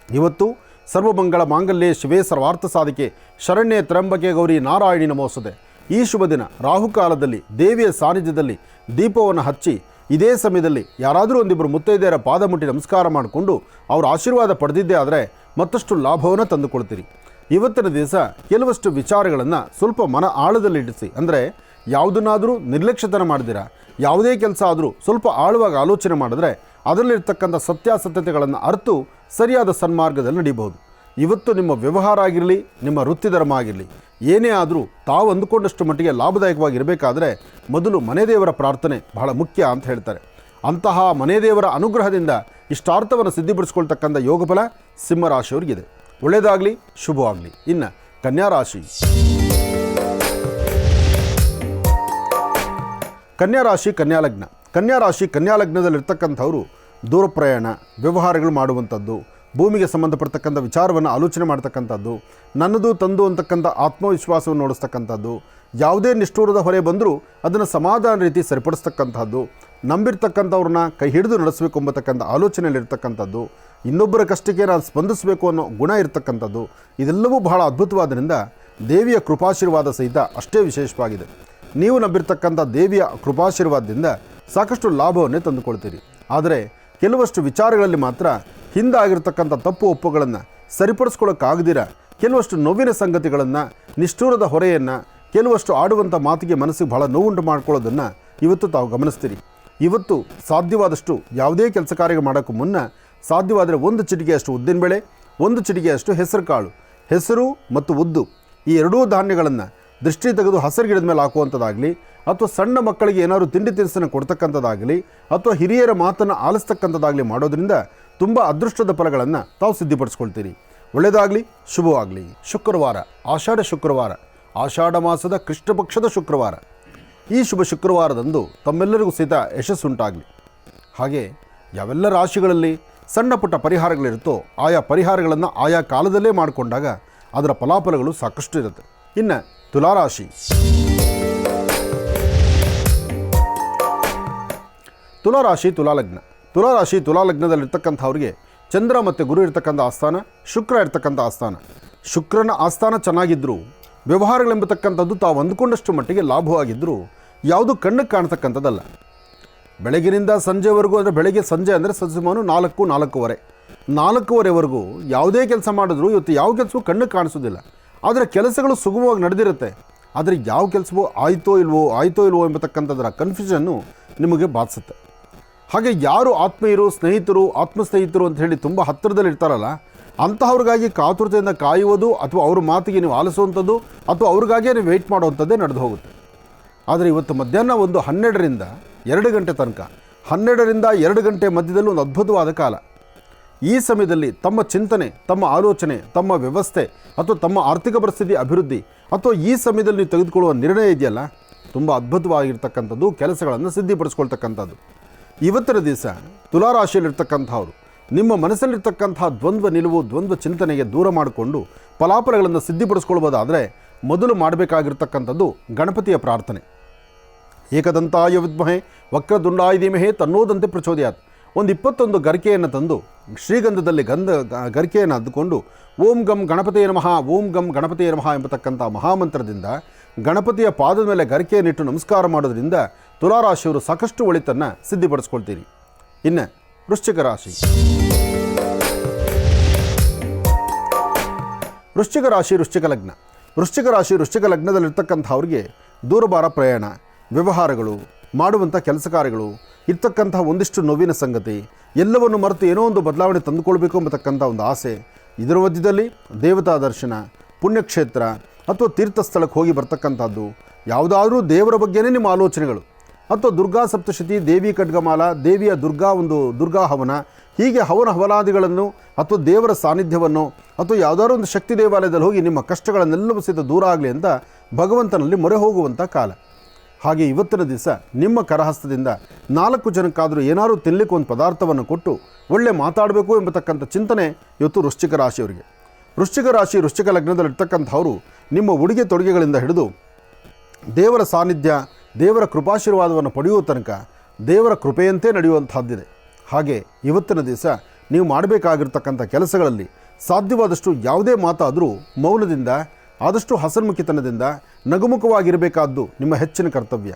ಇವತ್ತು ಸರ್ವಮಂಗಳ ಮಾಂಗಲ್ಯೆ ಶಿವೇ ಸರ್ವಾರ್ಥ ಸಾಧಿಕೆ ಶರಣ್ಯೆ ತ್ರ್ಯಂಬಕೆ ಗೌರಿ ನಾರಾಯಣಿ ನಮೋಸ್ತುತೆ. ಈ ಶುಭ ದಿನ ರಾಹುಕಾಲದಲ್ಲಿ ದೇವಿಯ ಸಾನ್ನಿಧ್ಯದಲ್ಲಿ ದೀಪವನ್ನು ಹಚ್ಚಿ ಇದೇ ಸಮಯದಲ್ಲಿ ಯಾರಾದರೂ 1-2 ಮುತ್ತೈದೆಯರ ಪಾದ ಮುಟ್ಟಿ ನಮಸ್ಕಾರ ಮಾಡಿಕೊಂಡು ಅವರ ಆಶೀರ್ವಾದ ಪಡೆದಿದ್ದೇ ಆದರೆ ಮತ್ತಷ್ಟು ಲಾಭವನ್ನು ತಂದುಕೊಳ್ತೀರಿ. ಇವತ್ತಿನ ದಿವಸ ಕೆಲವಷ್ಟು ವಿಚಾರಗಳನ್ನು ಸ್ವಲ್ಪ ಮನ ಆಳದಲ್ಲಿಡಿಸಿ, ಅಂದರೆ ಯಾವುದನ್ನಾದರೂ ನಿರ್ಲಕ್ಷ್ಯತನ ಮಾಡಿದಿರಾ, ಯಾವುದೇ ಕೆಲಸ ಆದರೂ ಸ್ವಲ್ಪ ಆಳವಾಗಿ ಆಲೋಚನೆ ಮಾಡಿದ್ರೆ ಅದರಲ್ಲಿರ್ತಕ್ಕಂಥ ಸತ್ಯಾಸತ್ಯತೆಗಳನ್ನು ಅರಿತು ಸರಿಯಾದ ಸನ್ಮಾರ್ಗದಲ್ಲಿ ನಡೀಬಹುದು. ಇವತ್ತು ನಿಮ್ಮ ವ್ಯವಹಾರ ಆಗಿರಲಿ, ನಿಮ್ಮ ವೃತ್ತಿ ಧರ್ಮ ಆಗಿರಲಿ, ಏನೇ ಆದರೂ ತಾವು ಅಂದುಕೊಂಡಷ್ಟು ಮಟ್ಟಿಗೆ ಲಾಭದಾಯಕವಾಗಿರಬೇಕಾದ್ರೆ ಮೊದಲು ಮನೆ ದೇವರ ಪ್ರಾರ್ಥನೆ ಬಹಳ ಮುಖ್ಯ ಅಂತ ಹೇಳ್ತಾರೆ. ಅಂತಹ ಮನೆ ದೇವರ ಅನುಗ್ರಹದಿಂದ ಇಷ್ಟಾರ್ಥವನ್ನು ಸಿದ್ಧಿಪಡಿಸ್ಕೊಳ್ತಕ್ಕಂಥ ಯೋಗಫಲ ಸಿಂಹರಾಶಿಯವರಿಗಿದೆ. ಒಳ್ಳೆಯದಾಗಲಿ, ಶುಭವಾಗಲಿ. ಇನ್ನು ಕನ್ಯಾರಾಶಿ. ಕನ್ಯಾರಾಶಿ ಕನ್ಯಾಲಗ್ನ. ಕನ್ಯಾರಾಶಿ ಕನ್ಯಾಲಗ್ನದಲ್ಲಿರ್ತಕ್ಕಂಥವರು ದೂರ ಪ್ರಯಾಣ, ವ್ಯವಹಾರಗಳು ಮಾಡುವಂಥದ್ದು, ಭೂಮಿಗೆ ಸಂಬಂಧಪಡ್ತಕ್ಕಂಥ ವಿಚಾರವನ್ನು ಆಲೋಚನೆ ಮಾಡ್ತಕ್ಕಂಥದ್ದು, ನನ್ನದು ತಂದು ಅಂತಕ್ಕಂಥ ಆತ್ಮವಿಶ್ವಾಸವನ್ನು ನೋಡಿಸ್ತಕ್ಕಂಥದ್ದು, ಯಾವುದೇ ನಿಷ್ಠೂರದ ಹೊರೆ ಬಂದರೂ ಅದನ್ನು ಸಮಾಧಾನ ರೀತಿ ಸರಿಪಡಿಸ್ತಕ್ಕಂಥದ್ದು, ನಂಬಿರ್ತಕ್ಕಂಥವ್ರನ್ನ ಕೈ ಹಿಡಿದು ನಡೆಸಬೇಕು ಎಂಬತಕ್ಕಂಥ ಆಲೋಚನೆಯಲ್ಲಿರ್ತಕ್ಕಂಥದ್ದು, ಇನ್ನೊಬ್ಬರ ಕಷ್ಟಕ್ಕೆ ನಾನು ಸ್ಪಂದಿಸಬೇಕು ಅನ್ನೋ ಗುಣ ಇರತಕ್ಕಂಥದ್ದು, ಇದೆಲ್ಲವೂ ಬಹಳ ಅದ್ಭುತವಾದ್ದರಿಂದ ದೇವಿಯ ಕೃಪಾಶೀರ್ವಾದ ಸಹಿತ ಅಷ್ಟೇ ವಿಶೇಷವಾಗಿದೆ. ನೀವು ನಂಬಿರ್ತಕ್ಕಂಥ ದೇವಿಯ ಕೃಪಾಶೀರ್ವಾದದಿಂದ ಸಾಕಷ್ಟು ಲಾಭವನ್ನೇ ತಂದುಕೊಳ್ತೀರಿ. ಆದರೆ ಕೆಲವಷ್ಟು ವಿಚಾರಗಳಲ್ಲಿ ಮಾತ್ರ ಹಿಂದಾಗಿರ್ತಕ್ಕಂಥ ತಪ್ಪು ಒಪ್ಪುಗಳನ್ನು ಸರಿಪಡಿಸ್ಕೊಳ್ಳೋಕ್ಕಾಗದಿರ ಕೆಲವಷ್ಟು ನೋವಿನ ಸಂಗತಿಗಳನ್ನು, ನಿಷ್ಠೂರದ ಹೊರೆಯನ್ನು, ಕೆಲವಷ್ಟು ಆಡುವಂಥ ಮಾತಿಗೆ ಮನಸ್ಸಿಗೆ ಬಹಳ ನೋವುಂಟು ಮಾಡ್ಕೊಳ್ಳೋದನ್ನು ಇವತ್ತು ತಾವು ಗಮನಿಸ್ತೀರಿ. ಇವತ್ತು ಸಾಧ್ಯವಾದಷ್ಟು ಯಾವುದೇ ಕೆಲಸ ಕಾರ್ಯ ಮಾಡೋಕ್ಕೂ ಮುನ್ನ ಸಾಧ್ಯವಾದರೆ 1 ಚಿಟಿಕೆಯಷ್ಟು ಉದ್ದಿನಬೇಳೆ, 1 ಚಿಟಿಕೆಯಷ್ಟು ಹೆಸರು ಕಾಳು, ಹೆಸರು ಮತ್ತು ಉದ್ದು ಈ ಎರಡೂ ಧಾನ್ಯಗಳನ್ನು ದೃಷ್ಟಿ ತೆಗೆದು ಹಸಿರು ಗಿಡದ ಮೇಲೆ ಹಾಕುವಂಥದ್ದಾಗಲಿ, ಅಥವಾ ಸಣ್ಣ ಮಕ್ಕಳಿಗೆ ಏನಾದರೂ ತಿಂಡಿ ತಿನಿಸನ್ನು ಕೊಡ್ತಕ್ಕಂಥದ್ದಾಗಲಿ, ಅಥವಾ ಹಿರಿಯರ ಮಾತನ್ನು ಆಲಿಸ್ತಕ್ಕಂಥದ್ದಾಗಲಿ ಮಾಡೋದ್ರಿಂದ ತುಂಬ ಅದೃಷ್ಟದ ಫಲಗಳನ್ನು ತಾವು ಸಿದ್ಧಿಪಡಿಸ್ಕೊಳ್ತೀರಿ. ಒಳ್ಳೆಯದಾಗಲಿ, ಶುಭವಾಗಲಿ. ಶುಕ್ರವಾರ, ಆಷಾಢ ಶುಕ್ರವಾರ, ಆಷಾಢ ಮಾಸದ ಕೃಷ್ಣ ಪಕ್ಷದ ಶುಕ್ರವಾರ. ಈ ಶುಭ ಶುಕ್ರವಾರದಂದು ತಮ್ಮೆಲ್ಲರಿಗೂ ಸಹಿತ ಯಶಸ್ಸುಂಟಾಗಲಿ. ಹಾಗೆ ಯಾವೆಲ್ಲ ರಾಶಿಗಳಲ್ಲಿ ಸಣ್ಣ ಪುಟ್ಟ ಪರಿಹಾರಗಳಿರುತ್ತೋ ಆಯಾ ಪರಿಹಾರಗಳನ್ನು ಆಯಾ ಕಾಲದಲ್ಲೇ ಮಾಡಿಕೊಂಡಾಗ ಅದರ ಫಲಾಫಲಗಳು ಸಾಕಷ್ಟು ಇರುತ್ತೆ. ಇನ್ನು ತುಲಾರಾಶಿ. ತುಲಾರಾಶಿ ತುಲಾಲಗ್ನ. ತುಲಾರಾಶಿ ತುಲಾಲಗ್ನದಲ್ಲಿರ್ತಕ್ಕಂಥವ್ರಿಗೆ ಚಂದ್ರ ಮತ್ತು ಗುರು ಇರ್ತಕ್ಕಂಥ ಆಸ್ಥಾನ, ಶುಕ್ರ ಇರ್ತಕ್ಕಂಥ ಆಸ್ಥಾನ. ಶುಕ್ರನ ಆಸ್ಥಾನ ಚೆನ್ನಾಗಿದ್ದರೂ ವ್ಯವಹಾರಗಳೆಂಬತಕ್ಕಂಥದ್ದು ತಾವು ಅಂದುಕೊಂಡಷ್ಟು ಮಟ್ಟಿಗೆ ಲಾಭವಾಗಿದ್ದರೂ ಯಾವುದು ಕಣ್ಣಿಗೆ ಕಾಣ್ತಕ್ಕಂಥದ್ದಲ್ಲ. ಬೆಳಗಿನಿಂದ ಸಂಜೆವರೆಗೂ ಅಂದರೆ ಬೆಳಗ್ಗೆ ಸಂಜೆ ಅಂದರೆ ಸುಮಾರು 4-4:30ವರೆಗೂ ಯಾವುದೇ ಕೆಲಸ ಮಾಡಿದ್ರೂ ಇವತ್ತು ಯಾವ ಕೆಲಸವೂ ಕಣ್ಣಿಗೆ ಕಾಣಿಸೋದಿಲ್ಲ. ಆದರೆ ಕೆಲಸಗಳು ಸುಗಮವಾಗಿ ನಡೆದಿರುತ್ತೆ. ಆದರೆ ಯಾವ ಕೆಲಸವೂ ಆಯಿತೋ ಇಲ್ವೋ ಎಂಬತಕ್ಕಂಥದ್ದರ ಕನ್ಫ್ಯೂಷನ್ನು ನಿಮಗೆ ಬಾಧಿಸುತ್ತೆ. ಹಾಗೆ ಯಾರು ಆತ್ಮೀಯರು, ಸ್ನೇಹಿತರು, ಆತ್ಮಸ್ನೇಹಿತರು ಅಂತ ಹೇಳಿ ತುಂಬ ಹತ್ತಿರದಲ್ಲಿ ಇರ್ತಾರಲ್ಲ, ಅಂತಹವ್ರಿಗಾಗಿ ಕಾತುರತೆಯಿಂದ ಕಾಯುವುದು ಅಥವಾ ಅವ್ರ ಮಾತಿಗೆ ನೀವು ಆಲಿಸುವಂಥದ್ದು ಅಥವಾ ಅವ್ರಿಗಾಗಿಯೇ ನೀವು ವೆಯ್ಟ್ ಮಾಡುವಂಥದ್ದೇ ನಡೆದು ಹೋಗುತ್ತೆ. ಆದರೆ ಇವತ್ತು ಮಧ್ಯಾಹ್ನ 12ರಿಂದ 2 ಗಂಟೆ ತನಕ, 12ರಿಂದ 2 ಗಂಟೆ ಮಧ್ಯದಲ್ಲಿ ಒಂದು ಅದ್ಭುತವಾದ ಕಾಲ. ಈ ಸಮಯದಲ್ಲಿ ತಮ್ಮ ಚಿಂತನೆ, ತಮ್ಮ ಆಲೋಚನೆ, ತಮ್ಮ ವ್ಯವಸ್ಥೆ ಅಥವಾ ತಮ್ಮ ಆರ್ಥಿಕ ಪರಿಸ್ಥಿತಿ ಅಭಿವೃದ್ಧಿ ಅಥವಾ ಈ ಸಮಯದಲ್ಲಿ ನೀವು ತೆಗೆದುಕೊಳ್ಳುವ ನಿರ್ಣಯ ಇದೆಯಲ್ಲ, ತುಂಬ ಅದ್ಭುತವಾಗಿರ್ತಕ್ಕಂಥದ್ದು, ಕೆಲಸಗಳನ್ನು ಸಿದ್ಧಿಪಡಿಸ್ಕೊಳ್ತಕ್ಕಂಥದ್ದು. ಇವತ್ತಿನ ದಿವಸ ತುಲಾರಾಶಿಯಲ್ಲಿರ್ತಕ್ಕಂಥವ್ರು ನಿಮ್ಮ ಮನಸ್ಸಲ್ಲಿರ್ತಕ್ಕಂಥ ದ್ವಂದ್ವ ನಿಲುವು, ದ್ವಂದ್ವ ಚಿಂತನೆಗೆ ದೂರ ಮಾಡಿಕೊಂಡು ಫಲಾಫಲಗಳನ್ನು ಸಿದ್ಧಿಪಡಿಸ್ಕೊಳ್ಬೋದಾದರೆ ಮೊದಲು ಮಾಡಬೇಕಾಗಿರ್ತಕ್ಕಂಥದ್ದು ಗಣಪತಿಯ ಪ್ರಾರ್ಥನೆ. ಏಕದಂತಾಯ ವಿದ್ಮಹೆ ವಕ್ರದುಂಡಾಯ ಧೀಮಹಿ ತನ್ನೋದಂತೆ ಪ್ರಚೋದಯಾತ್. ಒಂದು 21 ಗರಿಕೆಯನ್ನು ತಂದು ಶ್ರೀಗಂಧದಲ್ಲಿ ಗರಿಕೆಯನ್ನು ಅದ್ದುಕೊಂಡು ಓಂ ಗಂ ಗಣಪತಿಯ ನಮಃ, ಓಂ ಗಂ ಗಣಪತಿಯ ನಮಃ ಎಂಬತಕ್ಕಂಥ ಮಹಾಮಂತ್ರದಿಂದ ಗಣಪತಿಯ ಪಾದದ ಮೇಲೆ ಗರಿಕೆಯನ್ನಿಟ್ಟು ನಮಸ್ಕಾರ ಮಾಡೋದ್ರಿಂದ ತುಲಾರಾಶಿಯವರು ಸಾಕಷ್ಟು ಒಳಿತನ್ನು ಸಿದ್ಧಿಪಡಿಸ್ಕೊಳ್ತೀರಿ. ಇನ್ನು ವೃಶ್ಚಿಕ ರಾಶಿ. ವೃಶ್ಚಿಕ ರಾಶಿ ವೃಶ್ಚಿಕ ಲಗ್ನ. ವೃಶ್ಚಿಕ ರಾಶಿ ವೃಶ್ಚಿಕ ಲಗ್ನದಲ್ಲಿರ್ತಕ್ಕಂಥವ್ರಿಗೆ ದೂರಭಾರ ಪ್ರಯಾಣ, ವ್ಯವಹಾರಗಳು, ಮಾಡುವಂಥ ಕೆಲಸ ಕಾರ್ಯಗಳು, ಇರ್ತಕ್ಕಂಥ ಒಂದಿಷ್ಟು ನೋವಿನ ಸಂಗತಿ ಎಲ್ಲವನ್ನು ಮರೆತು ಏನೋ ಒಂದು ಬದಲಾವಣೆ ತಂದುಕೊಳ್ಬೇಕು ಎಂಬತಕ್ಕಂಥ ಒಂದು ಆಸೆ. ಇದರ ಮಧ್ಯದಲ್ಲಿ ದೇವತಾ ದರ್ಶನ, ಪುಣ್ಯಕ್ಷೇತ್ರ ಅಥವಾ ತೀರ್ಥ ಸ್ಥಳಕ್ಕೆ ಹೋಗಿ ಬರ್ತಕ್ಕಂಥದ್ದು, ಯಾವುದಾದ್ರೂ ದೇವರ ಬಗ್ಗೆನೇ ನಿಮ್ಮ ಆಲೋಚನೆಗಳು, ಅಥವಾ ದುರ್ಗಾ ಸಪ್ತಶತಿ, ದೇವಿ ಖಡ್ಗಮಾಲ, ದೇವಿಯ ದುರ್ಗಾ ಹವನ, ಹೀಗೆ ಹವನಾದಿಗಳನ್ನು ಅಥವಾ ದೇವರ ಸಾನ್ನಿಧ್ಯವನ್ನು ಅಥವಾ ಯಾವುದಾದ್ರೂ ಒಂದು ಶಕ್ತಿ ದೇವಾಲಯದಲ್ಲಿ ಹೋಗಿ ನಿಮ್ಮ ಕಷ್ಟಗಳನ್ನೆಲ್ಲವೂ ಸಹಿತ ದೂರ ಆಗಲಿ ಅಂತ ಭಗವಂತನಲ್ಲಿ ಮೊರೆ ಹೋಗುವಂಥ ಕಾಲ. ಹಾಗೆ ಇವತ್ತಿನ ದಿವಸ ನಿಮ್ಮ ಕರಹಸ್ತದಿಂದ 4 ಜನಕ್ಕಾದರೂ ಏನಾದರೂ ತಿನ್ನಲಿಕ್ಕೆ ಒಂದು ಪದಾರ್ಥವನ್ನು ಕೊಟ್ಟು ಒಳ್ಳೆ ಮಾತಾಡಬೇಕು ಎಂಬತಕ್ಕಂಥ ಚಿಂತನೆ ಇವತ್ತು ವೃಶ್ಚಿಕ ರಾಶಿಯವರಿಗೆ. ವೃಶ್ಚಿಕ ರಾಶಿ ವೃಶ್ಚಿಕ ಲಗ್ನದಲ್ಲಿರ್ತಕ್ಕಂಥವರು ನಿಮ್ಮ ಉಡುಗೆ ತೊಡುಗೆಗಳಿಂದ ಹಿಡಿದು ದೇವರ ಸಾನ್ನಿಧ್ಯ, ದೇವರ ಕೃಪಾಶೀರ್ವಾದವನ್ನು ಪಡೆಯುವ ತನಕ ದೇವರ ಕೃಪೆಯಂತೆ ನಡೆಯುವಂಥದ್ದಿದೆ. ಹಾಗೆ ಇವತ್ತಿನ ದಿವಸ ನೀವು ಮಾಡಬೇಕಾಗಿರ್ತಕ್ಕಂಥ ಕೆಲಸಗಳಲ್ಲಿ ಸಾಧ್ಯವಾದಷ್ಟು ಯಾವುದೇ ಮಾತಾದರೂ ಮೌನದಿಂದ, ಆದಷ್ಟು ಹಸನ್ಮುಖಿತನದಿಂದ ನಗುಮುಖವಾಗಿರಬೇಕಾದ್ದು ನಿಮ್ಮ ಹೆಚ್ಚಿನ ಕರ್ತವ್ಯ.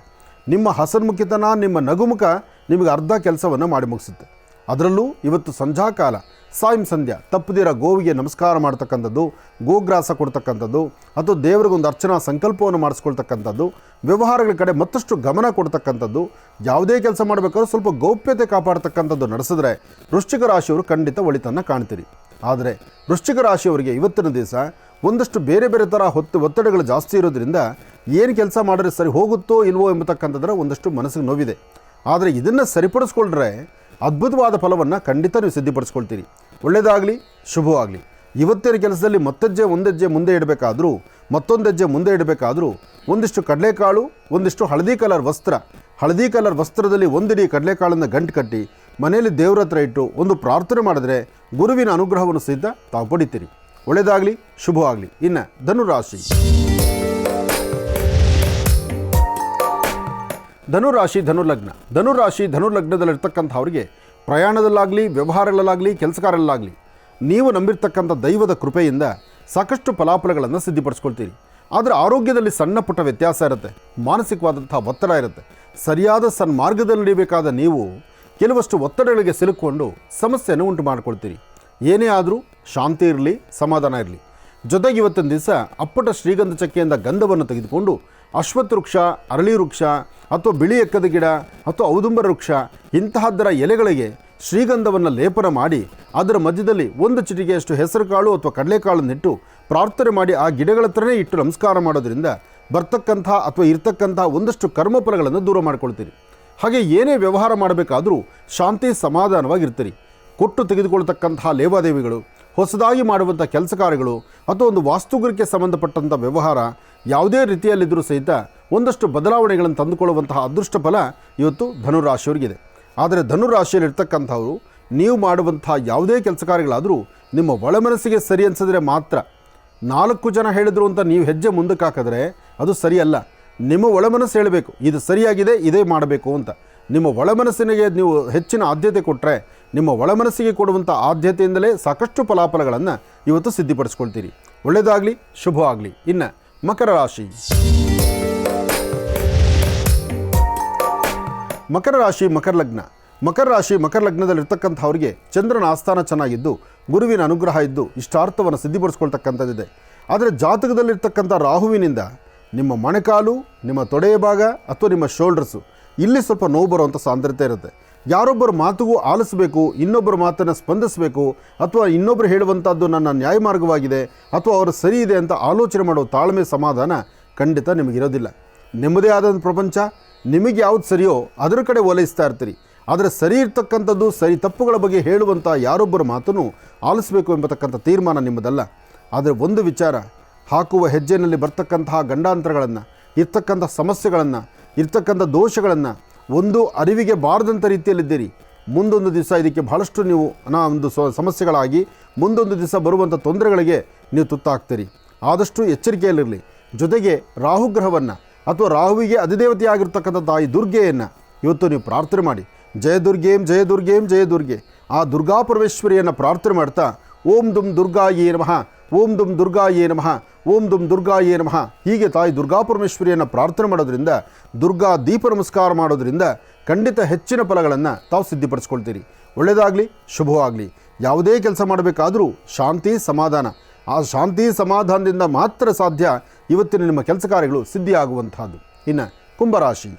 ನಿಮ್ಮ ಹಸನ್ಮುಖಿತನ, ನಿಮ್ಮ ನಗುಮುಖ ನಿಮಗೆ ಅರ್ಧ ಕೆಲಸವನ್ನು ಮಾಡಿ ಮುಗಿಸುತ್ತೆ. ಅದರಲ್ಲೂ ಇವತ್ತು ಸಂಧ್ಯಾಕಾಲ ಸಾಯಂ ಸಂಧ್ಯಾ ತಪ್ಪದಿರ ಗೋವಿಗೆ ನಮಸ್ಕಾರ ಮಾಡ್ತಕ್ಕಂಥದ್ದು, ಗೋಗ್ರಾಸ ಕೊಡ್ತಕ್ಕಂಥದ್ದು, ಅಥವಾ ದೇವರಿಗೊಂದು ಅರ್ಚನಾ ಸಂಕಲ್ಪವನ್ನು ಮಾಡಿಸ್ಕೊಳ್ತಕ್ಕಂಥದ್ದು, ವ್ಯವಹಾರಗಳ ಕಡೆ ಮತ್ತಷ್ಟು ಗಮನ ಕೊಡ್ತಕ್ಕಂಥದ್ದು, ಯಾವುದೇ ಕೆಲಸ ಮಾಡಬೇಕಾದ್ರೂ ಸ್ವಲ್ಪ ಗೌಪ್ಯತೆ ಕಾಪಾಡ್ತಕ್ಕಂಥದ್ದು ನಡೆಸಿದ್ರೆ ವೃಶ್ಚಿಕ ರಾಶಿಯವರು ಖಂಡಿತ ಒಳಿತನ್ನು ಕಾಣ್ತೀರಿ. ಆದರೆ ವೃಶ್ಚಿಕ ರಾಶಿಯವರಿಗೆ ಇವತ್ತಿನ ದಿವಸ ಒಂದಷ್ಟು ಬೇರೆ ಬೇರೆ ಥರ ಒತ್ತಡಗಳು ಜಾಸ್ತಿ ಇರೋದ್ರಿಂದ ಏನು ಕೆಲಸ ಮಾಡಿದ್ರೆ ಸರಿ ಹೋಗುತ್ತೋ ಇಲ್ವೋ ಎಂಬತಕ್ಕಂಥದ್ರ ಒಂದಷ್ಟು ಮನಸ್ಸಿಗೆ ನೋವಿದೆ. ಆದರೆ ಇದನ್ನು ಸರಿಪಡಿಸ್ಕೊಂಡ್ರೆ ಅದ್ಭುತವಾದ ಫಲವನ್ನು ಖಂಡಿತ ನೀವು ಸಿದ್ಧಿಪಡಿಸ್ಕೊಳ್ತೀರಿ. ಒಳ್ಳೆಯದಾಗಲಿ, ಶುಭವಾಗಲಿ. ಇವತ್ತಿನ ಕೆಲಸದಲ್ಲಿ ಒಂದೆಜ್ಜೆ ಮುಂದೆ ಇಡಬೇಕಾದ್ರೂ, ಮತ್ತೊಂದು ಹೆಜ್ಜೆ ಮುಂದೆ ಇಡಬೇಕಾದ್ರೂ ಒಂದಿಷ್ಟು ಕಡಲೆಕಾಳು, ಒಂದಿಷ್ಟು ಹಳದಿ ಕಲರ್ ವಸ್ತ್ರದಲ್ಲಿ ಒಂದಿಡೀ ಕಡಲೆಕಾಳನ್ನು ಗಂಟು ಕಟ್ಟಿ ಮನೆಯಲ್ಲಿ ದೇವ್ರ ಹತ್ರ ಇಟ್ಟು ಒಂದು ಪ್ರಾರ್ಥನೆ ಮಾಡಿದ್ರೆ ಗುರುವಿನ ಅನುಗ್ರಹವನ್ನು ಸಹಿತ ತಾವು ಪಡಿತೀರಿ. ಒಳ್ಳೆಯದಾಗಲಿ, ಶುಭವಾಗಲಿ. ಇನ್ನು ಧನುರಾಶಿ. ಧನುಲಗ್ನದಲ್ಲಿರ್ತಕ್ಕಂಥವ್ರಿಗೆ ಪ್ರಯಾಣದಲ್ಲಾಗಲಿ, ವ್ಯವಹಾರಗಳಲ್ಲಾಗಲಿ, ಕೆಲಸಕಾರಲ್ಲಾಗಲಿ ನೀವು ನಂಬಿರ್ತಕ್ಕಂಥ ದೈವದ ಕೃಪೆಯಿಂದ ಸಾಕಷ್ಟು ಫಲಾಫಲಗಳನ್ನು ಸಿದ್ಧಿಪಡಿಸ್ಕೊಳ್ತೀರಿ. ಆದರೆ ಆರೋಗ್ಯದಲ್ಲಿ ಸಣ್ಣ ಪುಟ್ಟ ವ್ಯತ್ಯಾಸ ಇರುತ್ತೆ, ಮಾನಸಿಕವಾದಂಥ ಒತ್ತಡ ಇರುತ್ತೆ. ಸರಿಯಾದ ಸನ್ಮಾರ್ಗದಲ್ಲಿ ನಡೀಬೇಕಾದ ನೀವು ಕೆಲವಷ್ಟು ಒತ್ತಡಗಳಿಗೆ ಸಿಲುಕೊಂಡು ಸಮಸ್ಯೆಯನ್ನು ಉಂಟು ಮಾಡಿಕೊಳ್ತೀರಿ. ಏನೇ ಆದರೂ ಶಾಂತಿ ಇರಲಿ, ಸಮಾಧಾನ ಇರಲಿ. ಜೊತೆಗೆ ಇವತ್ತಿನ ದಿವಸ ಅಪ್ಪಟ ಶ್ರೀಗಂಧ ಚಕ್ಕೆಯಿಂದ ಗಂಧವನ್ನು ತೆಗೆದುಕೊಂಡು ಅಶ್ವತ್ಥ ವೃಕ್ಷ, ಅರಳಿ ವೃಕ್ಷ, ಅಥವಾ ಬಿಳಿ ಎಕ್ಕದ ಗಿಡ, ಅಥವಾ ಔದುಂಬರ ವೃಕ್ಷ ಇಂತಹದ್ದರ ಎಲೆಗಳಿಗೆ ಶ್ರೀಗಂಧವನ್ನು ಲೇಪನ ಮಾಡಿ ಅದರ ಮಧ್ಯದಲ್ಲಿ ಒಂದು ಚಿಟಿಕೆಯಷ್ಟು ಹೆಸರು ಕಾಳು ಅಥವಾ ಕಡಲೆಕಾಳನ್ನಿಟ್ಟು ಪ್ರಾರ್ಥನೆ ಮಾಡಿ ಆ ಗಿಡಗಳ ಹತ್ರನೇ ಇಟ್ಟು ನಮಸ್ಕಾರ ಮಾಡೋದ್ರಿಂದ ಬರ್ತಕ್ಕಂಥ ಅಥವಾ ಇರ್ತಕ್ಕಂಥ ಒಂದಷ್ಟು ಕರ್ಮಫಲಗಳನ್ನು ದೂರ ಮಾಡ್ಕೊಳ್ತೀರಿ. ಹಾಗೆ ಏನೇ ವ್ಯವಹಾರ ಮಾಡಬೇಕಾದರೂ ಶಾಂತಿ ಸಮಾಧಾನವಾಗಿರ್ತೀರಿ. ಕೊಟ್ಟು ತೆಗೆದುಕೊಳ್ತಕ್ಕಂತಹ ಲೇವಾದೇವಿಗಳು, ಹೊಸದಾಗಿ ಮಾಡುವಂಥ ಕೆಲಸ ಕಾರ್ಯಗಳು, ಅಥವಾ ಒಂದು ವಾಸ್ತುಗೃಹಕ್ಕೆ ಸಂಬಂಧಪಟ್ಟಂಥ ವ್ಯವಹಾರ ಯಾವುದೇ ರೀತಿಯಲ್ಲಿದ್ದರೂ ಸಹಿತ ಒಂದಷ್ಟು ಬದಲಾವಣೆಗಳನ್ನು ತಂದುಕೊಳ್ಳುವಂತಹ ಅದೃಷ್ಟ ಫಲ ಇವತ್ತು ಧನುರಾಶಿಯವರಿಗಿದೆ. ಆದರೆ ಧನುರಾಶಿಯಲ್ಲಿರ್ತಕ್ಕಂಥವರು ನೀವು ಮಾಡುವಂಥ ಯಾವುದೇ ಕೆಲಸ ಕಾರ್ಯಗಳಾದರೂ ನಿಮ್ಮ ಒಳಮನಸ್ಸಿಗೆ ಸರಿ ಅನಿಸಿದ್ರೆ ಮಾತ್ರ. 4 ಜನ ಹೇಳಿದ್ರು ಅಂತ ನೀವು ಹೆಜ್ಜೆ ಮುಂದಕ್ಕೆ ಹಾಕಿದ್ರೆ ಅದು ಸರಿಯಲ್ಲ. ನಿಮ್ಮ ಒಳಮನಸ್ಸು ಹೇಳಬೇಕು ಇದು ಸರಿಯಾಗಿದೆ, ಇದೇ ಮಾಡಬೇಕು ಅಂತ. ನಿಮ್ಮ ಒಳಮನಸ್ಸಿನಿಗೆ ನೀವು ಹೆಚ್ಚಿನ ಆದ್ಯತೆ ಕೊಟ್ಟರೆ, ನಿಮ್ಮ ಒಳಮನಸ್ಸಿಗೆ ಕೊಡುವಂಥ ಆದ್ಯತೆಯಿಂದಲೇ ಸಾಕಷ್ಟು ಫಲಾಫಲಗಳನ್ನು ಇವತ್ತು ಸಿದ್ಧಿಪಡಿಸ್ಕೊಳ್ತೀರಿ. ಒಳ್ಳೆಯದಾಗಲಿ, ಶುಭವಾಗಲಿ. ಇನ್ನು ಮಕರ ರಾಶಿ. ಮಕರ ಲಗ್ನದಲ್ಲಿರ್ತಕ್ಕಂಥವ್ರಿಗೆ ಚಂದ್ರನ ಆಸ್ಥಾನ ಚೆನ್ನಾಗಿದ್ದು, ಗುರುವಿನ ಅನುಗ್ರಹ ಇದ್ದು ಇಷ್ಟಾರ್ಥವನ್ನು ಸಿದ್ಧಿಪಡಿಸ್ಕೊಳ್ತಕ್ಕಂಥದ್ದಿದೆ. ಆದರೆ ಜಾತಕದಲ್ಲಿರ್ತಕ್ಕಂಥ ರಾಹುವಿನಿಂದ ನಿಮ್ಮ ಮೊಣಕಾಲು, ನಿಮ್ಮ ತೊಡೆಯ ಭಾಗ ಅಥವಾ ನಿಮ್ಮ ಶೋಲ್ಡರ್ಸು ಇಲ್ಲಿ ಸ್ವಲ್ಪ ನೋವು ಬರುವಂಥ ಸಾಂದ್ರತೆ ಇರುತ್ತೆ. ಯಾರೊಬ್ಬರ ಮಾತಿಗೂ ಆಲಿಸಬೇಕು, ಇನ್ನೊಬ್ಬರ ಮಾತನ್ನು ಸ್ಪಂದಿಸಬೇಕು, ಅಥವಾ ಇನ್ನೊಬ್ಬರು ಹೇಳುವಂಥದ್ದು ನನ್ನ ನ್ಯಾಯ ಮಾರ್ಗವಾಗಿದೆ ಅಥವಾ ಅವರು ಸರಿ ಇದೆ ಅಂತ ಆಲೋಚನೆ ಮಾಡೋ ತಾಳ್ಮೆ, ಸಮಾಧಾನ ಖಂಡಿತ ನಿಮಗಿರೋದಿಲ್ಲ. ನಿಮ್ಮದೇ ಆದಂಥ ಪ್ರಪಂಚ, ನಿಮಗೆ ಯಾವುದು ಸರಿಯೋ ಅದರ ಕಡೆ ಓಲೈಸ್ತಾ ಇರ್ತೀರಿ. ಆದರೆ ಸರಿ ಇರ್ತಕ್ಕಂಥದ್ದು, ಸರಿ ತಪ್ಪುಗಳ ಬಗ್ಗೆ ಹೇಳುವಂಥ ಯಾರೊಬ್ಬರ ಮಾತನ್ನು ಆಲಿಸಬೇಕು ಎಂಬತಕ್ಕಂಥ ತೀರ್ಮಾನ ನಿಮ್ಮದಲ್ಲ. ಆದರೆ ಒಂದು ವಿಚಾರ, ಹಾಕುವ ಹೆಜ್ಜೆಯಲ್ಲಿ ಬರ್ತಕ್ಕಂತಹ ಗಂಡಾಂತರಗಳನ್ನು, ಇರ್ತಕ್ಕಂಥ ಸಮಸ್ಯೆಗಳನ್ನು, ಇರ್ತಕ್ಕಂಥ ದೋಷಗಳನ್ನು ಒಂದು ಅರಿವಿಗೆ ಬಾರದಂಥ ರೀತಿಯಲ್ಲಿದ್ದೀರಿ. ಮುಂದೊಂದು ದಿವಸ ಇದಕ್ಕೆ ಬಹಳಷ್ಟು ನೀವು ಒಂದು ಸಮಸ್ಯೆಗಳಾಗಿ ಮುಂದೊಂದು ದಿವಸ ಬರುವಂಥ ತೊಂದರೆಗಳಿಗೆ ನೀವು ತುತ್ತಾಗ್ತೀರಿ. ಆದಷ್ಟು ಎಚ್ಚರಿಕೆಯಲ್ಲಿರಲಿ. ಜೊತೆಗೆ ರಾಹುಗ್ರಹವನ್ನು ಅಥವಾ ರಾಹುವಿಗೆ ಅಧಿದೇವತೆಯಾಗಿರ್ತಕ್ಕಂಥ ತಾಯಿ ದುರ್ಗೆಯನ್ನು ಇವತ್ತು ನೀವು ಪ್ರಾರ್ಥನೆ ಮಾಡಿ. ಜಯ ದುರ್ಗೇಂ ಜಯ ದುರ್ಗೇಂ ಜಯ ದುರ್ಗೆ, ಆ ದುರ್ಗಾ ಪರಮೇಶ್ವರಿಯನ್ನು ಪ್ರಾರ್ಥನೆ ಮಾಡ್ತಾ ಓಂ ದುಂ ದುರ್ಗಾಯೇ ನಮಃ, ಓಂ ದುಂ ದುರ್ಗಾಯೇ ನಮಃ, ಓಂ ದುಂ ದುರ್ಗಾಯೇ ನಮಃ ಹೀಗೆ ತಾಯಿ ದುರ್ಗಾ ಪರಮೇಶ್ವರಿಯನ್ನು ಪ್ರಾರ್ಥನೆ ಮಾಡೋದ್ರಿಂದ, ದುರ್ಗಾ ದೀಪ ನಮಸ್ಕಾರ ಮಾಡೋದ್ರಿಂದ ಖಂಡಿತ ಹೆಚ್ಚಿನ ಫಲಗಳನ್ನು ತಾವು ಸಿದ್ಧಿಪಡಿಸ್ಕೊಳ್ತೀರಿ. ಒಳ್ಳೆಯದಾಗಲಿ, ಶುಭವಾಗಲಿ. ಯಾವುದೇ ಕೆಲಸ ಮಾಡಬೇಕಾದರೂ ಶಾಂತಿ ಸಮಾಧಾನ, ಆ ಶಾಂತಿ ಸಮಾಧಾನದಿಂದ ಮಾತ್ರ ಸಾಧ್ಯ ಇವತ್ತಿನ ನಿಮ್ಮ ಕೆಲಸ ಕಾರ್ಯಗಳು ಸಿದ್ಧಿಯಾಗುವಂತಹದ್ದು. ಇನ್ನು ಕುಂಭರಾಶಿ.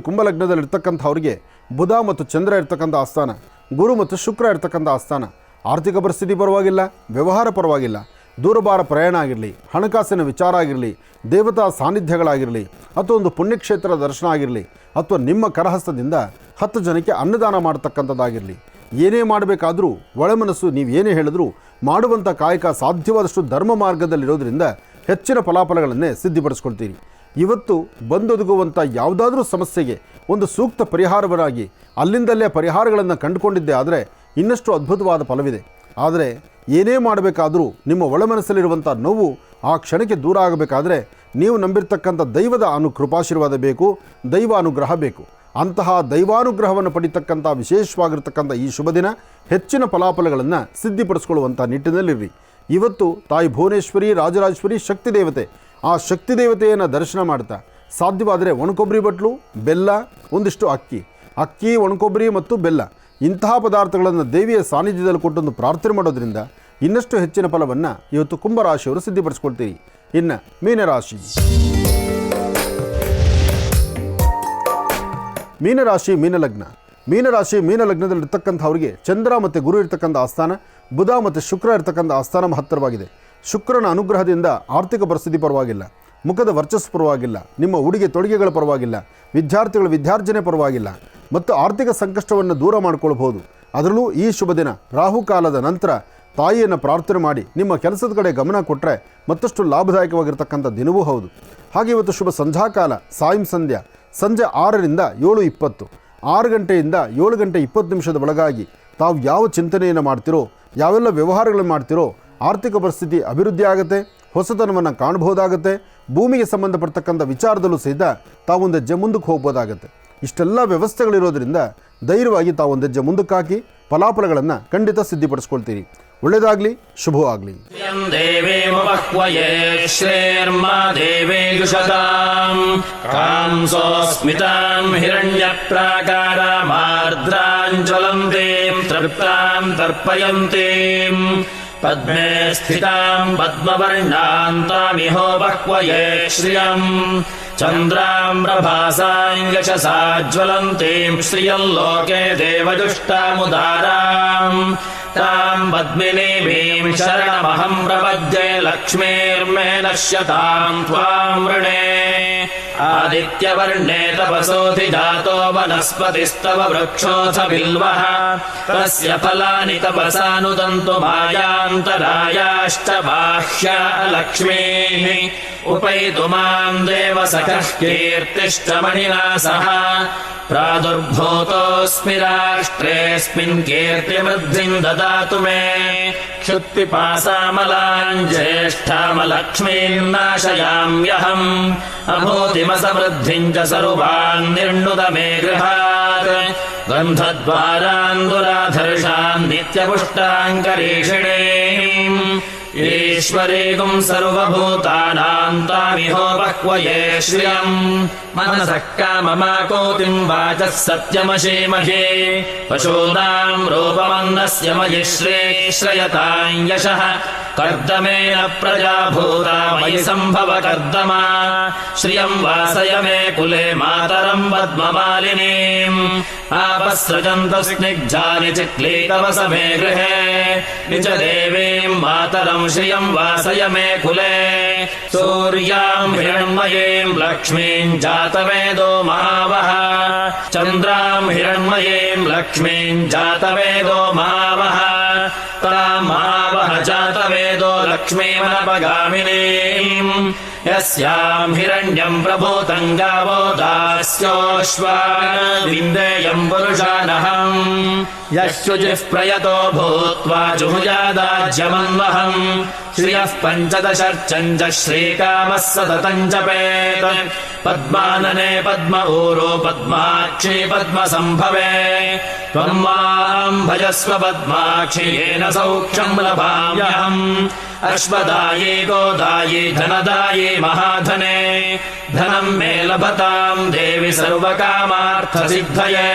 ಕುಂಭಲಗ್ನದಲ್ಲಿರ್ತಕ್ಕಂಥವ್ರಿಗೆ ಬುಧ ಮತ್ತು ಚಂದ್ರ ಇರ್ತಕ್ಕಂಥ ಆಸ್ಥಾನ, ಗುರು ಮತ್ತು ಶುಕ್ರ ಇರ್ತಕ್ಕಂಥ ಆಸ್ಥಾನ. ಆರ್ಥಿಕ ಪರಿಸ್ಥಿತಿ ಪರವಾಗಿಲ್ಲ, ವ್ಯವಹಾರ ಪರವಾಗಿಲ್ಲ, ದೂರಭಾರ ಪ್ರಯಾಣ ಆಗಿರಲಿ, ಹಣಕಾಸಿನ ವಿಚಾರ ಆಗಿರಲಿ, ದೇವತಾ ಸಾನ್ನಿಧ್ಯಗಳಾಗಿರಲಿ, ಅಥವಾ ಒಂದು ಪುಣ್ಯಕ್ಷೇತ್ರ ದರ್ಶನ ಆಗಿರಲಿ, ಅಥವಾ ನಿಮ್ಮ ಕರಹಸ್ತದಿಂದ 10 ಜನಕ್ಕೆ ಅನ್ನದಾನ ಮಾಡತಕ್ಕಂಥದ್ದಾಗಿರಲಿ, ಏನೇ ಮಾಡಬೇಕಾದರೂ ಒಳಮನಸ್ಸು ನೀವು ಏನೇ ಹೇಳಿದ್ರೂ ಮಾಡುವಂಥ ಕಾಯಕ ಸಾಧ್ಯವಾದಷ್ಟು ಧರ್ಮ ಮಾರ್ಗದಲ್ಲಿರೋದ್ರಿಂದ ಹೆಚ್ಚಿನ ಫಲಾಫಲಗಳನ್ನೇ ಸಿದ್ಧಿಪಡಿಸ್ಕೊಳ್ತೀರಿ. ಇವತ್ತು ಬಂದೊದಗುವಂಥ ಯಾವುದಾದ್ರೂ ಸಮಸ್ಯೆಗೆ ಒಂದು ಸೂಕ್ತ ಪರಿಹಾರವನ್ನಾಗಿ ಅಲ್ಲಿಂದಲ್ಲೇ ಪರಿಹಾರಗಳನ್ನು ಕಂಡುಕೊಂಡಿದ್ದೆ ಆದರೆ ಇನ್ನಷ್ಟು ಅದ್ಭುತವಾದ ಫಲವಿದೆ. ಆದರೆ ಏನೇ ಮಾಡಬೇಕಾದರೂ ನಿಮ್ಮ ಒಳಮನಸ್ಸಲ್ಲಿರುವಂಥ ನೋವು ಆ ಕ್ಷಣಕ್ಕೆ ದೂರ ಆಗಬೇಕಾದ್ರೆ ನೀವು ನಂಬಿರ್ತಕ್ಕಂಥ ದೈವದ ಕೃಪಾಶೀರ್ವಾದ ಬೇಕು, ದೈವ ಅನುಗ್ರಹ ಬೇಕು. ಅಂತಹ ದೈವಾನುಗ್ರಹವನ್ನು ಪಡಿತಕ್ಕಂಥ ವಿಶೇಷವಾಗಿರ್ತಕ್ಕಂಥ ಈ ಶುಭ ದಿನ ಹೆಚ್ಚಿನ ಫಲಾಫಲಗಳನ್ನು ಸಿದ್ಧಿಪಡಿಸ್ಕೊಳ್ಳುವಂಥ ನಿಟ್ಟಿನಲ್ಲಿರ್ರಿ. ಇವತ್ತು ತಾಯಿ ಭುವನೇಶ್ವರಿ, ರಾಜರಾಜೇಶ್ವರಿ, ಶಕ್ತಿ ದೇವತೆ, ಆ ಶಕ್ತಿ ದೇವತೆಯನ್ನು ದರ್ಶನ ಮಾಡ್ತಾ ಸಾಧ್ಯವಾದರೆ ಒಣಕೊಬ್ಬರಿ ಬಟ್ಲು, ಬೆಲ್ಲ, ಒಂದಿಷ್ಟು ಅಕ್ಕಿ, ಒಣಕೊಬ್ಬರಿ ಮತ್ತು ಬೆಲ್ಲ ಇಂತಹ ಪದಾರ್ಥಗಳನ್ನು ದೇವಿಯ ಸಾನ್ನಿಧ್ಯದಲ್ಲಿ ಕೊಟ್ಟೊಂದು ಪ್ರಾರ್ಥನೆ ಮಾಡೋದ್ರಿಂದ ಇನ್ನಷ್ಟು ಹೆಚ್ಚಿನ ಫಲವನ್ನು ಇವತ್ತು ಕುಂಭರಾಶಿಯವರು ಸಿದ್ಧಿಪಡಿಸ್ಕೊಳ್ತೀರಿ. ಇನ್ನು ಮೀನರಾಶಿ. ಮೀನ ಲಗ್ನದಲ್ಲಿರ್ತಕ್ಕಂಥವ್ರಿಗೆ ಚಂದ್ರ ಮತ್ತು ಗುರು ಇರ್ತಕ್ಕಂಥ ಆಸ್ಥಾನ, ಬುಧ ಮತ್ತು ಶುಕ್ರ ಇರ್ತಕ್ಕಂಥ ಆಸ್ಥಾನ ಮಹತ್ತರವಾಗಿದೆ. ಶುಕ್ರನ ಅನುಗ್ರಹದಿಂದ ಆರ್ಥಿಕ ಪರಿಸ್ಥಿತಿ ಪರವಾಗಿಲ್ಲ, ಮುಖದ ವರ್ಚಸ್ಸು ಪರವಾಗಿಲ್ಲ, ನಿಮ್ಮ ಉಡುಗೆ ತೊಡುಗೆಗಳ ಪರವಾಗಿಲ್ಲ, ವಿದ್ಯಾರ್ಥಿಗಳ ವಿದ್ಯಾರ್ಜನೆ ಪರವಾಗಿಲ್ಲ ಮತ್ತು ಆರ್ಥಿಕ ಸಂಕಷ್ಟವನ್ನು ದೂರ ಮಾಡಿಕೊಳ್ಬೋದು. ಅದರಲ್ಲೂ ಈ ಶುಭ ದಿನ ರಾಹುಕಾಲದ ನಂತರ ತಾಯಿಯನ್ನು ಪ್ರಾರ್ಥನೆ ಮಾಡಿ ನಿಮ್ಮ ಕೆಲಸದ ಕಡೆ ಗಮನ ಕೊಟ್ಟರೆ ಮತ್ತಷ್ಟು ಲಾಭದಾಯಕವಾಗಿರ್ತಕ್ಕಂಥ ದಿನವೂ ಹೌದು. ಹಾಗೆ ಇವತ್ತು ಶುಭ ಸಂಧ್ಯಾಕಾಲ ಸಂಜೆ 6ರಿಂದ 7:20, 6 ಗಂಟೆಯಿಂದ 7 ಗಂಟೆ 20 ನಿಮಿಷದ ಒಳಗಾಗಿ ತಾವು ಯಾವ ಚಿಂತನೆಯನ್ನು ಮಾಡ್ತಿರೋ, ಯಾವೆಲ್ಲ ವ್ಯವಹಾರಗಳನ್ನು ಮಾಡ್ತಿರೋ ಆರ್ಥಿಕ ಪರಿಸ್ಥಿತಿ ಅಭಿವೃದ್ಧಿ ಆಗುತ್ತೆ, ಹೊಸತನವನ್ನು ಕಾಣಬಹುದಾಗುತ್ತೆ. ಭೂಮಿಗೆ ಸಂಬಂಧಪಡ್ತಕ್ಕಂಥ ವಿಚಾರದಲ್ಲೂ ಸಹಿತ ತಾವೊಂದು ಹೆಜ್ಜೆ ಮುಂದಕ್ಕೆ ಹೋಗ್ಬೋದಾಗುತ್ತೆ. ಇಷ್ಟೆಲ್ಲ ವ್ಯವಸ್ಥೆಗಳಿರೋದ್ರಿಂದ ಧೈರ್ಯವಾಗಿ ತಾವೊಂದು ಹೆಜ್ಜೆ ಮುಂದಕ್ಕೆ ಹಾಕಿ ಫಲಾಫಲಗಳನ್ನು ಖಂಡಿತ ಸಿದ್ಧಿಪಡಿಸ್ಕೊಳ್ತೀರಿ. ಒಳ್ಳೆಯದಾಗಲಿ, ಶುಭವಾಗಲಿ. ಪದ್ಮೇ ಸ್ಥಿತಾಂ ಪದ್ಮವರ್ಣಾಂ ತಾಮಿಹೋ ಬಹ್ವಯೇ ಶ್ರಿಯಂ ಚಂದ್ರಾಂ ಪ್ರಭಾಸಾಂ ಯಶಸಾ ಜ್ವಲಂತೀಂ ಶ್ರಿಯಲ್ಲೋಕೆ ದೇವಜುಷ್ಟಾಮುದಾರಾಂ ತಾಂ ಪದ್ಮಿನೀಂ ಶರಣಮಹಂ ಪ್ರಪದ್ಯೆ ಲಕ್ಷ್ಮೀರ್ಮೇ ನಶ್ಯತಾಂ ತ್ವಾಂ ವೃಣೇ ಆದಿತ್ಯವರ್ಣೇ ತಪಸೋಧಿ ಜಾತೋ ವನಸ್ಪತಿಸ್ತವ ವೃಕ್ಷೋಥ ಬಿಲ್ವಃ ತಸ್ಯ ಫಲಾನಿ ತಪಸಾನುದಂತು ಮಾಯಾಂತರಾಯಾಶ್ಚ ಬಾಹ್ಯಾ ಲಕ್ಷ್ಮೀಃ उपैतु मां देवसखः कीर्तिश्च मणिना सह प्रादुर्भूतोऽस्मि राष्ट्रेऽस्मिन् कीर्तिवृद्धिं ददातु मे क्षुत्पिपासामलां ज्येष्ठामलक्ष्मीं नाशयाम्यहम् अभूतिमसमृद्धिं च सर्वान् निर्णुत मे गृहात् गन्धद्वारान् दुराधर्षान् नित्यपुष्टाङ्करीषिणीम् ईश्वरीगुं सर्वभूतानां तामिहो बह्वये श्रियम् मनसः काममाकोतिं वाचः सत्यमशीमहे पशूनां रूपमन्नस्य मयि श्रेयतां यशः कर्दमेन प्रजा भूता मयि सम्भव कर्दमा श्रियं वासय मे कुले मातरं पद्ममालिनीम् आपस्रजन्तु स्निग्धानि चिक्लीतवस मे गृहे निज देवीं मातरं श्रियं वासय मे कुले सूर्यां हिरण्मयीं लक्ष्मीं जातवेदो महावः चन्द्रां हिरण्मयीं लक्ष्मीं जातवेदो महावः तामावह जातवेदो लक्ष्मीमनपगामिनीम् यस्यां हिरण्यं प्रभूतं गावो दास्योऽश्वाविन्देयं पुरुषानहम् यशुजिः प्रयतो भूत्वा जुहुयादाज्यमन्वहम् श्रियः पञ्चदशर्चञ्च श्रीकामः सततं जपेत् पद्मानने पद्म ऊरो पद्माक्षी पद्मसम्भवे त्वं मां भजस्व पद्माक्षि येन सौख्यं लभाम्यहम् अश्वदायी गोदायी धनदायी महाधने धनं मे लभतां देवि सर्वकामार्थसिद्धये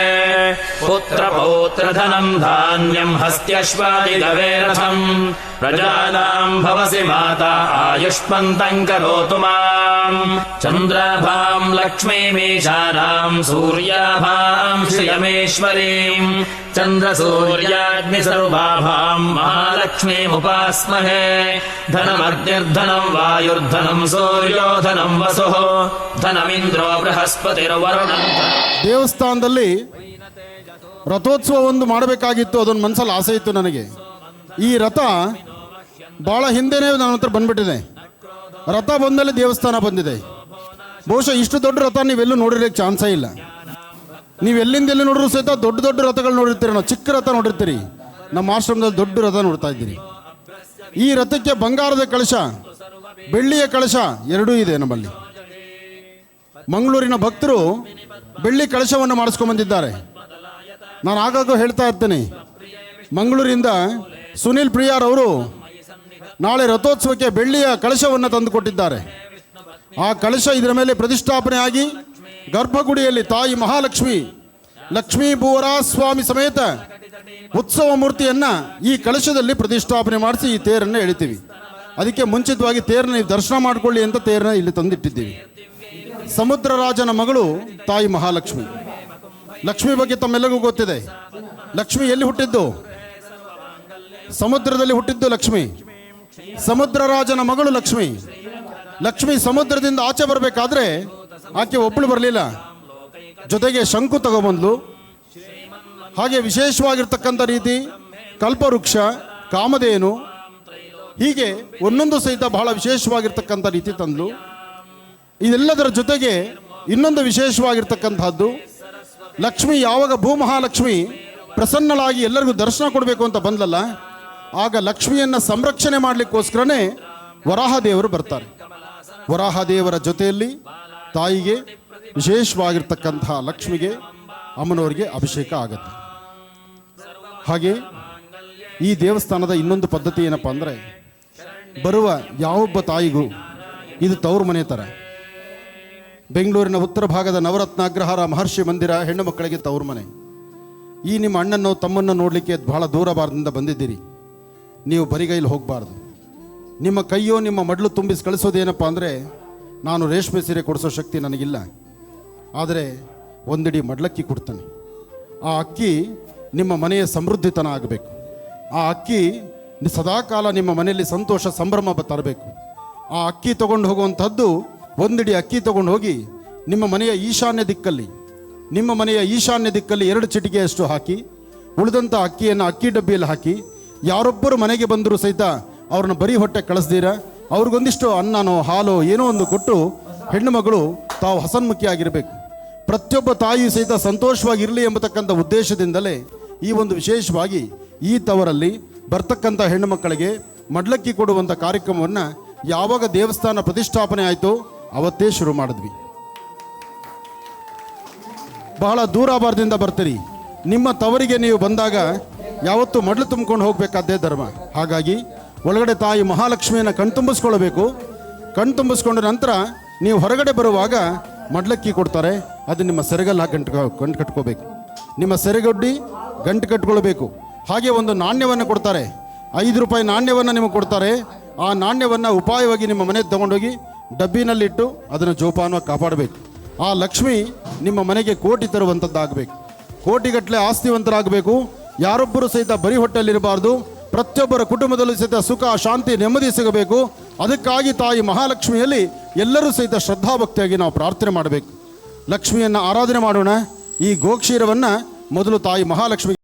पुत्रपौत्रधनं धान्यं हस्त्यश्वादिगवेरथम् प्रजानां भवसि माता आयुष्मन्तं करोतु माम् चन्द्राभां लक्ष्मीमीशानां सूर्याभां श्रियमेश्वरीम् चन्द्रसूर्याग्निसर्वाभां महालक्ष्मीमुपास्महे धनमग्निर्धनं वायुर्धनं सूर्यो धनं वसुः धनमिन्द्रो बृहस्पतिर्वरुणं. ದೇವಸ್ಥಾನದಲ್ಲಿ ರಥೋತ್ಸವ ಒಂದು ಮಾಡಬೇಕಾಗಿತ್ತು, ಅದೊಂದು ಮನಸ್ಸಲ್ಲಿ ಆಸೆ ಇತ್ತು ನನಗೆ. ಈ ರಥ ಭಾಳ ಹಿಂದೆನೇ ನನ್ನ ಹತ್ರ ಬಂದ್ಬಿಟ್ಟಿದೆ. ರಥ ಬಂದಲ್ಲಿ ದೇವಸ್ಥಾನ ಬಂದಿದೆ. ಬಹುಶಃ ಇಷ್ಟು ದೊಡ್ಡ ರಥ ನೀವೆಲ್ಲೂ ನೋಡಿರೋಕ್ಕೆ ಚಾನ್ಸೇ ಇಲ್ಲ. ನೀವು ಎಲ್ಲಿಂದ ಎಲ್ಲಿ ನೋಡಿದ್ರು ಸಹಿತ ದೊಡ್ಡ ದೊಡ್ಡ ರಥಗಳು ನೋಡಿರ್ತೀರಿ, ನಾವು ಚಿಕ್ಕ ರಥ ನೋಡಿರ್ತೀರಿ. ನಮ್ಮ ಆಶ್ರಮದಲ್ಲಿ ದೊಡ್ಡ ರಥ ನೋಡ್ತಾ ಇದ್ದೀರಿ. ಈ ರಥಕ್ಕೆ ಬಂಗಾರದ ಕಳಶ, ಬೆಳ್ಳಿಯ ಕಳಶ ಎರಡೂ ಇದೆ ನಮ್ಮಲ್ಲಿ. ಮಂಗಳೂರಿನ ಭಕ್ತರು ಬೆಳ್ಳಿ ಕಳಶವನ್ನು ಮಾಡಿಸ್ಕೊಂಡ್ಬಂದಿದ್ದಾರೆ. ನಾನು ಆಗಾಗ ಹೇಳ್ತಾ ಇರ್ತೇನೆ, ಮಂಗಳೂರಿಂದ ಸುನಿಲ್ ಪ್ರಿಯಾರ್ ಅವರು ನಾಳೆ ರಥೋತ್ಸವಕ್ಕೆ ಬೆಳ್ಳಿಯ ಕಳಶವನ್ನು ತಂದು ಕೊಟ್ಟಿದ್ದಾರೆ. ಆ ಕಳಶ ಇದರ ಮೇಲೆ ಪ್ರತಿಷ್ಠಾಪನೆ ಆಗಿ ಗರ್ಭಗುಡಿಯಲ್ಲಿ ತಾಯಿ ಮಹಾಲಕ್ಷ್ಮಿ ಲಕ್ಷ್ಮೀ ಭೂವರಾಸ್ವಾಮಿ ಸಮೇತ ಉತ್ಸವ ಮೂರ್ತಿಯನ್ನು ಈ ಕಳಶದಲ್ಲಿ ಪ್ರತಿಷ್ಠಾಪನೆ ಮಾಡಿಸಿ ಈ ತೇರನ್ನು ಎಳಿತೀವಿ. ಅದಕ್ಕೆ ಮುಂಚಿತವಾಗಿ ತೇರನ್ನ ನೀವು ದರ್ಶನ ಮಾಡಿಕೊಳ್ಳಿ ಅಂತ ತೇರನ್ನ ಇಲ್ಲಿ ತಂದಿಟ್ಟಿದ್ದೀವಿ. ಸಮುದ್ರ ರಾಜನ ಮಗಳು ತಾಯಿ ಮಹಾಲಕ್ಷ್ಮಿ. ಲಕ್ಷ್ಮಿ ಬಗ್ಗೆ ತಮ್ಮೆಲ್ಲರಿಗೂ ಗೊತ್ತಿದೆ. ಲಕ್ಷ್ಮಿ ಎಲ್ಲಿ ಹುಟ್ಟಿದ್ದು? ಸಮುದ್ರದಲ್ಲಿ ಹುಟ್ಟಿದ್ದು ಲಕ್ಷ್ಮಿ. ಸಮುದ್ರ ರಾಜನ ಮಗಳು ಲಕ್ಷ್ಮಿ. ಲಕ್ಷ್ಮಿ ಸಮುದ್ರದಿಂದ ಆಚೆ ಬರಬೇಕಾದ್ರೆ ಆಕೆ ಒಬ್ಬಳು ಬರಲಿಲ್ಲ, ಜೊತೆಗೆ ಶಂಕು ತಗೊಬಂದ್ಲು. ಹಾಗೆ ವಿಶೇಷವಾಗಿರ್ತಕ್ಕಂಥ ರೀತಿ ಕಲ್ಪವೃಕ್ಷ, ಕಾಮಧೇನು, ಹೀಗೆ ಒಂದೊಂದು ಸಹಿತ ಬಹಳ ವಿಶೇಷವಾಗಿರ್ತಕ್ಕಂಥ ರೀತಿ ತಂದ್ಲು. ಇದೆಲ್ಲದರ ಜೊತೆಗೆ ಇನ್ನೊಂದು ವಿಶೇಷವಾಗಿರ್ತಕ್ಕಂಥದ್ದು, ಲಕ್ಷ್ಮಿ ಯಾವಾಗ ಭೂಮಹಾಲಕ್ಷ್ಮಿ ಪ್ರಸನ್ನಳಾಗಿ ಎಲ್ಲರಿಗೂ ದರ್ಶನ ಕೊಡಬೇಕು ಅಂತ ಬಂದಲ್ಲ, ಆಗ ಲಕ್ಷ್ಮಿಯನ್ನು ಸಂರಕ್ಷಣೆ ಮಾಡಲಿಕ್ಕೋಸ್ಕರನೇ ವರಾಹದೇವರು ಬರ್ತಾರೆ. ವರಾಹದೇವರ ಜೊತೆಯಲ್ಲಿ ತಾಯಿಗೆ ವಿಶೇಷವಾಗಿರ್ತಕ್ಕಂತಹ ಲಕ್ಷ್ಮಿಗೆ ಅಮ್ಮನವರಿಗೆ ಅಭಿಷೇಕ ಆಗುತ್ತೆ. ಹಾಗೆ ಈ ದೇವಸ್ಥಾನದ ಇನ್ನೊಂದು ಪದ್ಧತಿ ಏನಪ್ಪ ಅಂದರೆ, ಬರುವ ಯಾವೊಬ್ಬ ತಾಯಿಗೂ ಇದು ತವರು ಮನೆ ಥರ. ಬೆಂಗಳೂರಿನ ಉತ್ತರ ಭಾಗದ ನವರತ್ನ ಅಗ್ರಹಾರ ಮಹರ್ಷಿ ಮಂದಿರ ಹೆಣ್ಣು ಮಕ್ಕಳಿಗೆ ತವರು ಮನೆ. ಈ ನಿಮ್ಮ ಅಣ್ಣನ್ನು ತಮ್ಮನ್ನು ನೋಡಲಿಕ್ಕೆ ಬಹಳ ದೂರ ಬಾರದಿಂದ ಬಂದಿದ್ದೀರಿ. ನೀವು ಬರಿಗೈಲಿ ಹೋಗಬಾರ್ದು. ನಿಮ್ಮ ಕೈಯೋ ನಿಮ್ಮ ಮಡ್ಲು ತುಂಬಿಸಿ ಕಳಿಸೋದೇನಪ್ಪ ಅಂದರೆ, ನಾನು ರೇಷ್ಮೆ ಸೀರೆ ಕೊಡಿಸೋ ಶಕ್ತಿ ನನಗಿಲ್ಲ, ಆದರೆ ಒಂದಿಡಿ ಮಡ್ಲಕ್ಕಿ ಕೊಡ್ತಾನೆ. ಆ ಅಕ್ಕಿ ನಿಮ್ಮ ಮನೆಯ ಸಮೃದ್ಧಿತನ ಆಗಬೇಕು. ಆ ಅಕ್ಕಿ ಸದಾಕಾಲ ನಿಮ್ಮ ಮನೆಯಲ್ಲಿ ಸಂತೋಷ ಸಂಭ್ರಮ ತರಬೇಕು. ಆ ಅಕ್ಕಿ ತೊಗೊಂಡು ಹೋಗುವಂಥದ್ದು, ಒಂದಿಡಿ ಅಕ್ಕಿ ತೊಗೊಂಡು ಹೋಗಿ ನಿಮ್ಮ ಮನೆಯ ಈಶಾನ್ಯ ದಿಕ್ಕಲ್ಲಿ 2 ಚಿಟಿಕೆಯಷ್ಟು ಹಾಕಿ, ಉಳಿದಂಥ ಅಕ್ಕಿಯನ್ನು ಅಕ್ಕಿ ಡಬ್ಬಿಯಲ್ಲಿ ಹಾಕಿ, ಯಾರೊಬ್ಬರು ಮನೆಗೆ ಬಂದರೂ ಸಹಿತ ಅವ್ರನ್ನ ಬರೀ ಹೊಟ್ಟೆ ಕಳಿಸ್ದೀರ ಅವ್ರಿಗೊಂದಿಷ್ಟು ಅನ್ನನೋ ಹಾಲೋ ಏನೋ ಒಂದು ಕೊಟ್ಟು ಹೆಣ್ಣು ಮಗಳು ತಾವು ಹಸನ್ಮುಖಿಯಾಗಿರಬೇಕು. ಪ್ರತಿಯೊಬ್ಬ ತಾಯಿಯೂ ಸಹಿತ ಸಂತೋಷವಾಗಿರಲಿ ಎಂಬತಕ್ಕಂಥ ಉದ್ದೇಶದಿಂದಲೇ ಈ ಒಂದು ವಿಶೇಷವಾಗಿ ಈ ತವರಲ್ಲಿ ಬರ್ತಕ್ಕಂಥ ಹೆಣ್ಣು ಮಕ್ಕಳಿಗೆ ಮಡ್ಲಕ್ಕಿ ಕೊಡುವಂಥ ಕಾರ್ಯಕ್ರಮವನ್ನು ಯಾವಾಗ ದೇವಸ್ಥಾನ ಪ್ರತಿಷ್ಠಾಪನೆ ಆಯಿತೋ ಅವತ್ತೇ ಶುರು ಮಾಡಿದ್ವಿ. ಬಹಳ ದೂರಾಭಾರದಿಂದ ಬರ್ತೀರಿ. ನಿಮ್ಮ ತವರಿಗೆ ನೀವು ಬಂದಾಗ ಯಾವತ್ತೂ ಮಡ್ಲು ತುಂಬಿಕೊಂಡು ಹೋಗಬೇಕಾದ್ದೇ ಧರ್ಮ. ಹಾಗಾಗಿ ಒಳಗಡೆ ತಾಯಿ ಮಹಾಲಕ್ಷ್ಮಿಯನ್ನು ಕಣ್ತುಂಬಿಸ್ಕೊಳ್ಬೇಕು. ಕಣ್ತುಂಬಿಸ್ಕೊಂಡ ನಂತರ ನೀವು ಹೊರಗಡೆ ಬರುವಾಗ ಮಡ್ಲಕ್ಕಿ ಕೊಡ್ತಾರೆ. ಅದು ನಿಮ್ಮ ಸೆರಗಲ್ಲ ಗಂಟು ಕಟ್ಕೋಬೇಕು. ನಿಮ್ಮ ಸೆರೆಗೊಡ್ಡಿ ಗಂಟು ಕಟ್ಕೊಳ್ಬೇಕು. ಹಾಗೆ ಒಂದು ನಾಣ್ಯವನ್ನು ಕೊಡ್ತಾರೆ, 5 ರೂಪಾಯಿ ನಾಣ್ಯವನ್ನು ನಿಮಗೆ ಕೊಡ್ತಾರೆ. ಆ ನಾಣ್ಯವನ್ನು ಉಪಾಯವಾಗಿ ನಿಮ್ಮ ಮನೆಗೆ ತಗೊಂಡೋಗಿ ಡಬ್ಬಿನಲ್ಲಿಟ್ಟು ಅದನ್ನು ಜೋಪಾನವಾಗಿ ಕಾಪಾಡಬೇಕು. ಆ ಲಕ್ಷ್ಮಿ ನಿಮ್ಮ ಮನೆಗೆ ಕೋಟಿ ತರುವಂಥದ್ದಾಗಬೇಕು. ಕೋಟಿಗಟ್ಟಲೆ ಆಸ್ತಿವಂತರಾಗಬೇಕು. ಯಾರೊಬ್ಬರು ಸಹಿತ ಬರೀ ಹೊಟ್ಟೆಯಲ್ಲಿರಬಾರ್ದು. ಪ್ರತಿಯೊಬ್ಬರ ಕುಟುಂಬದಲ್ಲೂ ಸಹಿತ ಸುಖ, ಶಾಂತಿ, ನೆಮ್ಮದಿ ಸಿಗಬೇಕು. ಅದಕ್ಕಾಗಿ ತಾಯಿ ಮಹಾಲಕ್ಷ್ಮಿಯಲ್ಲಿ ಎಲ್ಲರೂ ಸಹಿತ ಶ್ರದ್ಧಾಭಕ್ತಿಯಾಗಿ ನಾವು ಪ್ರಾರ್ಥನೆ ಮಾಡಬೇಕು. ಲಕ್ಷ್ಮಿಯನ್ನು ಆರಾಧನೆ ಮಾಡೋಣ. ಈ ಗೋಕ್ಷೀರವನ್ನು ಮೊದಲು ತಾಯಿ ಮಹಾಲಕ್ಷ್ಮಿ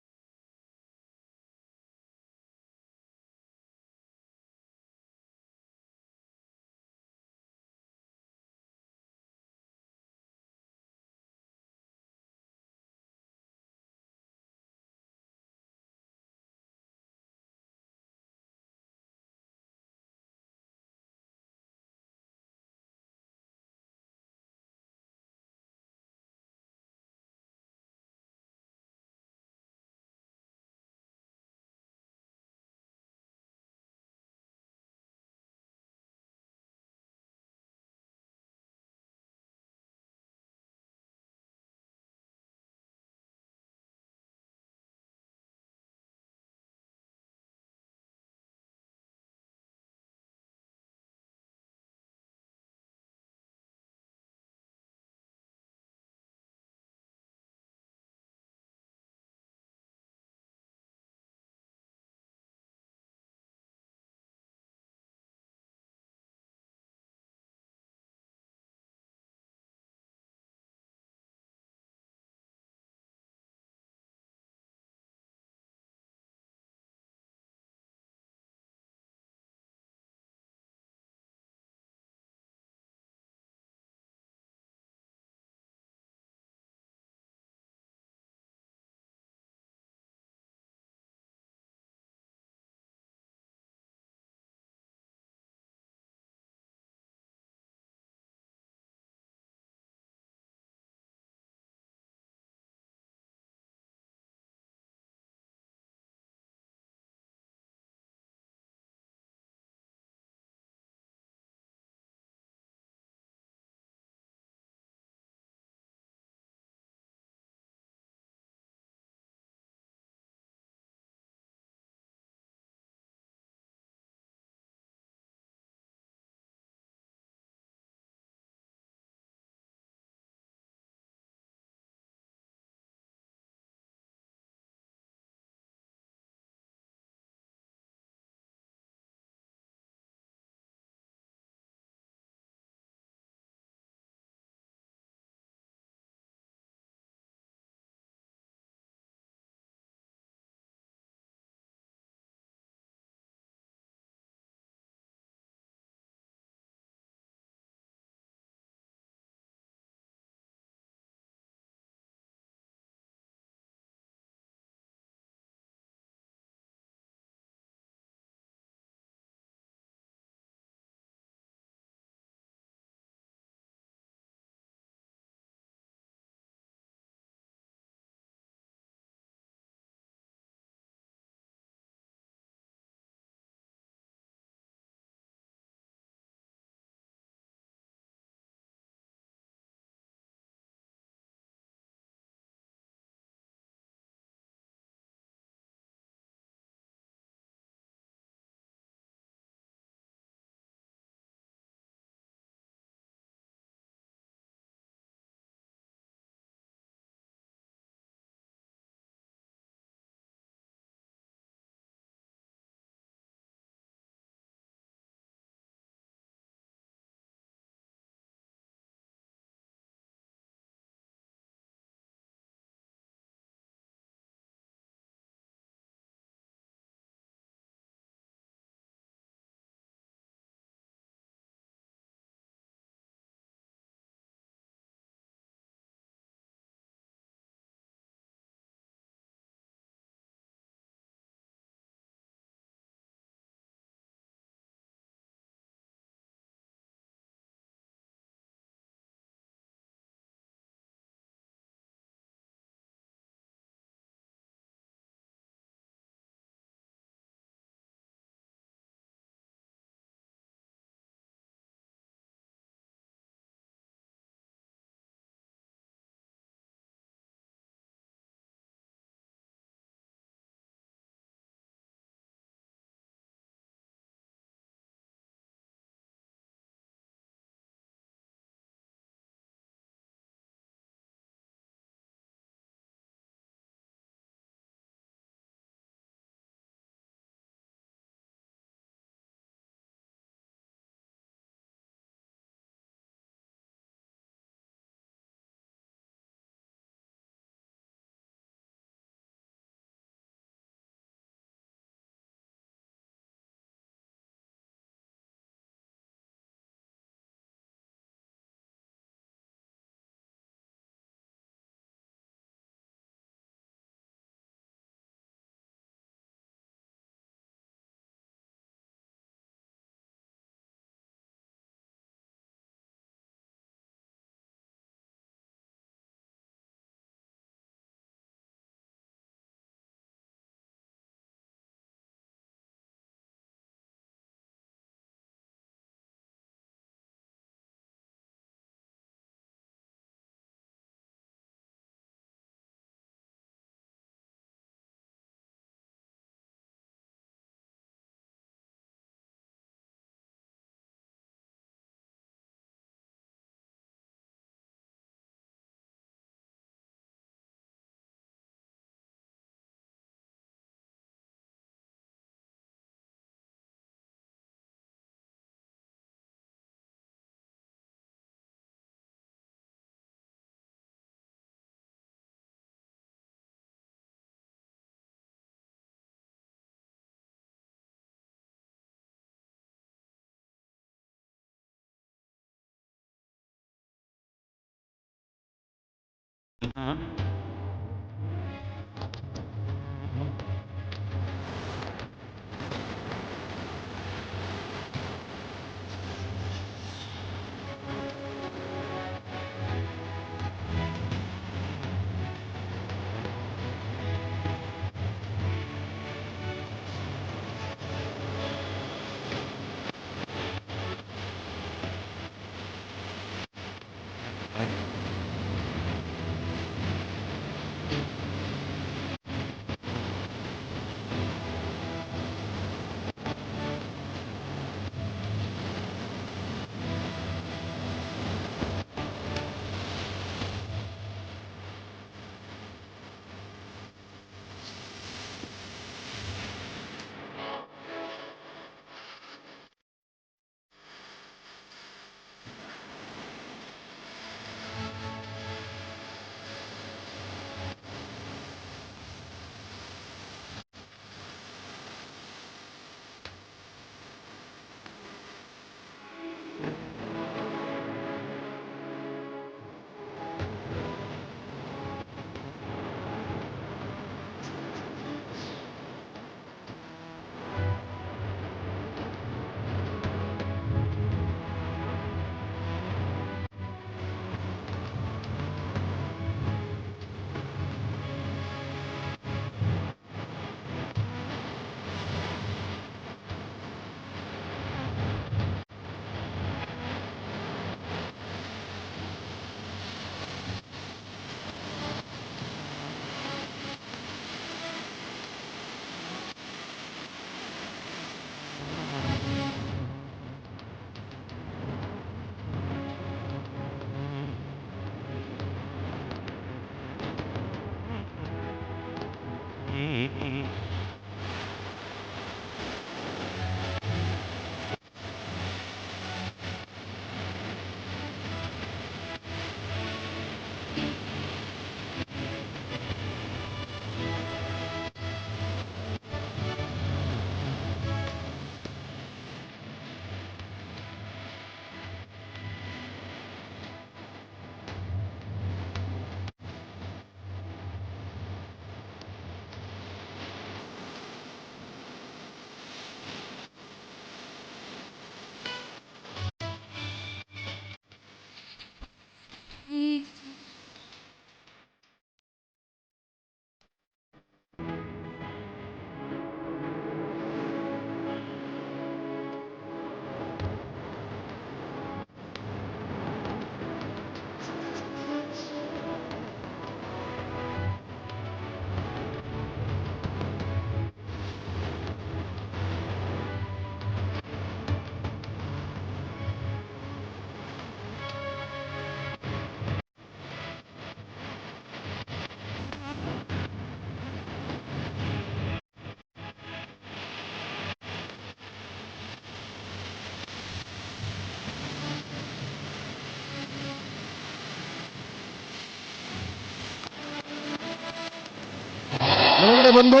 ಒಳಗಡೆ ಬಂದು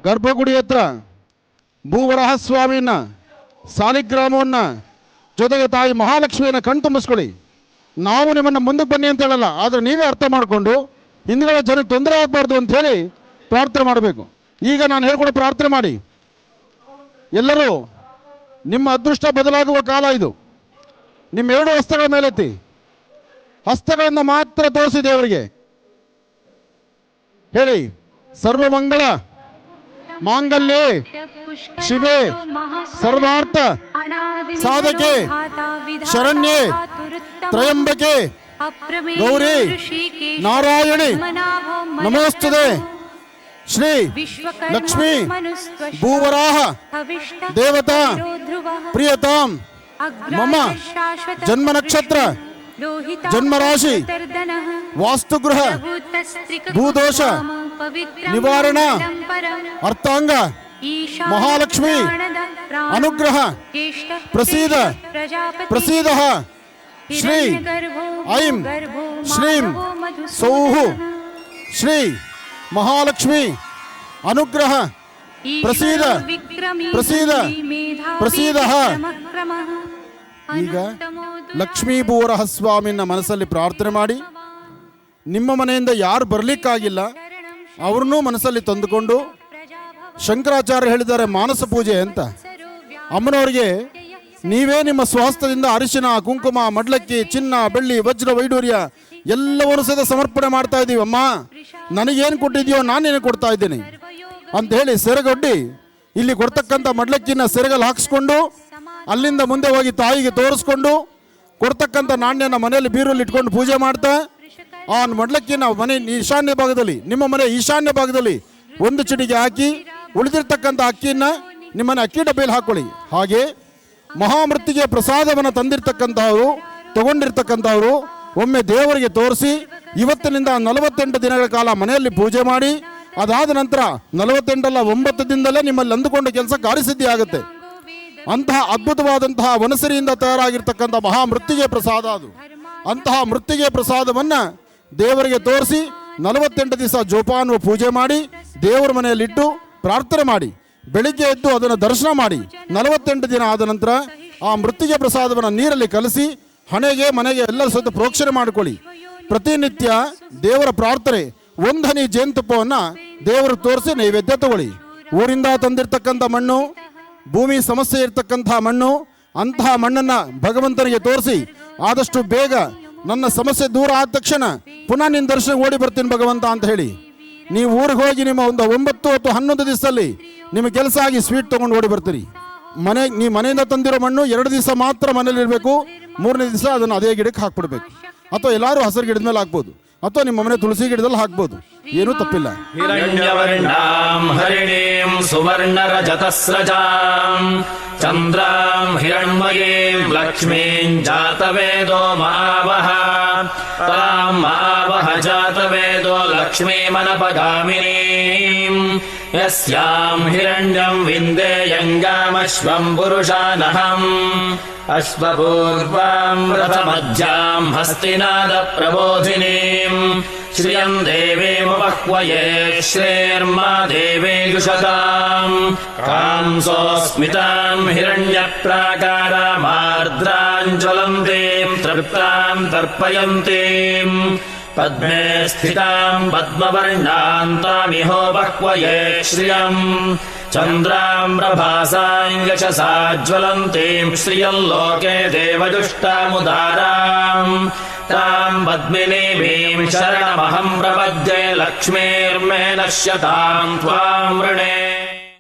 ಗರ್ಭಗುಡಿ ಹತ್ರ ಭೂವರಾಹ ಸ್ವಾಮಿಯನ್ನ ಸಾಲಿಗ್ರಾಮವನ್ನ ಜೊತೆಗೆ ತಾಯಿ ಮಹಾಲಕ್ಷ್ಮಿಯನ್ನು ಕಣ್ತುಂಬಿಸ್ಕೊಳ್ಳಿ. ನಾವು ನಿಮ್ಮನ್ನು ಮುಂದಕ್ಕೆ ಬನ್ನಿ ಅಂತ ಹೇಳಲ್ಲ, ಆದರೆ ನೀವೇ ಅರ್ಥ ಮಾಡಿಕೊಂಡು ಹಿಂದ್ಗಡೆ ಜನಕ್ಕೆ ತೊಂದರೆ ಆಗಬಾರ್ದು ಅಂತ ಹೇಳಿ ಪ್ರಾರ್ಥನೆ ಮಾಡಬೇಕು. ಈಗ ನಾನು ಹೇಳ್ಕೊಡೋ ಪ್ರಾರ್ಥನೆ ಮಾಡಿ. ಎಲ್ಲರೂ ನಿಮ್ಮ ಅದೃಷ್ಟ ಬದಲಾಗುವ ಕಾಲ ಇದು. ನಿಮ್ಮ ಎರಡು ಹಸ್ತಗಳ ಮೇಲೆತ್ತಿ, ಹಸ್ತಗಳನ್ನು ಮಾತ್ರ ತೋರಿಸಿ ದೇವರಿಗೆ ಹೇಳಿ, ಸರ್ವಮಂಗಳ ಮಾಂಗಲ್ಯೆ ಶಿವೆ ಸರ್ವಾರ್ಥ ಸಾಧಕೆ ಶರಣ್ಯೆ ತ್ರಯಂಬಕೆ ಗೌರಿ ನಾರಾಯಣಿ ನಮೋಸ್ತುತೆ. ಶ್ರೀ ಲಕ್ಷ್ಮೀ ಭೂವರಾಹ ದೇವತಾ ಪ್ರಿಯತಾಂ ಮಮ ಜನ್ಮ ನಕ್ಷತ್ರ ಜನ್ಮರಾಶಿ ವಾಸ್ತುಗೃಹ ಭೂದೋಷ ನಿವಾರಣ ಅರ್ಥಾಂಗ ಮಹಾಲಕ್ಷ್ಮಿ ಅನುಗ್ರಹ ಪ್ರಸೀದ ಪ್ರಸೀದ ಶ್ರೀ ಐಂ ಶ್ರೀಂ ಸೌಃ ಶ್ರೀ ಮಹಾಲಕ್ಷ್ಮಿ ಅನುಗ್ರಹ ಪ್ರಸೀದ ಪ್ರಸೀದ ಪ್ರಸೀದ. ಈಗ ಲಕ್ಷ್ಮೀ ಭೂವರಾಹ ಸ್ವಾಮಿನ ಮನಸ್ಸಲ್ಲಿ ಪ್ರಾರ್ಥನೆ ಮಾಡಿ ನಿಮ್ಮ ಮನೆಯಿಂದ ಯಾರು ಬರಲಿಕ್ಕಾಗಿಲ್ಲ ಅವ್ರನ್ನೂ ಮನಸ್ಸಲ್ಲಿ ತಂದುಕೊಂಡು ಶಂಕರಾಚಾರ್ಯ ಹೇಳಿದ್ದಾರೆ ಮಾನಸ ಪೂಜೆ ಅಂತ. ಅಮ್ಮನವರಿಗೆ ನೀವೇ ನಿಮ್ಮ ಸ್ವಹಸ್ತದಿಂದ ಅರಿಶಿನ, ಕುಂಕುಮ, ಮಡ್ಲಕ್ಕಿ, ಚಿನ್ನ, ಬೆಳ್ಳಿ, ವಜ್ರ, ವೈಡೂರ್ಯ ಎಲ್ಲವನ್ನೂ ಸಹಿತ ಸಮರ್ಪಣೆ ಮಾಡ್ತಾ ಇದ್ದೀವಿ. ಅಮ್ಮ ನನಗೇನು ಕೊಟ್ಟಿದೆಯೋ ನಾನೇನು ಕೊಡ್ತಾ ಇದ್ದೀನಿ ಅಂತ ಹೇಳಿ ಸೆರಗೊಡ್ಡಿ ಇಲ್ಲಿ ಕೊಡ್ತಕ್ಕಂಥ ಮಡ್ಲಕ್ಕಿನ ಸೆರಗಲ್ಲಿ ಹಾಕಿಸ್ಕೊಂಡು ಅಲ್ಲಿಂದ ಮುಂದೆ ಹೋಗಿ ತಾಯಿಗೆ ತೋರಿಸ್ಕೊಂಡು ಕೊಡ್ತಕ್ಕಂಥ ನಾಣ್ಯನ ಮನೆಯಲ್ಲಿ ಬೀರಲ್ಲಿ ಇಟ್ಕೊಂಡು ಪೂಜೆ ಮಾಡ್ತಾ ಆ ಮಡ್ಲಕ್ಕಿನ ಮನೆ ಈಶಾನ್ಯ ಭಾಗದಲ್ಲಿ, ನಿಮ್ಮ ಮನೆ ಈಶಾನ್ಯ ಭಾಗದಲ್ಲಿ ಒಂದು ಚಿಟಿಗೆ ಹಾಕಿ ಉಳಿದಿರ್ತಕ್ಕಂಥ ಅಕ್ಕಿಯನ್ನು ನಿಮ್ಮನೆ ಅಕ್ಕಿ ಡಬ್ಬಿಯಲ್ಲಿ ಹಾಕೊಳ್ಳಿ. ಹಾಗೆ ಮಹಾಮೃತ್ತಿಗೆ ಪ್ರಸಾದವನ್ನು ತಂದಿರ್ತಕ್ಕಂಥವ್ರು ತಗೊಂಡಿರ್ತಕ್ಕಂಥವ್ರು ಒಮ್ಮೆ ದೇವರಿಗೆ ತೋರಿಸಿ ಇವತ್ತಿನಿಂದ 48 ದಿನಗಳ ಕಾಲ ಮನೆಯಲ್ಲಿ ಪೂಜೆ ಮಾಡಿ ಅದಾದ ನಂತರ 48 ಅಲ್ಲ 9 ದಿನದಲ್ಲೇ ನಿಮ್ಮಲ್ಲಿ ಅಂದುಕೊಂಡ ಕೆಲಸ ಕಾರ್ಯಸಿದ್ಧಿ ಆಗುತ್ತೆ. ಅಂತಹ ಅದ್ಭುತವಾದಂತಹ ವನಸರಿಯಿಂದ ತಯಾರಾಗಿರ್ತಕ್ಕಂಥ ಮಹಾಮೃತ್ತಿಗೆ ಪ್ರಸಾದ ಅದು. ಅಂತಹ ಮೃತ್ತಿಗೆ ಪ್ರಸಾದವನ್ನು ದೇವರಿಗೆ ತೋರಿಸಿ 48 ದಿವಸ ಜೋಪಾನುವ ಪೂಜೆ ಮಾಡಿ ದೇವರ ಮನೆಯಲ್ಲಿಟ್ಟು ಪ್ರಾರ್ಥನೆ ಮಾಡಿ ಬೆಳಿಗ್ಗೆ ಎದ್ದು ಅದನ್ನು ದರ್ಶನ ಮಾಡಿ 48 ದಿನ ಆದ ನಂತರ ಆ ಮೃತ್ತಿಗೆ ಪ್ರಸಾದವನ್ನು ನೀರಲ್ಲಿ ಕಲಸಿ ಹಣೆಗೆ ಮನೆಗೆ ಎಲ್ಲರ ಸಹಿತ ಪ್ರೋಕ್ಷಣೆ ಮಾಡಿಕೊಳ್ಳಿ. ಪ್ರತಿನಿತ್ಯ ದೇವರ ಪ್ರಾರ್ಥನೆ, ಒಂದು ಹನಿ ಜೇನುತುಪ್ಪವನ್ನು ದೇವರಿಗೆ ತೋರಿಸಿ ನೈವೇದ್ಯ ತಗೊಳ್ಳಿ. ಊರಿಂದ ತಂದಿರ್ತಕ್ಕಂಥ ಮಣ್ಣು, ಭೂಮಿ ಸಮಸ್ಯೆ ಇರ್ತಕ್ಕಂಥ ಮಣ್ಣು, ಅಂತಹ ಮಣ್ಣನ್ನು ಭಗವಂತನಿಗೆ ತೋರಿಸಿ ಆದಷ್ಟು ಬೇಗ ನನ್ನ ಸಮಸ್ಯೆ ದೂರ ಆದ ತಕ್ಷಣ ಪುನಃ ನಿನ್ನ ದರ್ಶನ ಓಡಿ ಬರ್ತೀನಿ ಭಗವಂತ ಅಂತ ಹೇಳಿ ನೀವು ಊರಿಗೆ ಹೋಗಿ ನಿಮ್ಮ ಒಂದು 9 ಅಥವಾ 11 ದಿವಸದಲ್ಲಿ ನಿಮ್ಮ ಕೆಲಸ ಆಗಿ ಸ್ವೀಟ್ ತೊಗೊಂಡು ಓಡಿ ಬರ್ತೀರಿ. ನೀವು ಮನೆಯಿಂದ ತಂದಿರೋ ಮಣ್ಣು 2 ದಿವಸ ಮಾತ್ರ ಮನೇಲಿ ಇರಬೇಕು, 3ನೇ ದಿವಸ ಅದನ್ನು ಅದೇ ಗಿಡಕ್ಕೆ ಹಾಕ್ಬಿಡ್ಬೇಕು. ಅಥವಾ ಎಲ್ಲರೂ ಹಸಿರು ಗಿಡದ ಮೇಲೆ ಹಾಕ್ಬೋದು, ಅಥವಾ ನಿಮ್ಮ ಮನೆ ತುಳಸಿ ಗಿಡದಲ್ಲಿ ಹಾಕ್ಬೋದು, ಏನೂ ತಪ್ಪಿಲ್ಲ. ಹಿರಣ್ಯವರ್ಣಾಂ ಹರಿಣೀಂ ಸುವರ್ಣರಜತಸ್ರಜಾಂ ಚಂದ್ರಾಂ ಹಿರಣ್ಮಯೀಂ ಲಕ್ಷ್ಮೀಂ ಜಾತವೇದೋ ಮಾವಹ ತಾಂ ಮಾವಹ ಜಾತವೇದೋ ಲಕ್ಷ್ಮೀಮನಪಗಾಮಿನೀಂ ಯಸ್ಯಾಂ ಹಿರಣ್ಯಂ ವಿಂದೇಯಂಗಾಮಶ್ವಂ ಪುರುಷಾನಹಂ ಅಶ್ವಪೂರ್ವಾಂ ರಥಮಧ್ಯಾಂ ಹಸ್ತಿನಾದ ಪ್ರಬೋಧಿನೀಂ ಶ್ರಿಯಂ ದೇವೀಮುಪಹ್ವಯೇ ಶ್ರೇರ್ಮಾ ದೇವೇಯುಷತಾಂ ಕಾಂಸೋಸ್ಮಿತಾಂ ಹಿರಣ್ಯಪ್ರಾಕಾರಾಮಾರ್ದ್ರಾಂಜ್ವಲಂತೀಂ ತೃಪ್ತಾಂ ತರ್ಪಯಂತೀಂ ಪದ್ಮೇ ಸ್ಥಿತಾಂ ಪದ್ಮವರ್ಣಾಂತಾಮಿಹೋಪಹ್ವಯೇ ಶ್ರಿಯಂ ಚಂದ್ರಾಂ ಪ್ರಭಾಸಾಂ ಯಶಸಾ ಜ್ವಲಂತೀಂ ಶ್ರಿಯಲ್ಲೋಕೆ ದೇವಜುಷ್ಟಾಮುದಾರಾಂ ತಾಂ ಪದ್ಮಿನೀಮೀಂ ಶರಣಮಹಂ ಪ್ರಪದ್ಯೆ ಲಕ್ಷ್ಮೀರ್ಮೇ ನಶ್ಯತಾಂ ತ್ವಾಂ ವೃಣೇ.